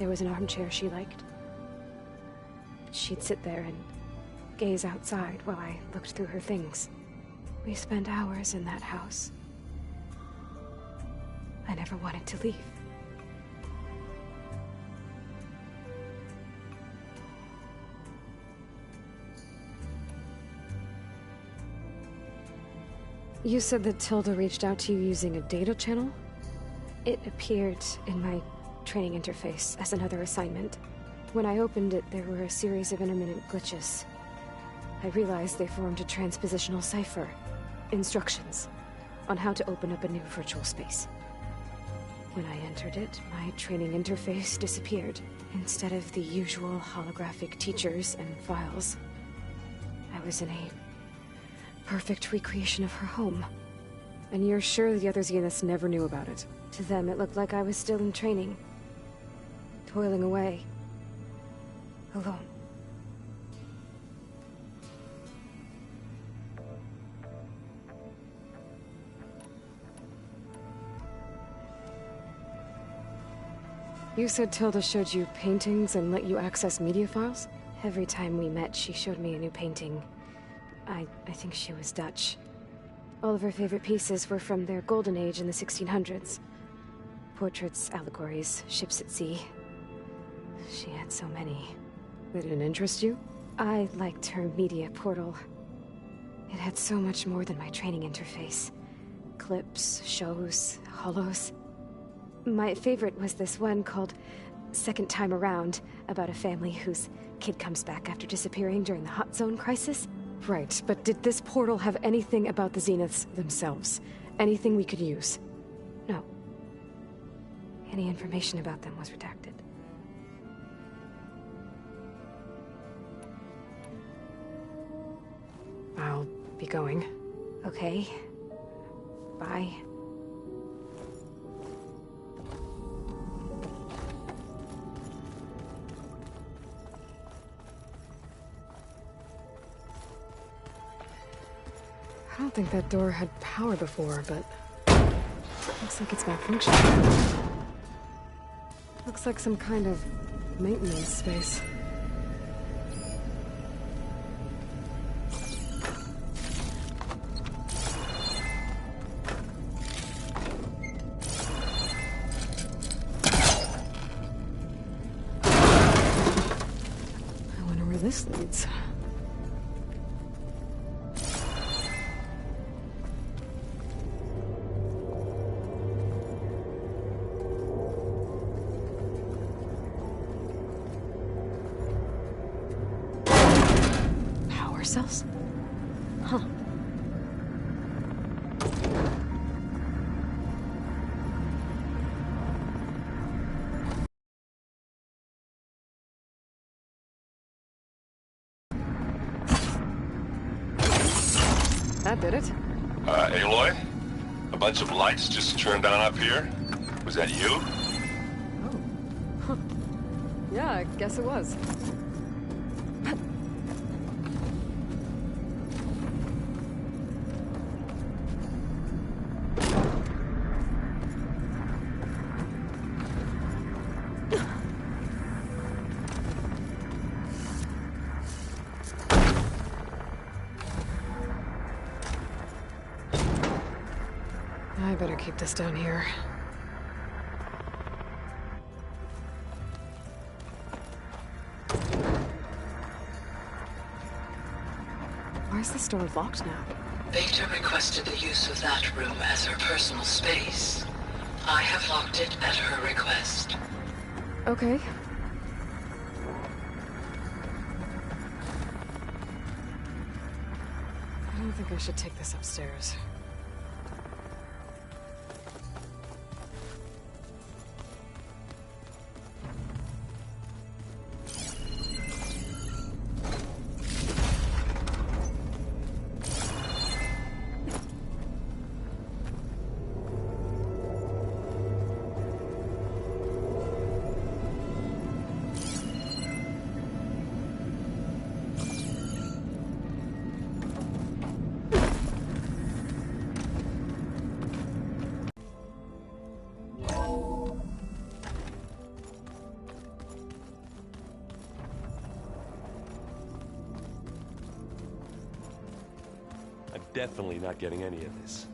There was an armchair she liked. She'd sit there and gaze outside while I looked through her things. We spent hours in that house. I never wanted to leave. You said that Tilda reached out to you using a data channel? It appeared in my training interface as another assignment. When I opened it, there were a series of intermittent glitches. I realized they formed a transpositional cipher. Instructions on how to open up a new virtual space. When I entered it, my training interface disappeared. Instead of the usual holographic teachers and files, I was in a perfect recreation of her home. And you're sure the other Zeniths never knew about it? To them, it looked like I was still in training. Toiling away. Alone. You said Tilda showed you paintings and let you access media files? Every time we met, she showed me a new painting. I think she was Dutch. All of her favorite pieces were from their golden age in the 1600s. Portraits, allegories, ships at sea. She had so many. They didn't interest you? I liked her media portal. It had so much more than my training interface. Clips, shows, holos. My favorite was this one called Second Time Around, about a family whose kid comes back after disappearing during the Hot Zone crisis. Right, but did this portal have anything about the Zeniths themselves? Anything we could use? No. Any information about them was redacted. I'll be going. Okay. Bye. I don't think that door had power before, but looks like it's malfunctioning. Looks like some kind of maintenance space. I wonder where this leads. cells? Huh. That did it. Aloy? A bunch of lights just turned on up here? Was that you? Oh. Huh. Yeah, I guess it was. I better keep this down here. Why is this door locked now? Beta requested the use of that room as her personal space. I have locked it at her request. Okay. I don't think I should take this upstairs. I'm definitely not getting any of this.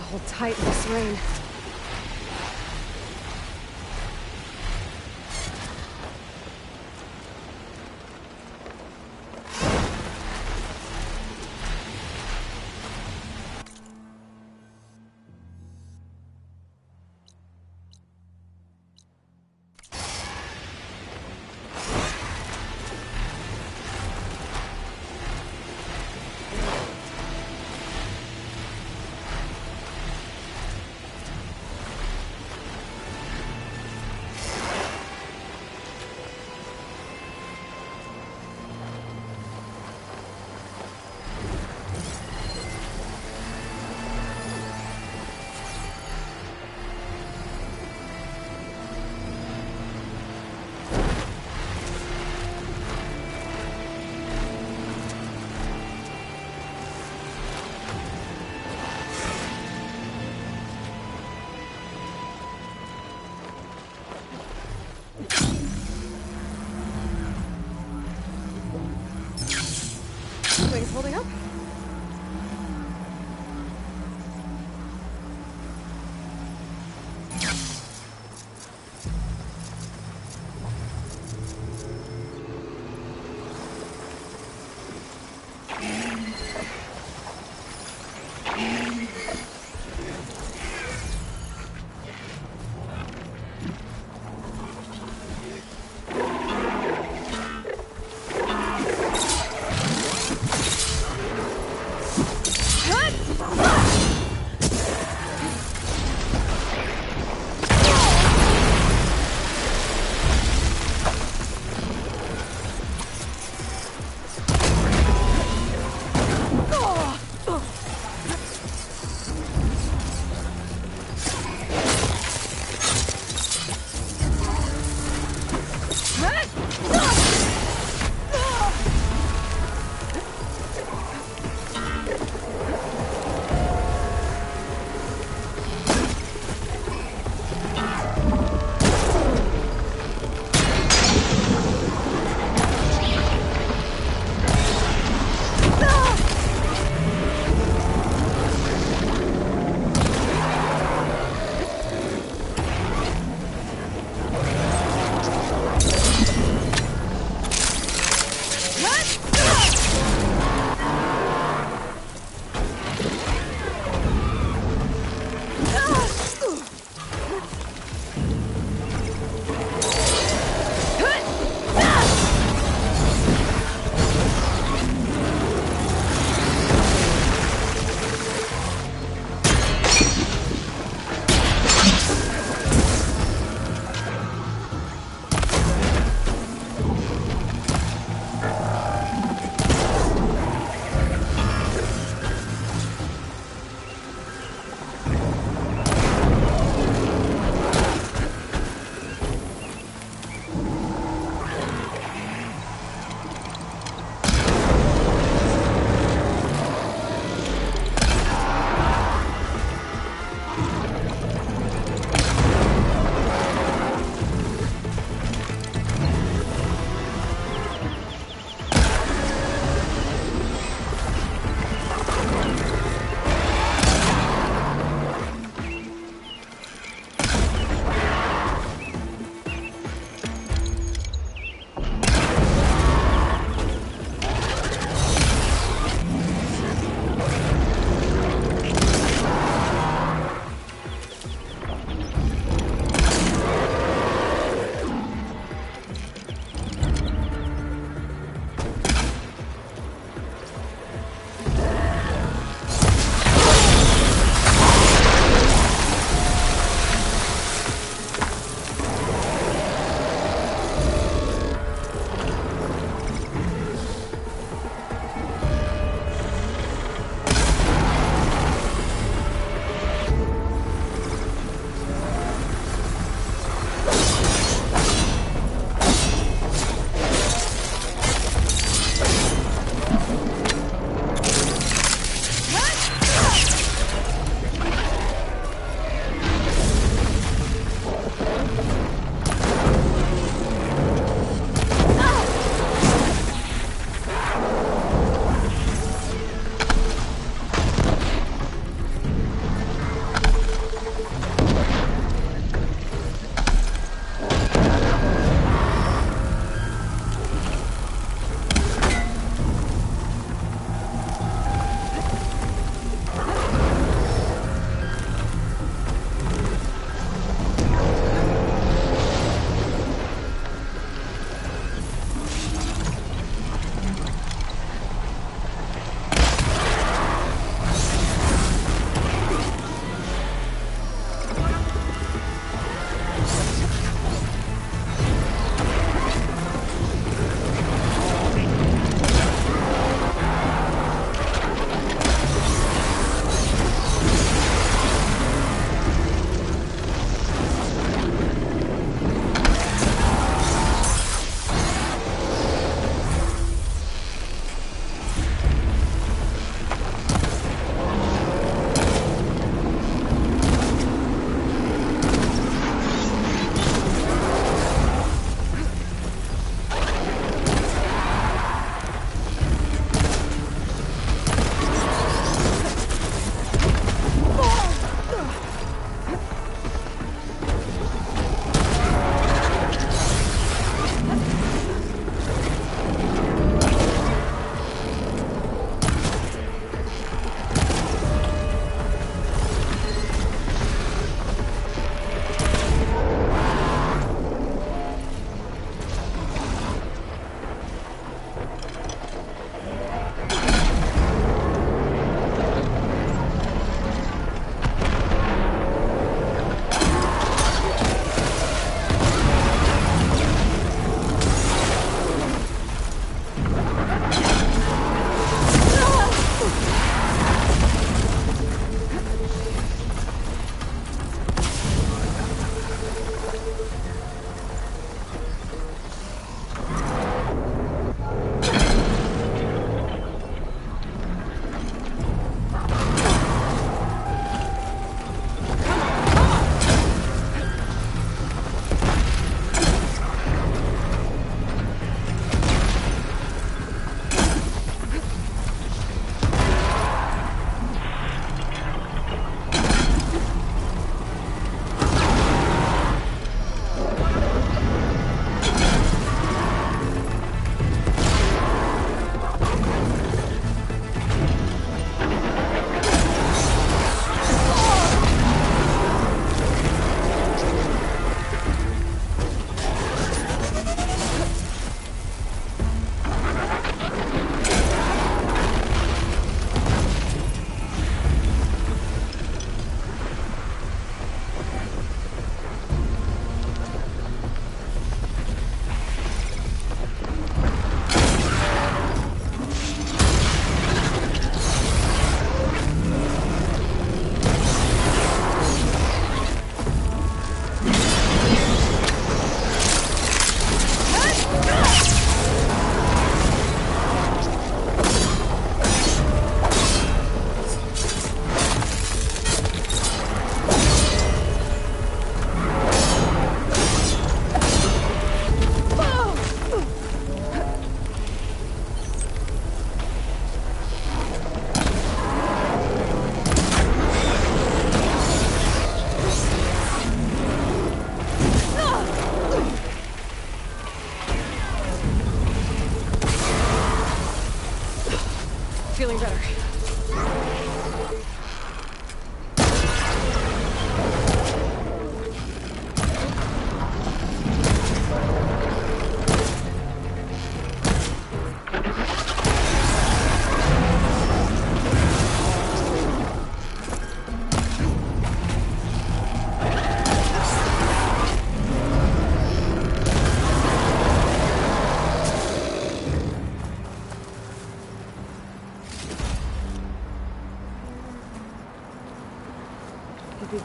Hold tight in this rain.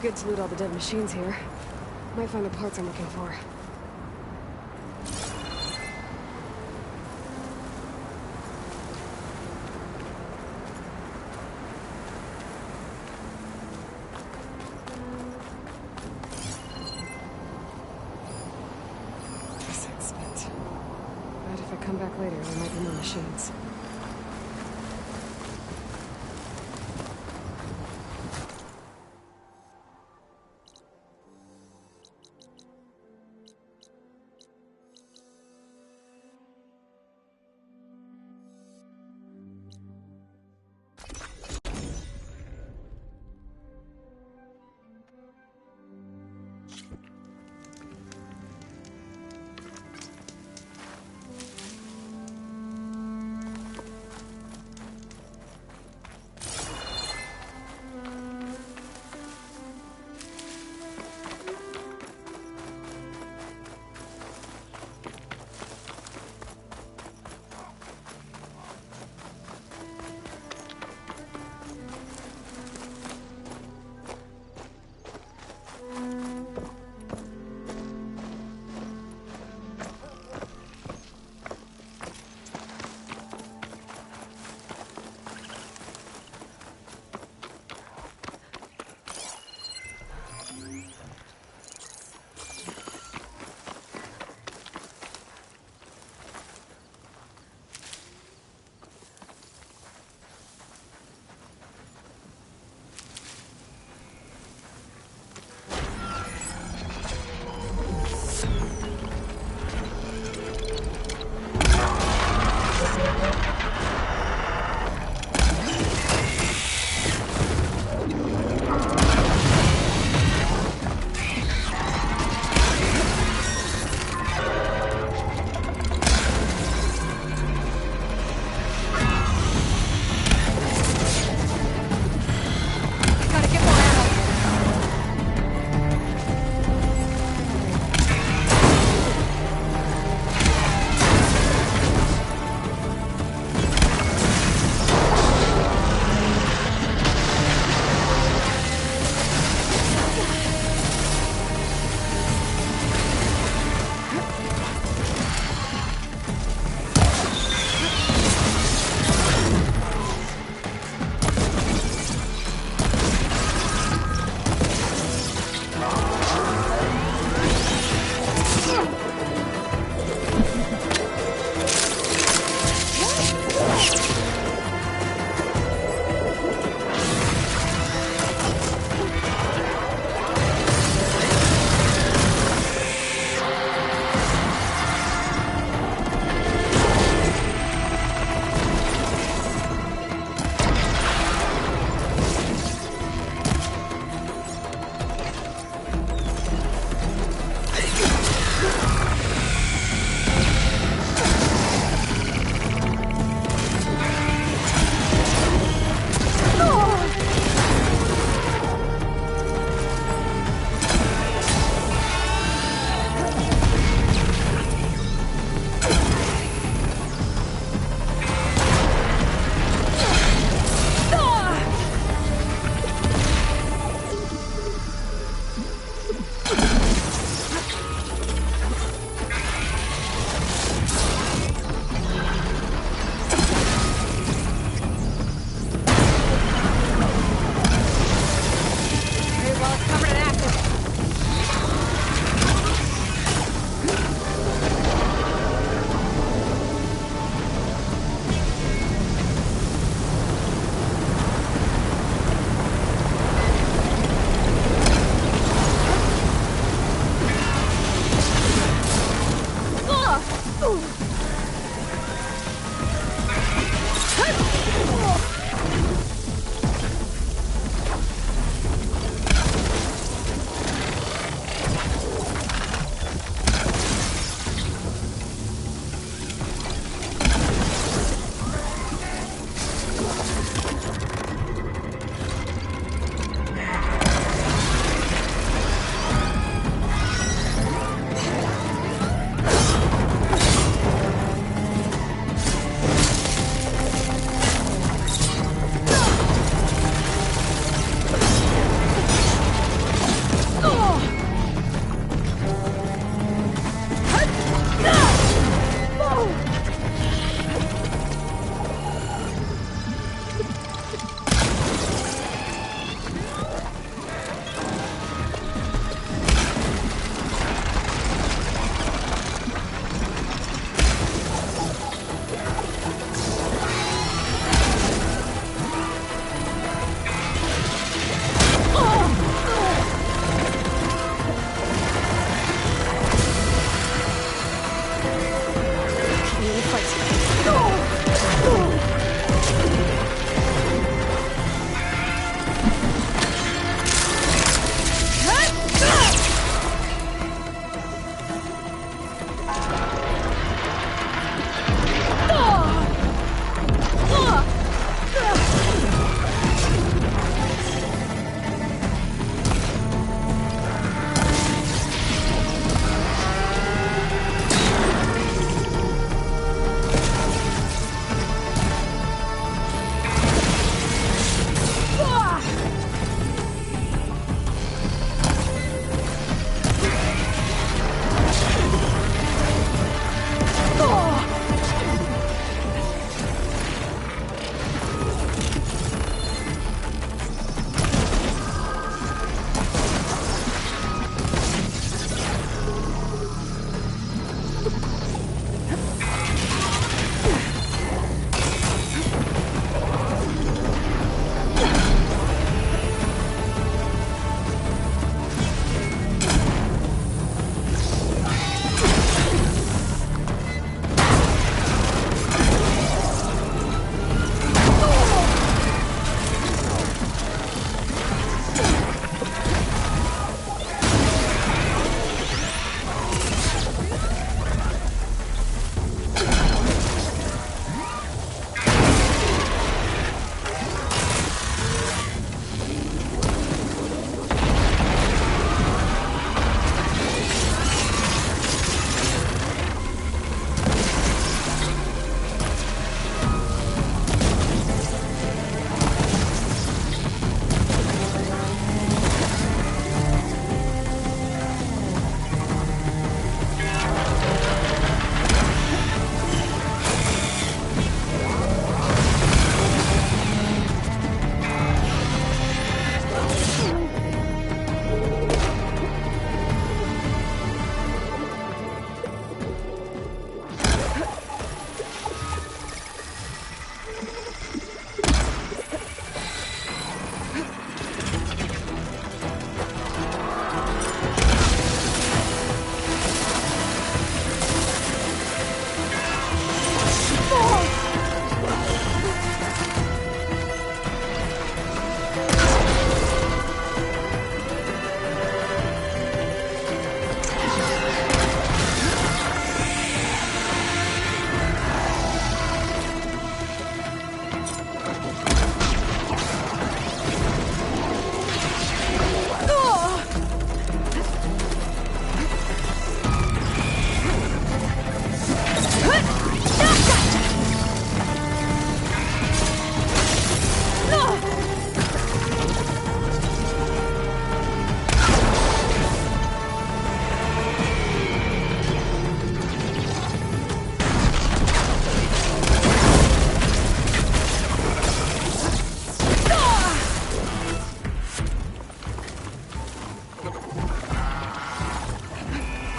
good to loot all the dead machines here. Might find the parts I'm looking for. Guess I'd spent. But if I come back later, there might be more machines.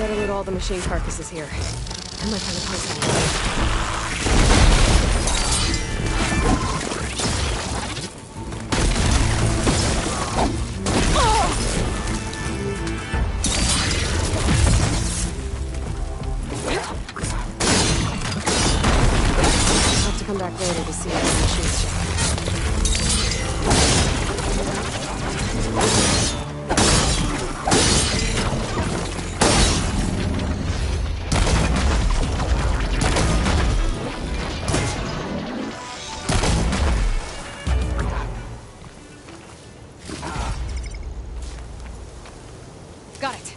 Better loot all the machine carcasses here. I might find a Poseidon. Come back later to see how the machine's shot. Got it.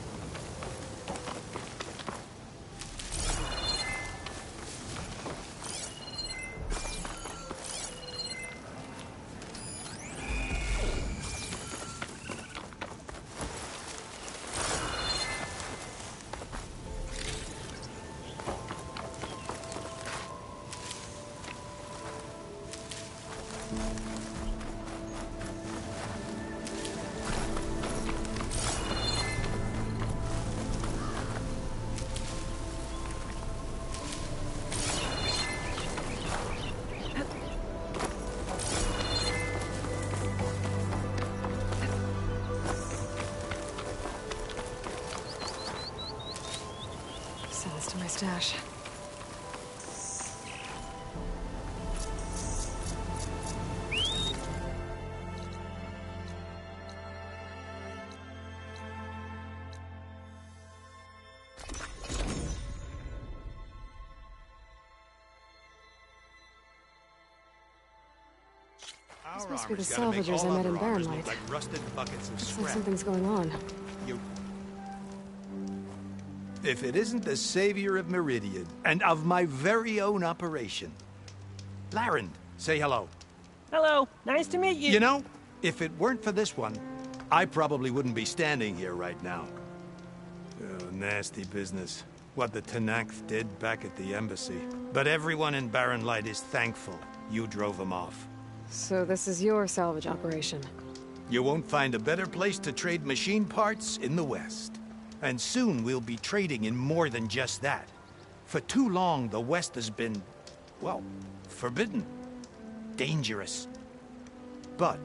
Send this to my stash. This must be the salvagers I met in Barren Light. Like rusted buckets of Looks like scrap. something's going on. If it isn't the savior of Meridian, and of my very own operation. Larend, say hello. Hello, nice to meet you. You know, if it weren't for this one, I probably wouldn't be standing here right now. Oh, nasty business. What the Tenakth did back at the embassy. But everyone in Barren Light is thankful you drove them off. So this is your salvage operation. You won't find a better place to trade machine parts in the West. And soon we'll be trading in more than just that. For too long, the West has been, well, forbidden. Dangerous. But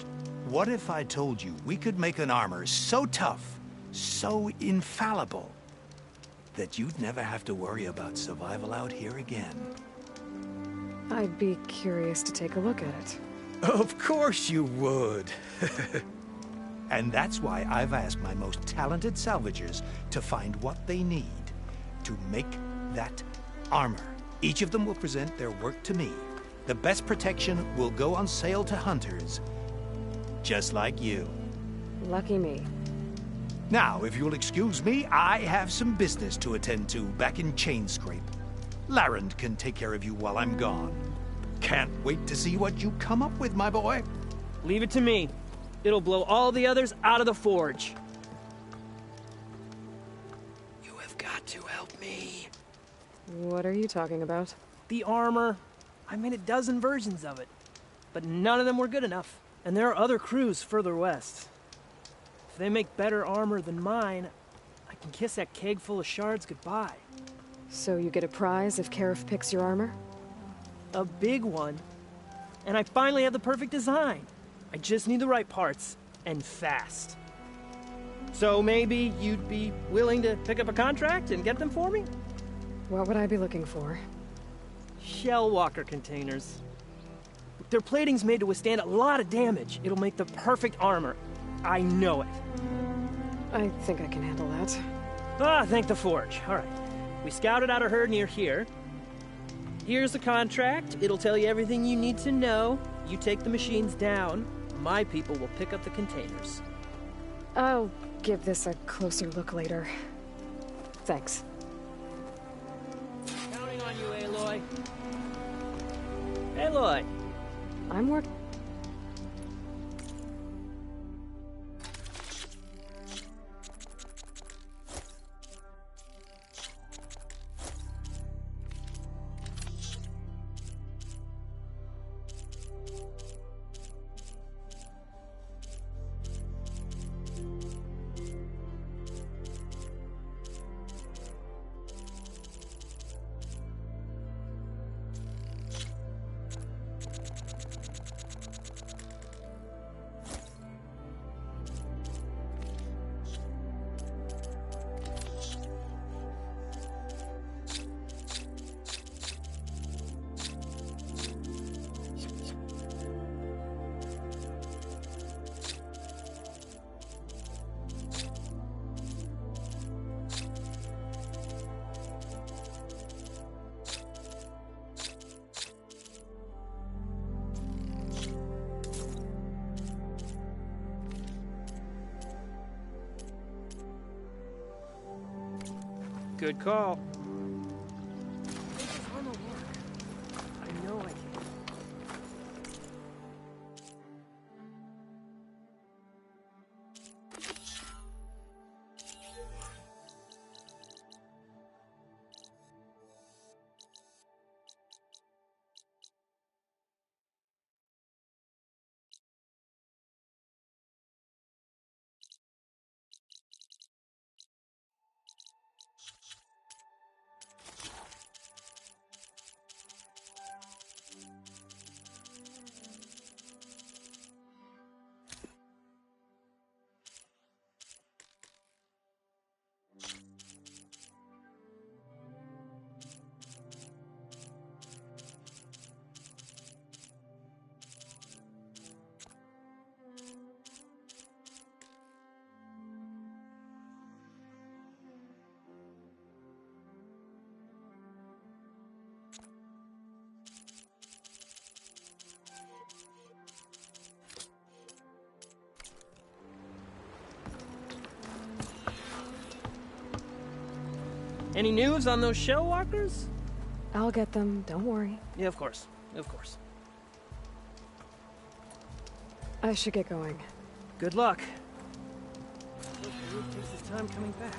what if I told you we could make an armor so tough, so infallible, that you'd never have to worry about survival out here again? I'd be curious to take a look at it. Of course you would. And that's why I've asked my most talented salvagers to find what they need to make that armor. Each of them will present their work to me. The best protection will go on sale to hunters, just like you. Lucky me. Now, if you'll excuse me, I have some business to attend to back in Chainscrape. Larend can take care of you while I'm gone. Can't wait to see what you come up with, my boy. Leave it to me. It'll blow all the others out of the forge. You have got to help me. What are you talking about? The armor. I made a dozen versions of it. But none of them were good enough. And there are other crews further west. If they make better armor than mine, I can kiss that keg full of shards goodbye. So you get a prize if Karif picks your armor? A big one. And I finally have the perfect design. I just need the right parts, and fast. So maybe you'd be willing to pick up a contract and get them for me? What would I be looking for? Shell walker containers. Their plating's made to withstand a lot of damage. It'll make the perfect armor. I know it. I think I can handle that. Ah, thank the forge. All right. We scouted out a herd near here. Here's the contract. It'll tell you everything you need to know. You take the machines down. My people will pick up the containers. I'll give this a closer look later. Thanks. Counting on you, Aloy. Aloy. I'm working. Good call. Make his armor work. I know I can. Any news on those shell walkers? I'll get them, don't worry. Yeah, of course. Of course. I should get going. Good luck. Hope Luke takes his time coming back.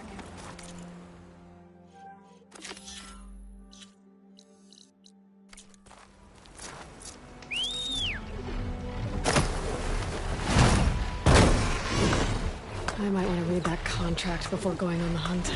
I might want to read that contract before going on the hunt.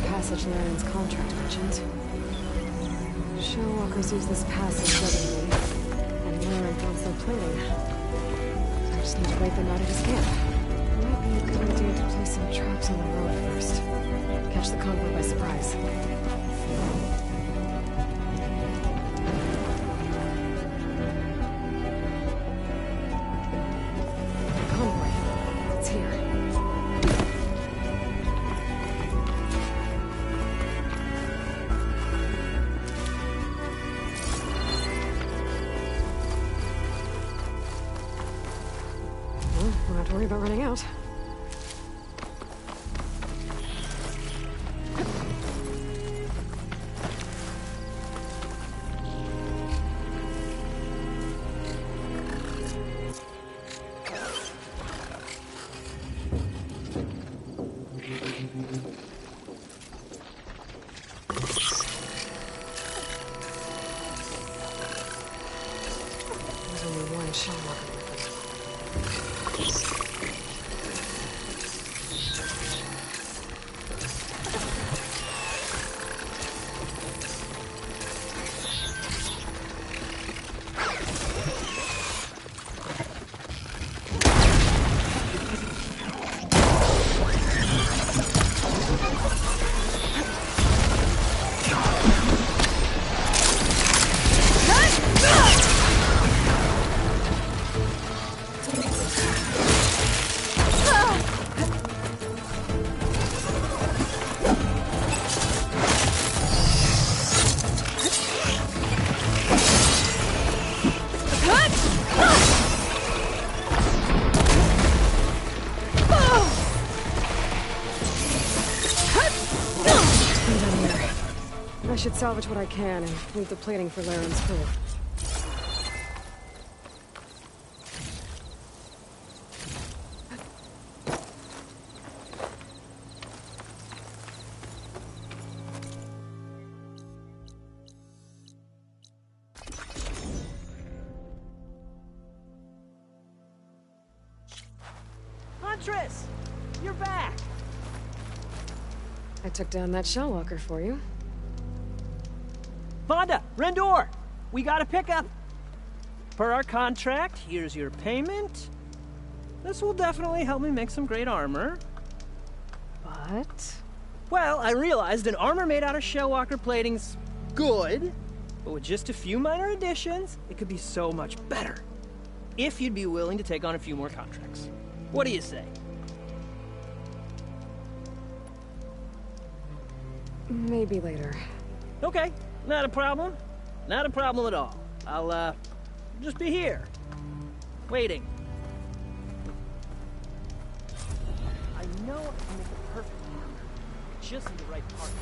Passage Laren's contract mentioned. Shellwalkers use this passage regularly, and Laren fills their plating. I just need to break them out of his camp. It might be a good idea to place some traps on the road first. Catch the convoy by surprise. The convoy. It's here. Don't have to worry about running out. only one shell walker with them. I should salvage what I can and leave the plating for Laren's crew. Huntress! You're back! I took down that shell walker for you. Vonda! Rendor! We got a pickup! Per our contract, here's your payment. This will definitely help me make some great armor. But? Well, I realized an armor made out of shellwalker plating's good, but with just a few minor additions, it could be so much better. If you'd be willing to take on a few more contracts. What do you say? Maybe later. Okay, not a problem. Not a problem at all. I'll, just be here. Waiting. I know I can make a perfect armor. Just need the right parts.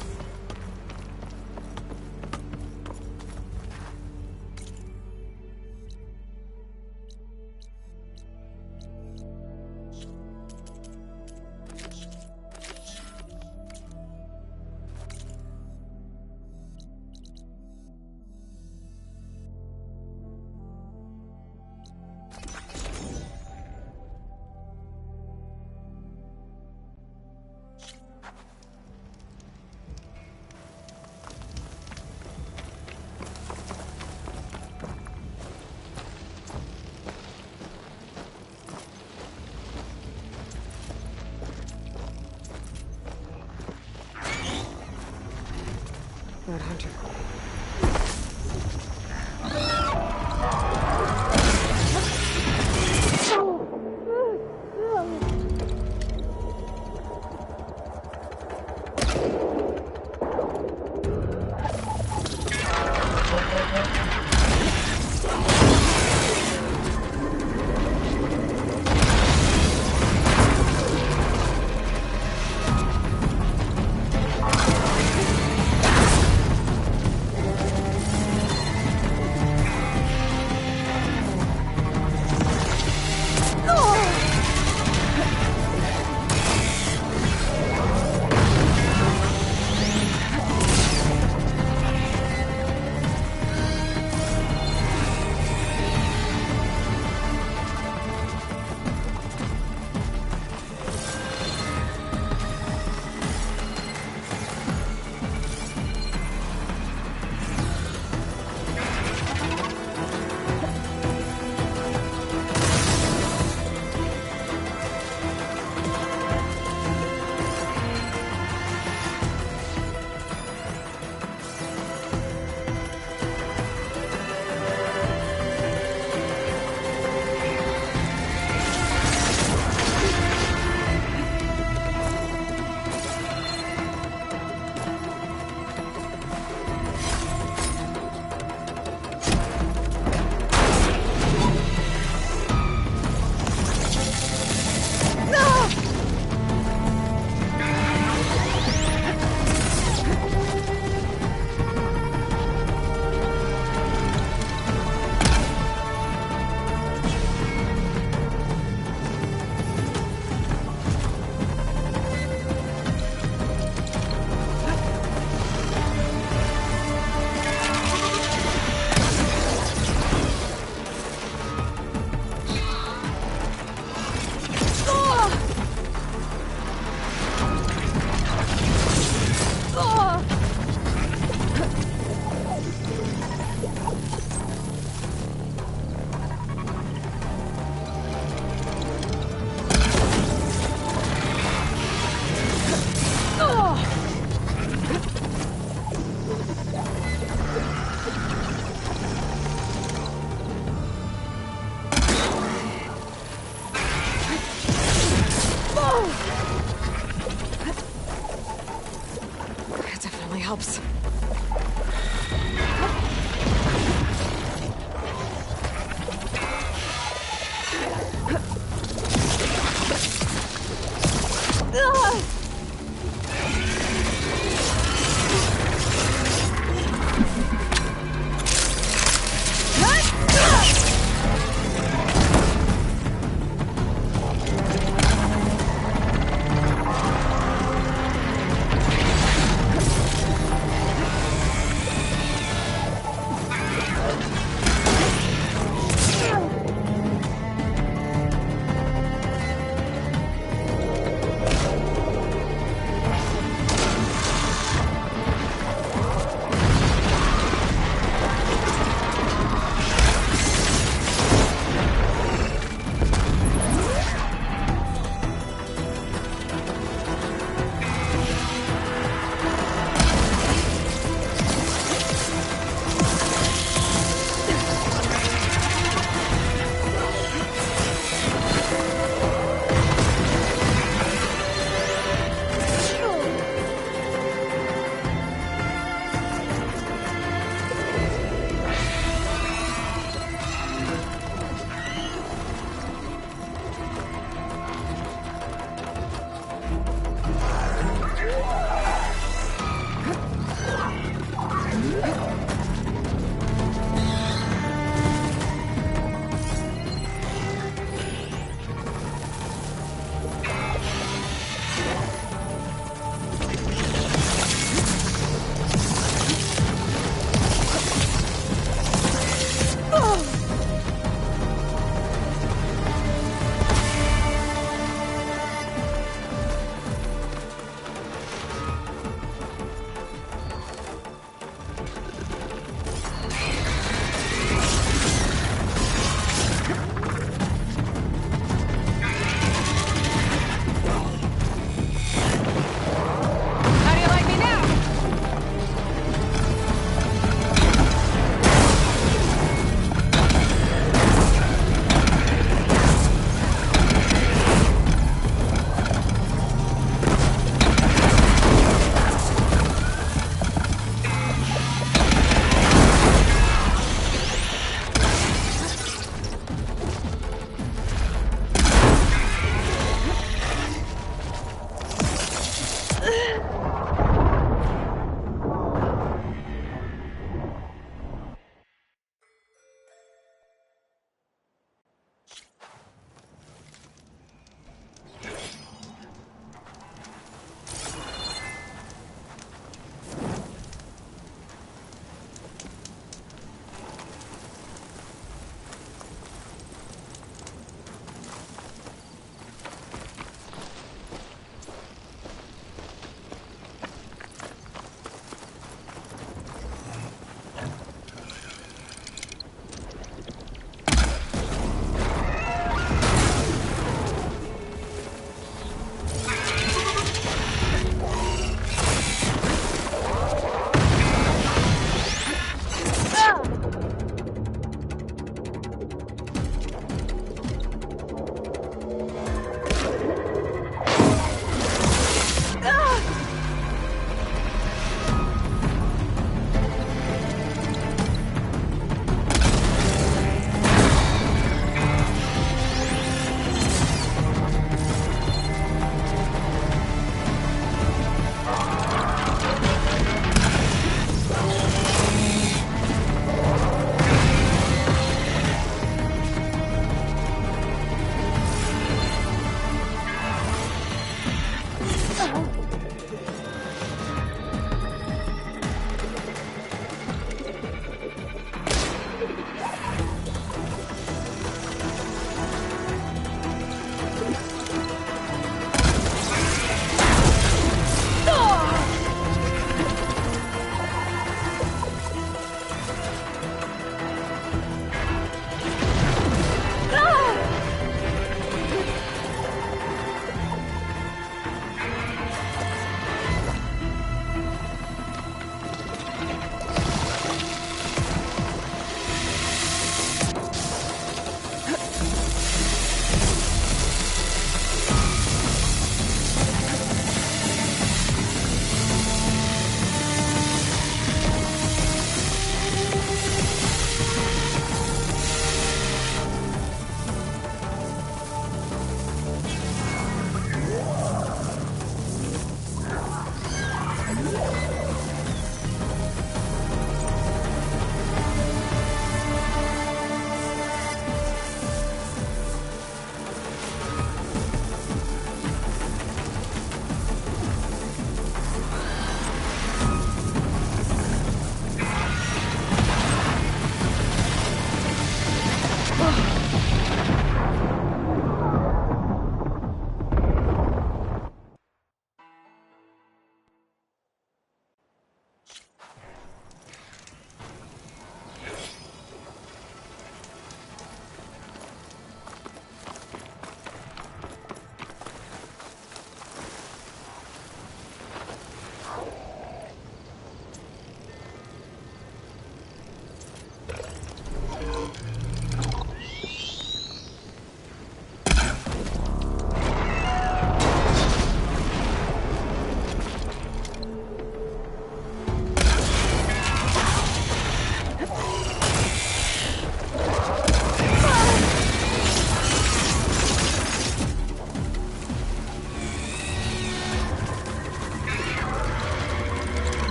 helps.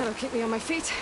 That'll keep me on my feet.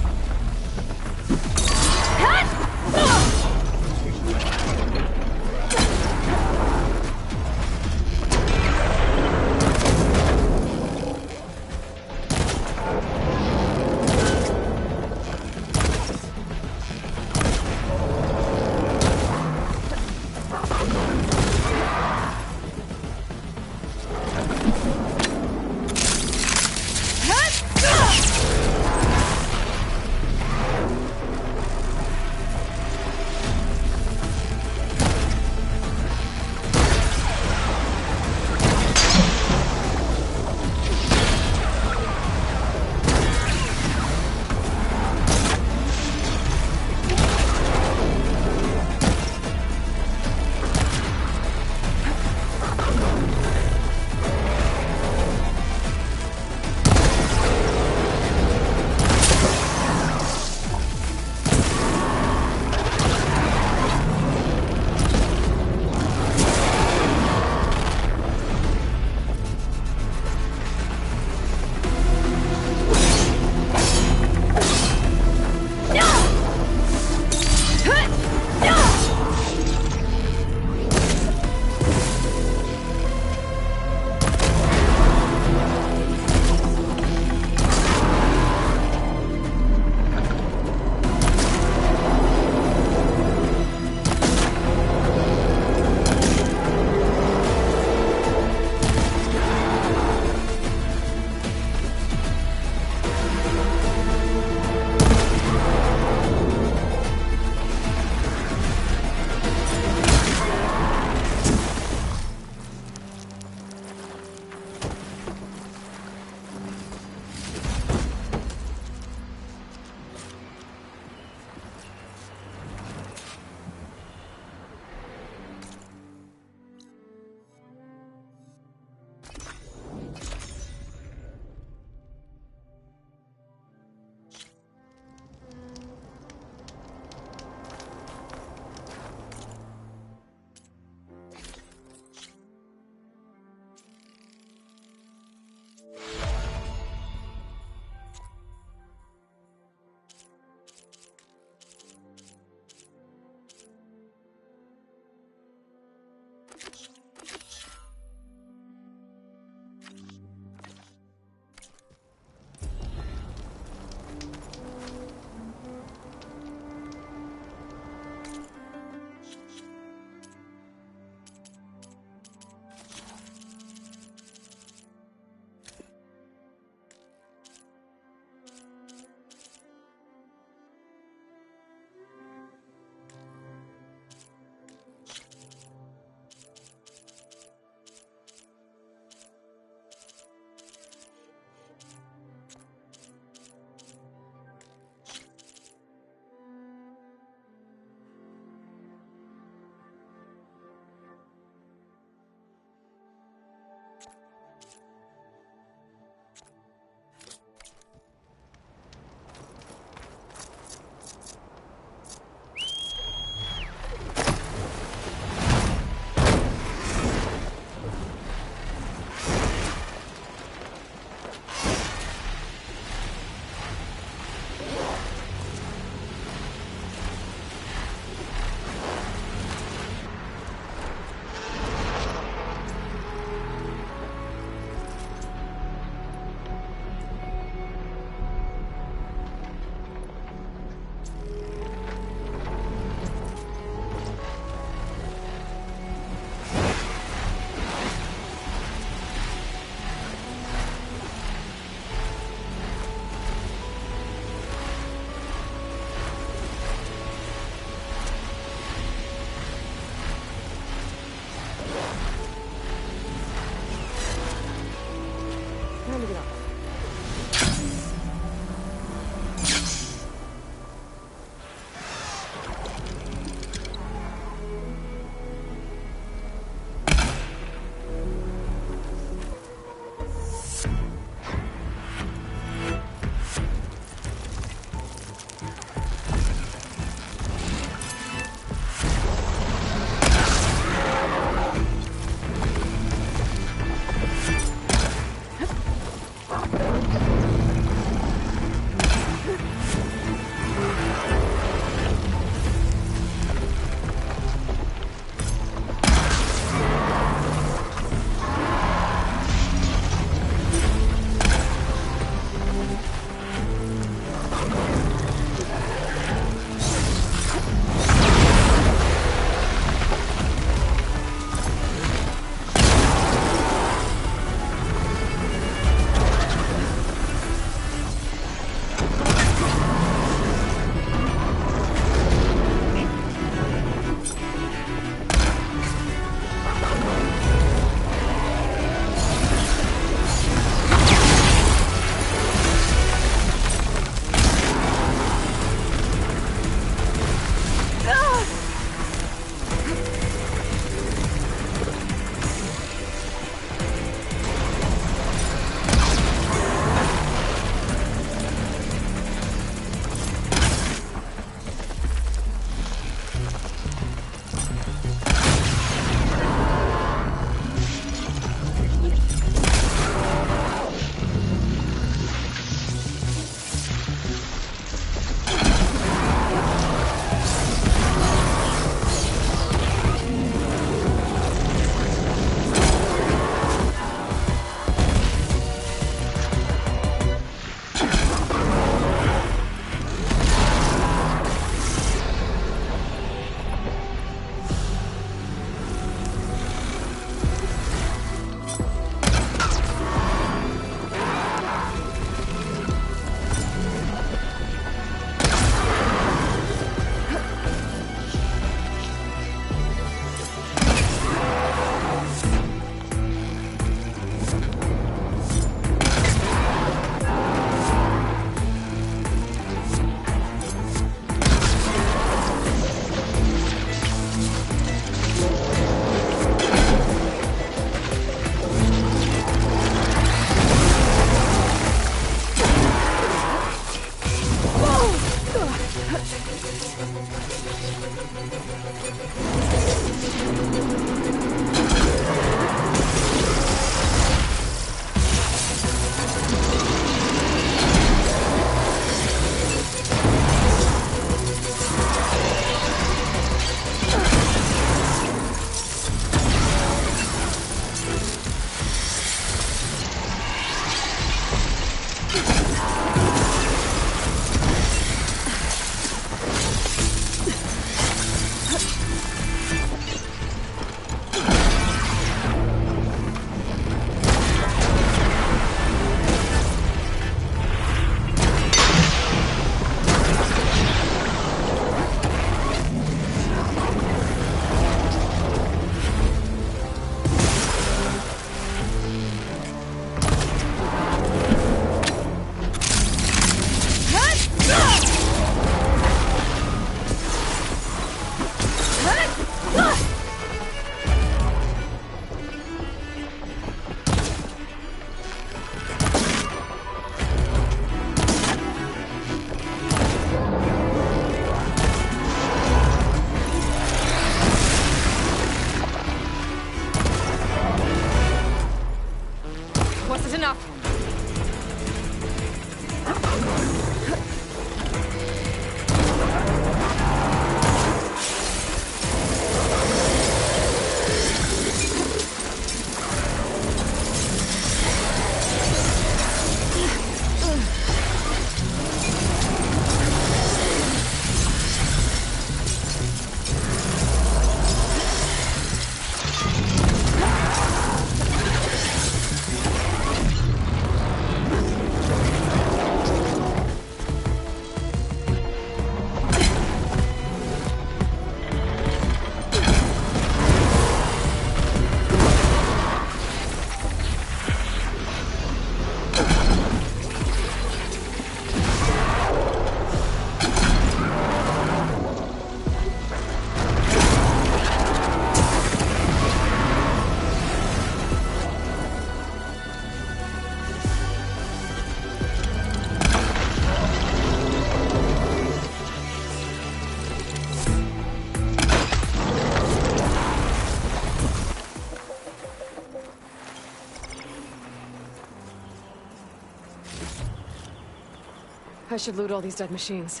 I should loot all these dead machines.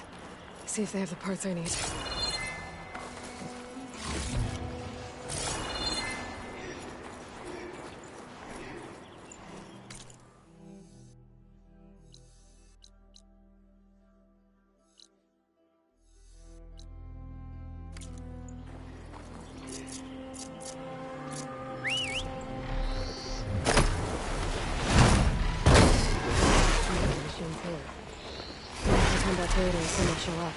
See if they have the parts I need. Later, someone will show up.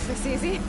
This easy?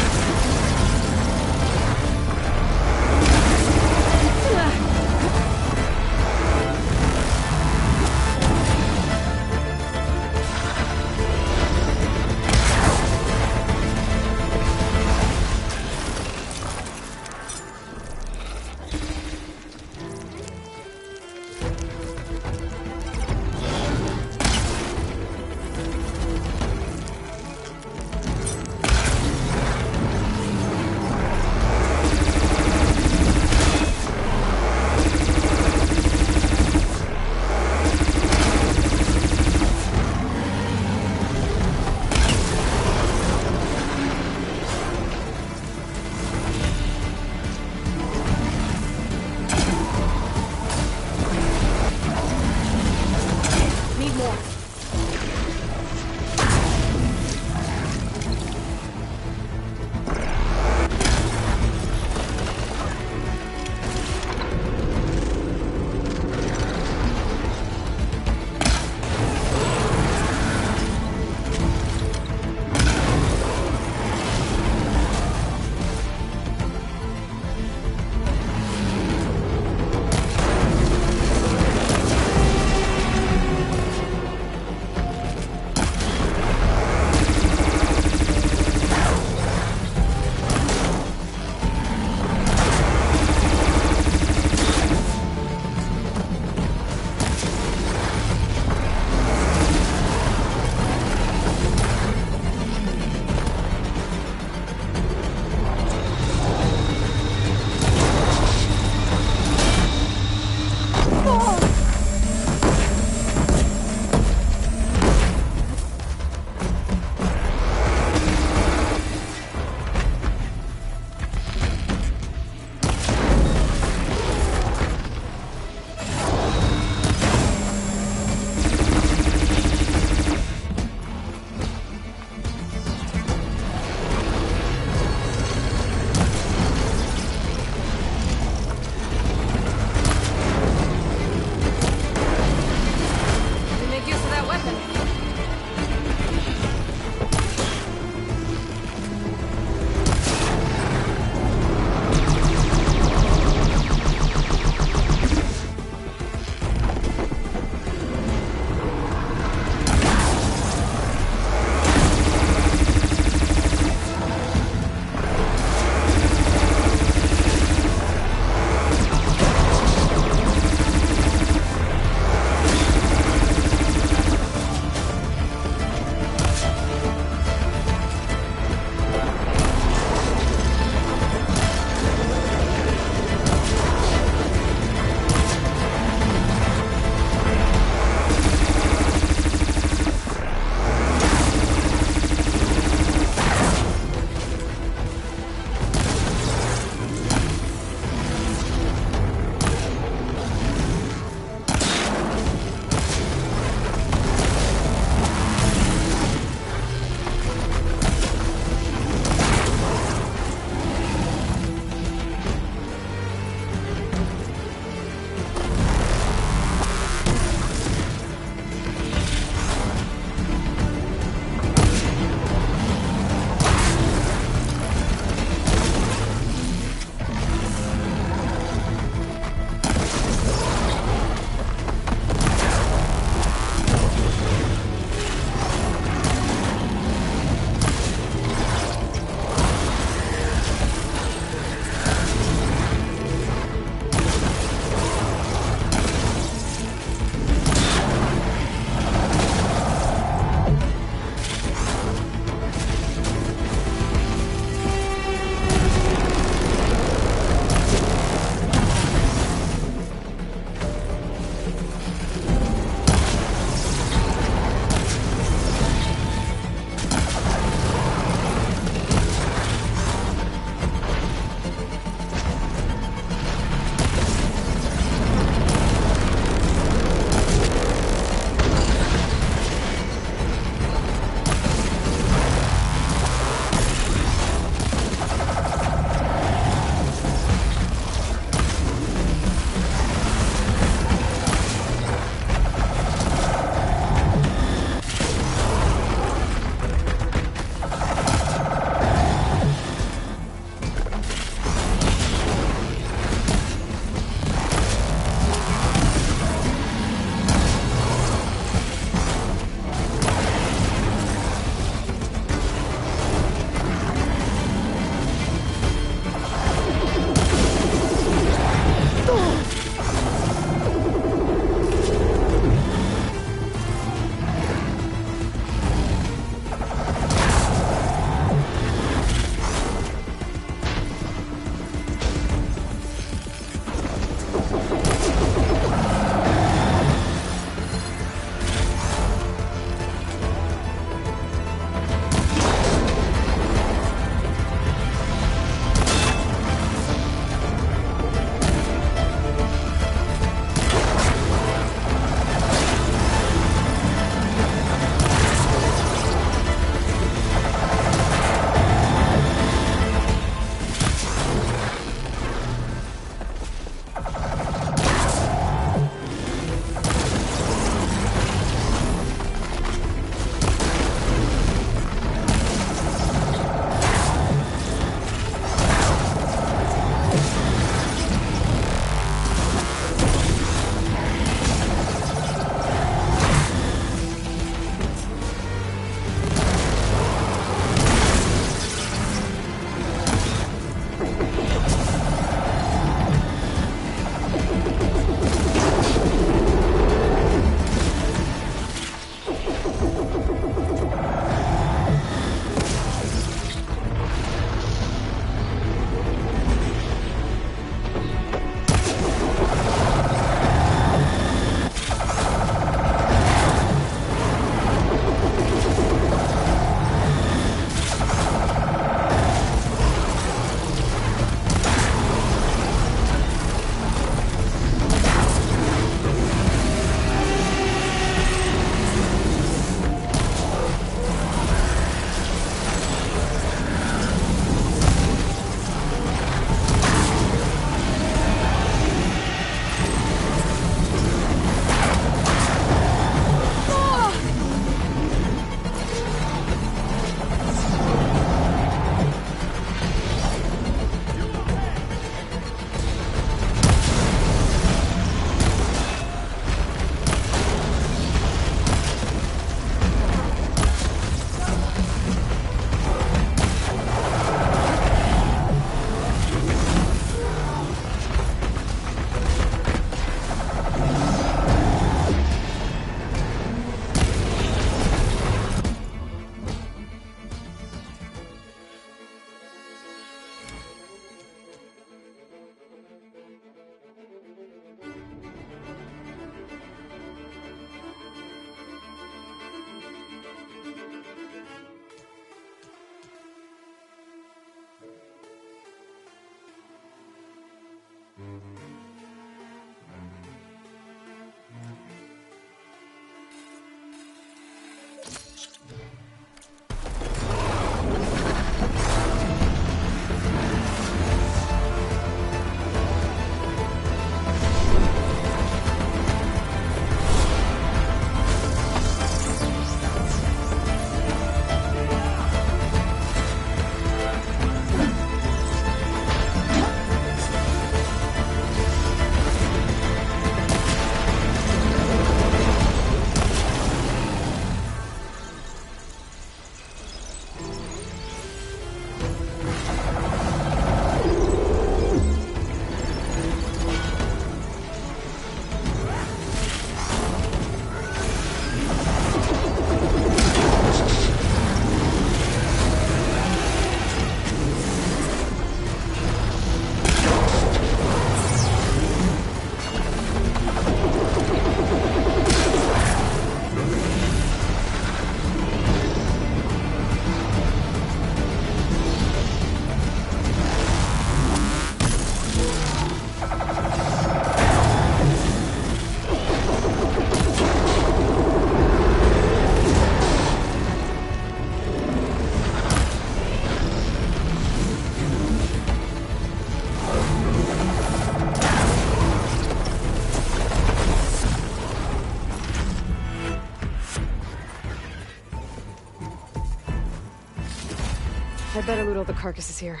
I'd better loot all the carcasses here.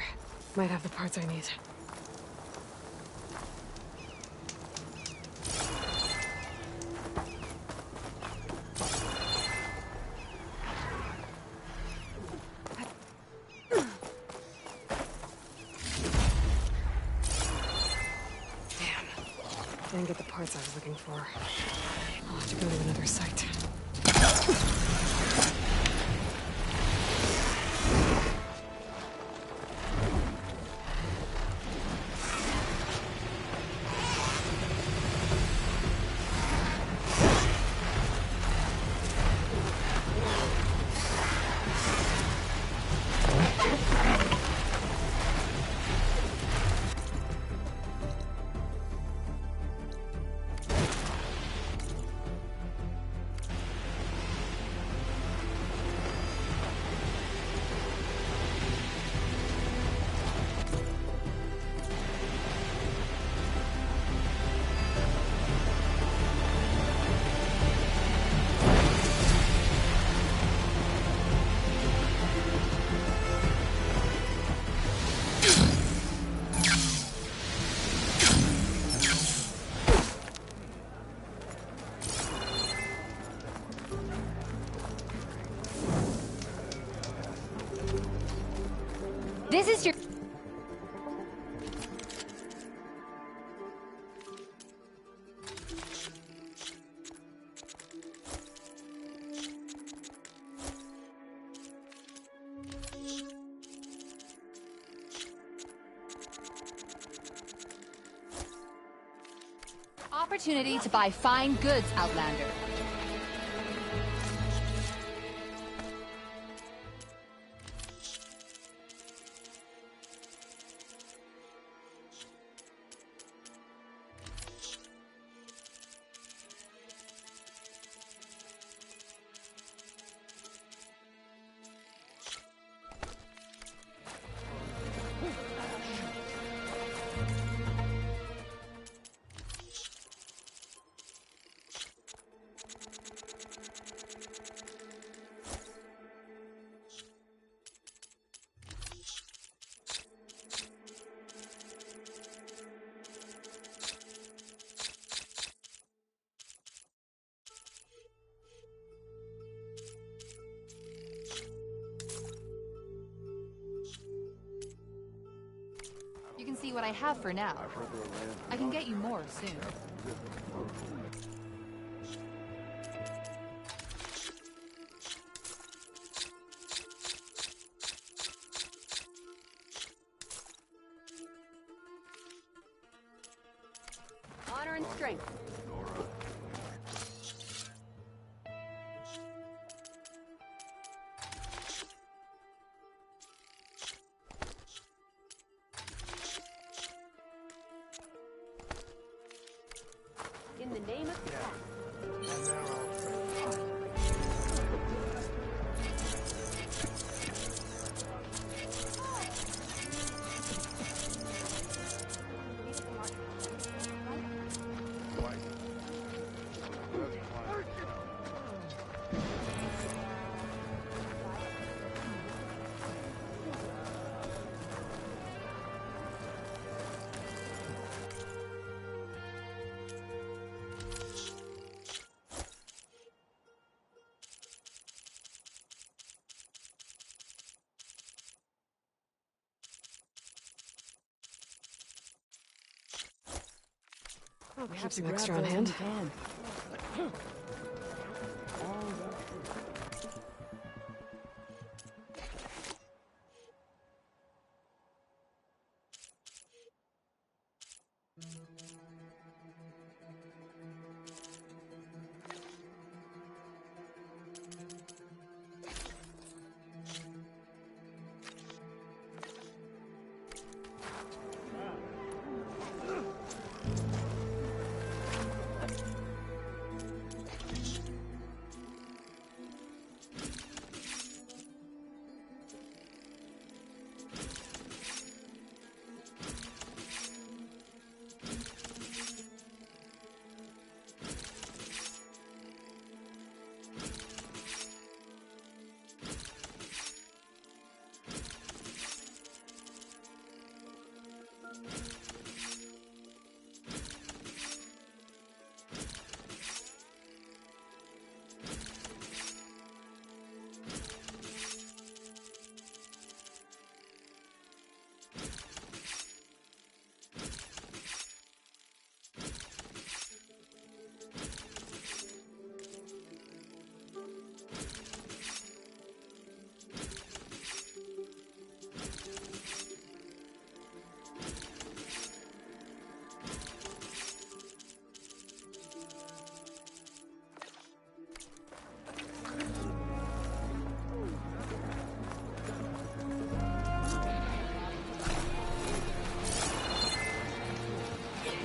Might have the parts I need. Damn. Didn't get the parts I was looking for. I'll have to go to another site. This is your... Opportunity to buy fine goods, Outlander. You can see what I have for now. I can get you more soon. Honor and strength. In the name of the cat. Keep some extra on hand.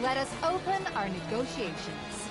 Let us open our negotiations.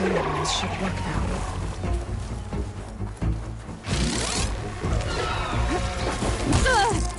This should work now. No!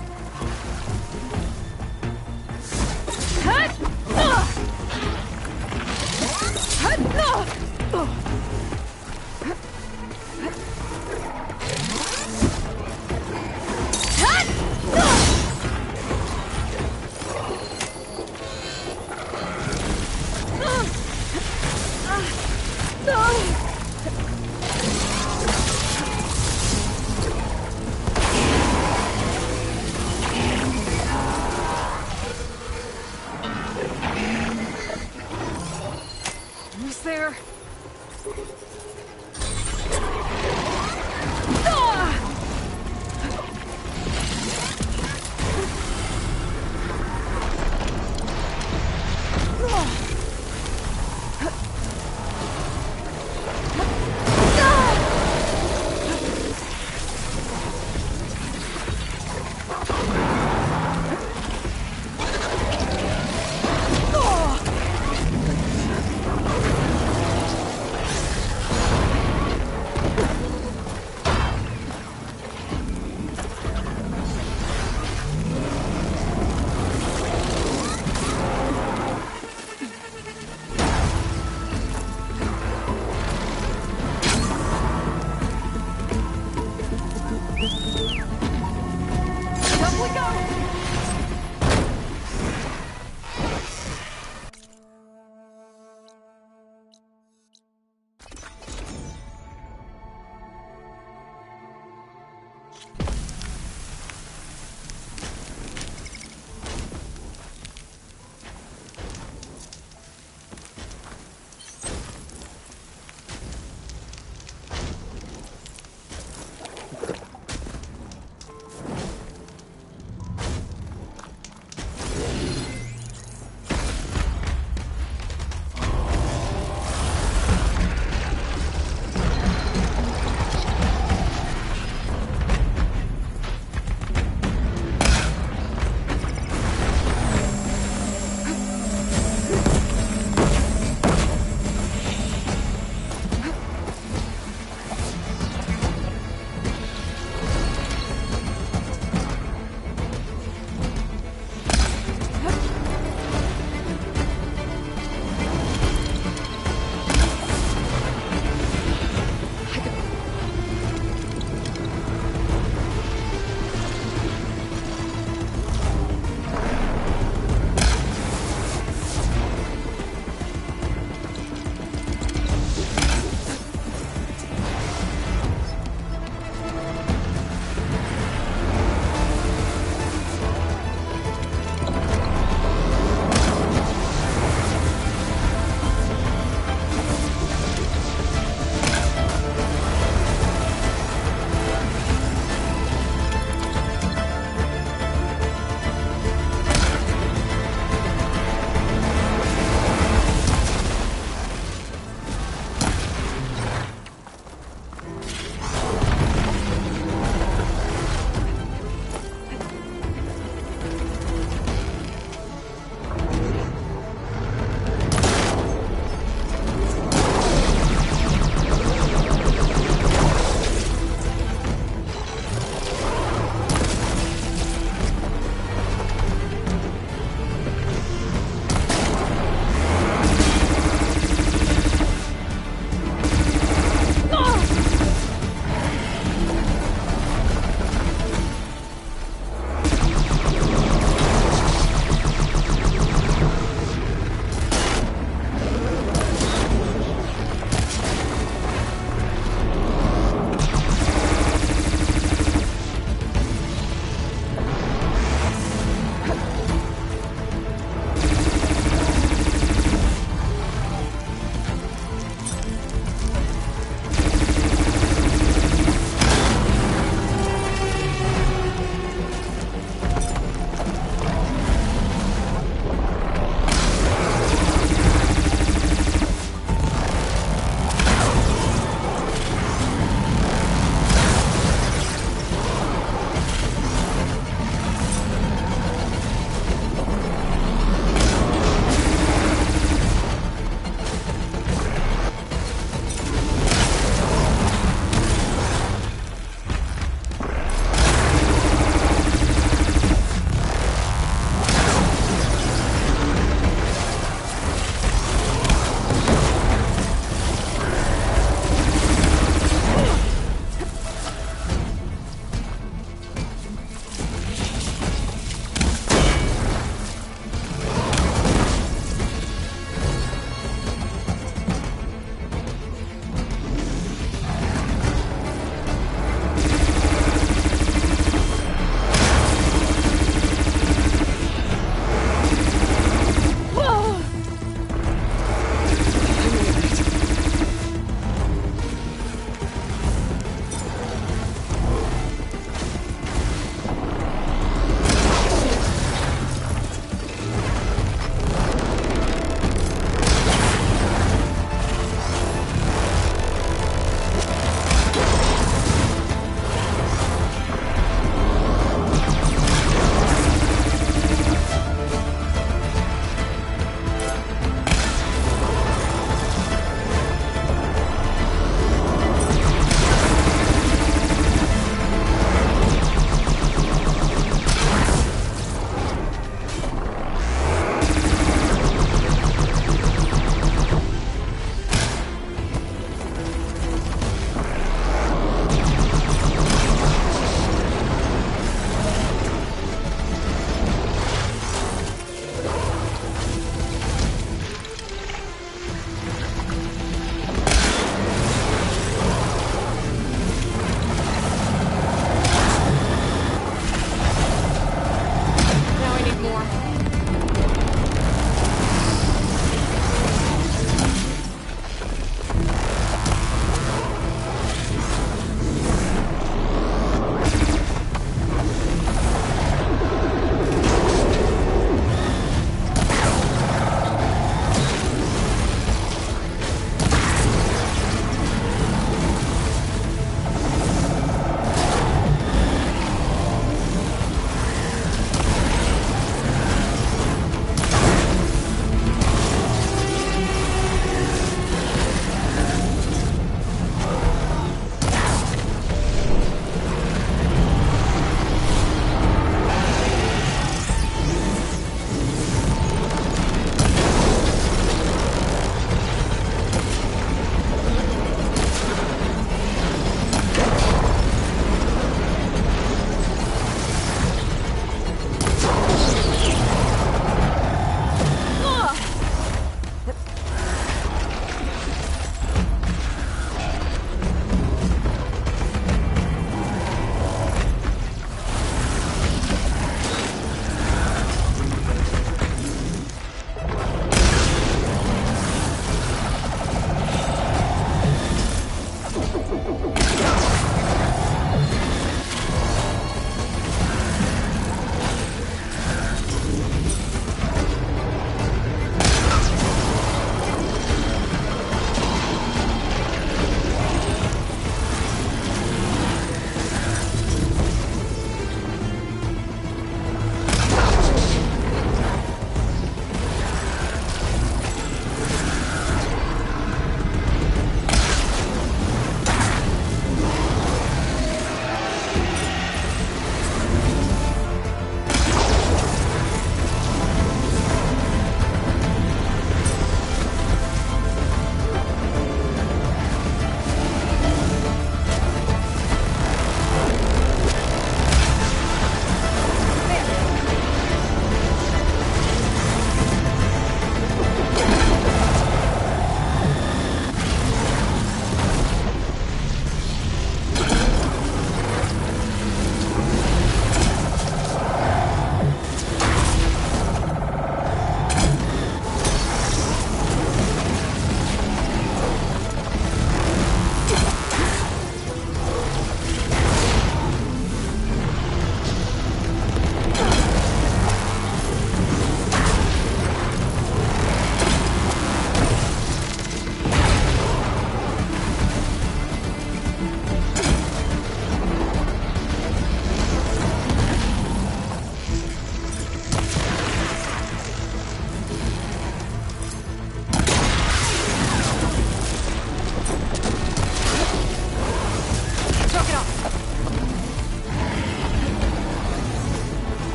more.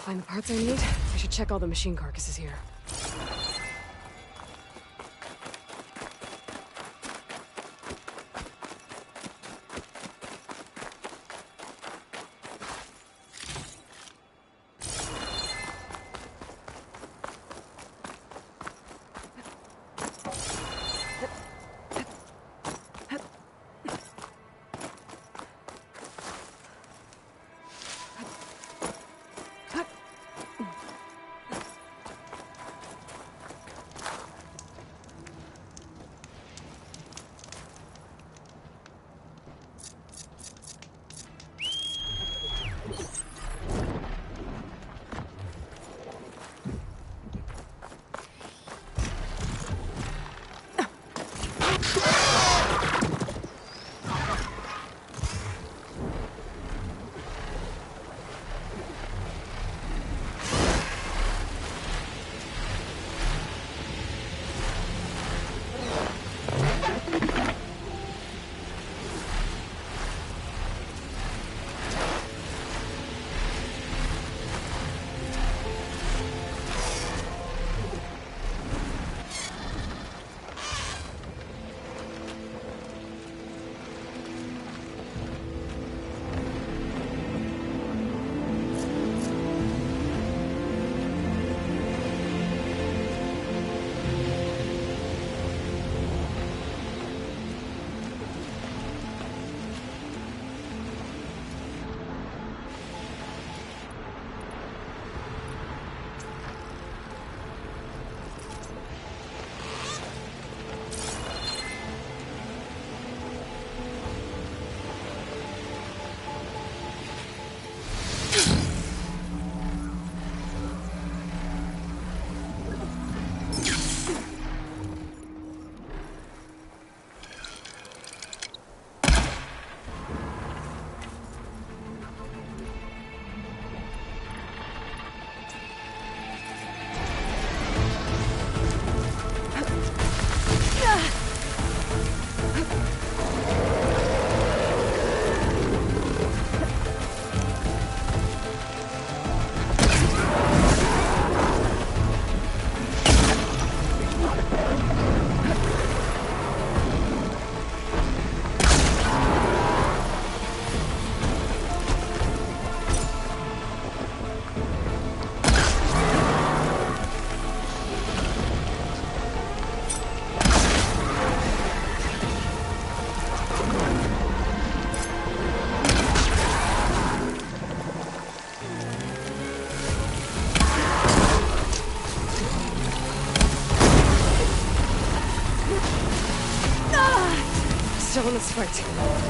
Find the parts I need. I should check all the machine carcasses here. still in this fight.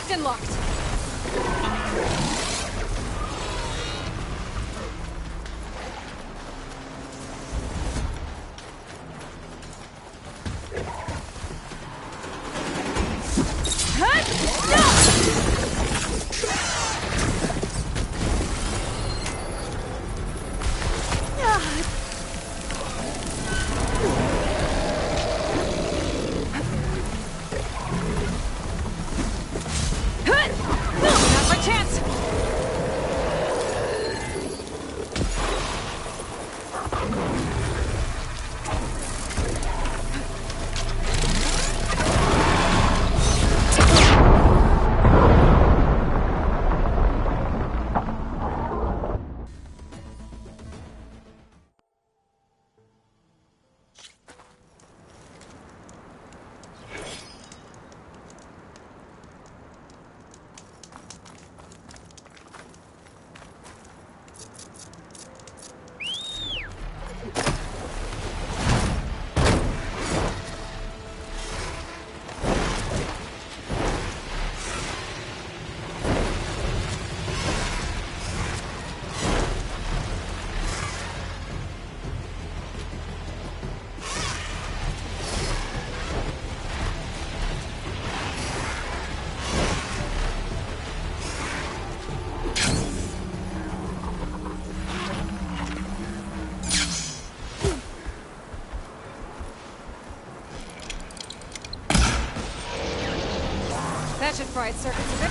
Locked and locked. That should fry its circuits a bit.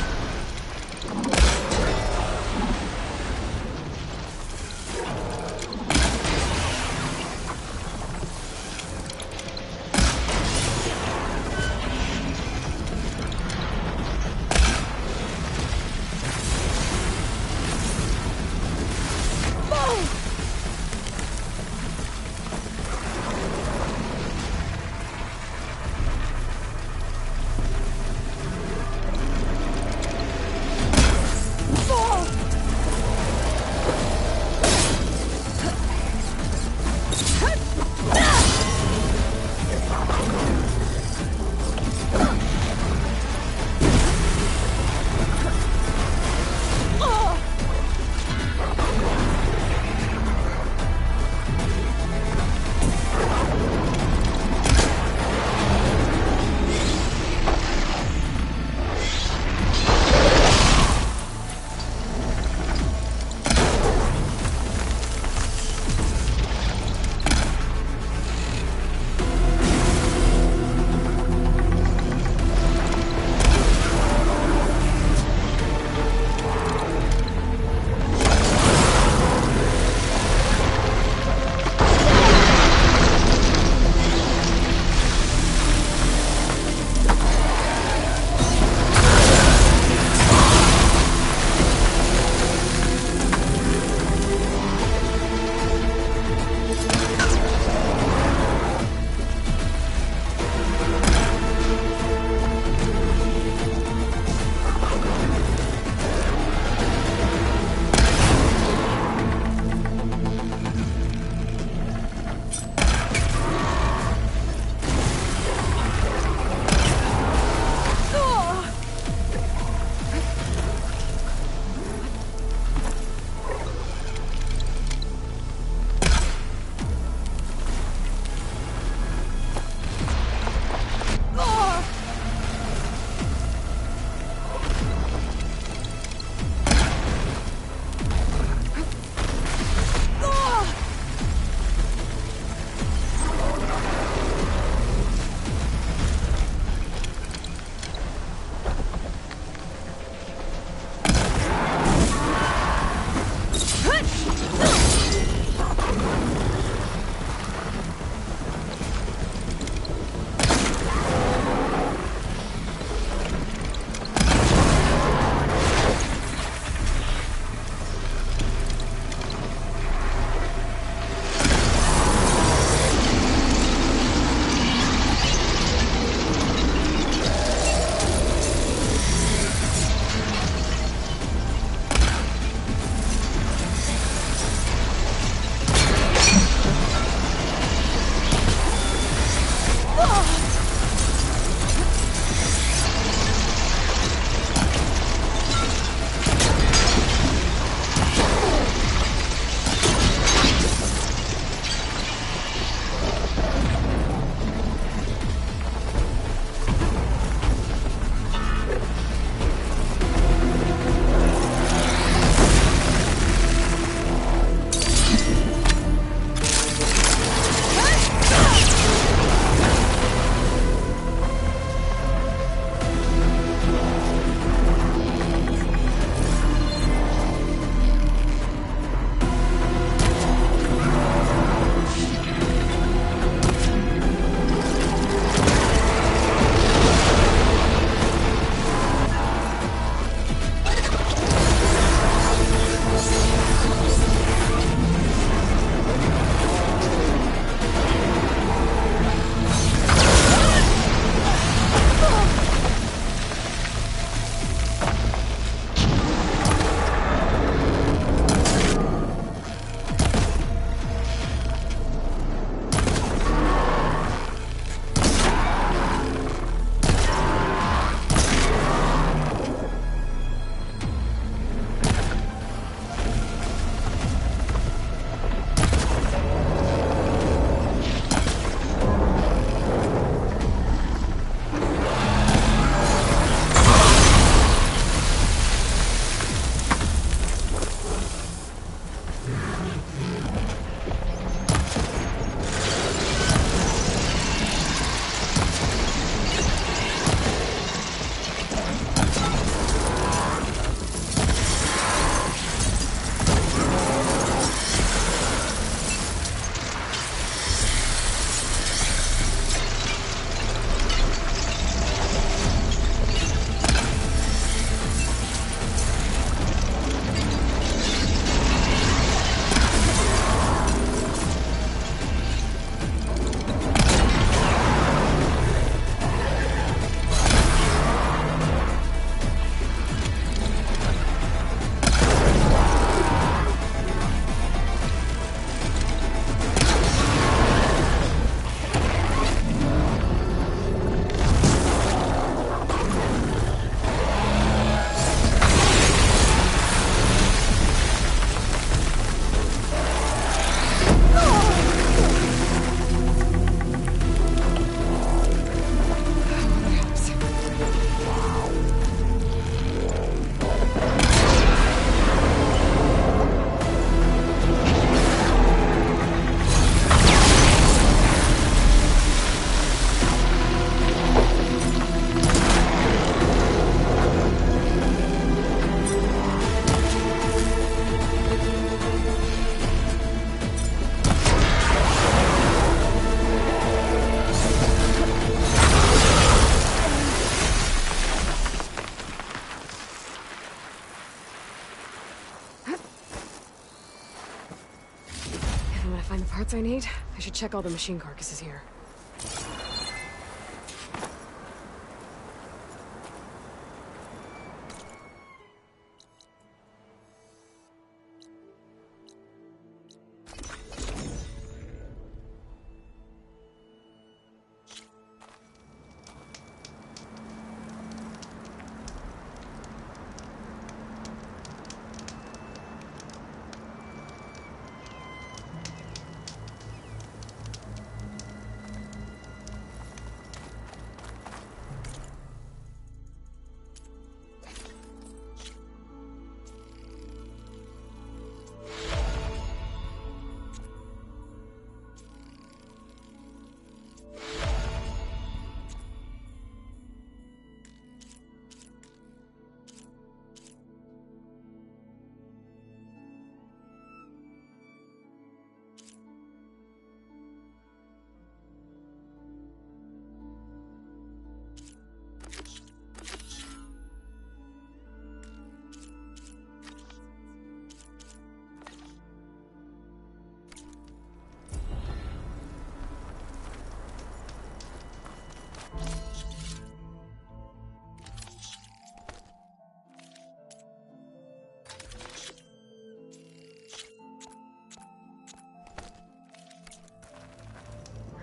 parts I need, I should check all the machine carcasses here.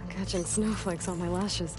Catching snowflakes on my lashes.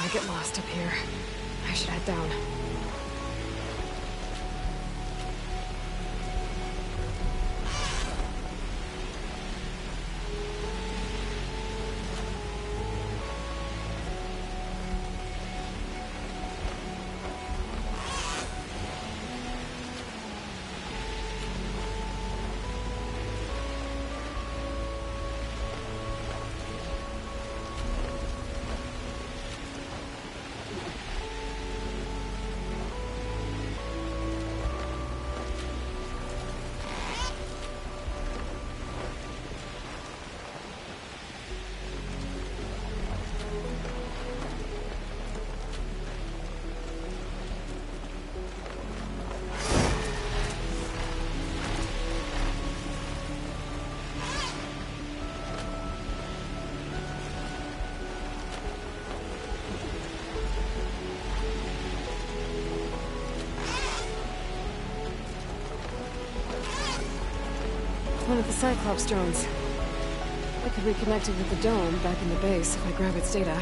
I get lost up here. I should head down. One of the Cyclops drones. I could reconnect it with the dome back in the base if I grab its data.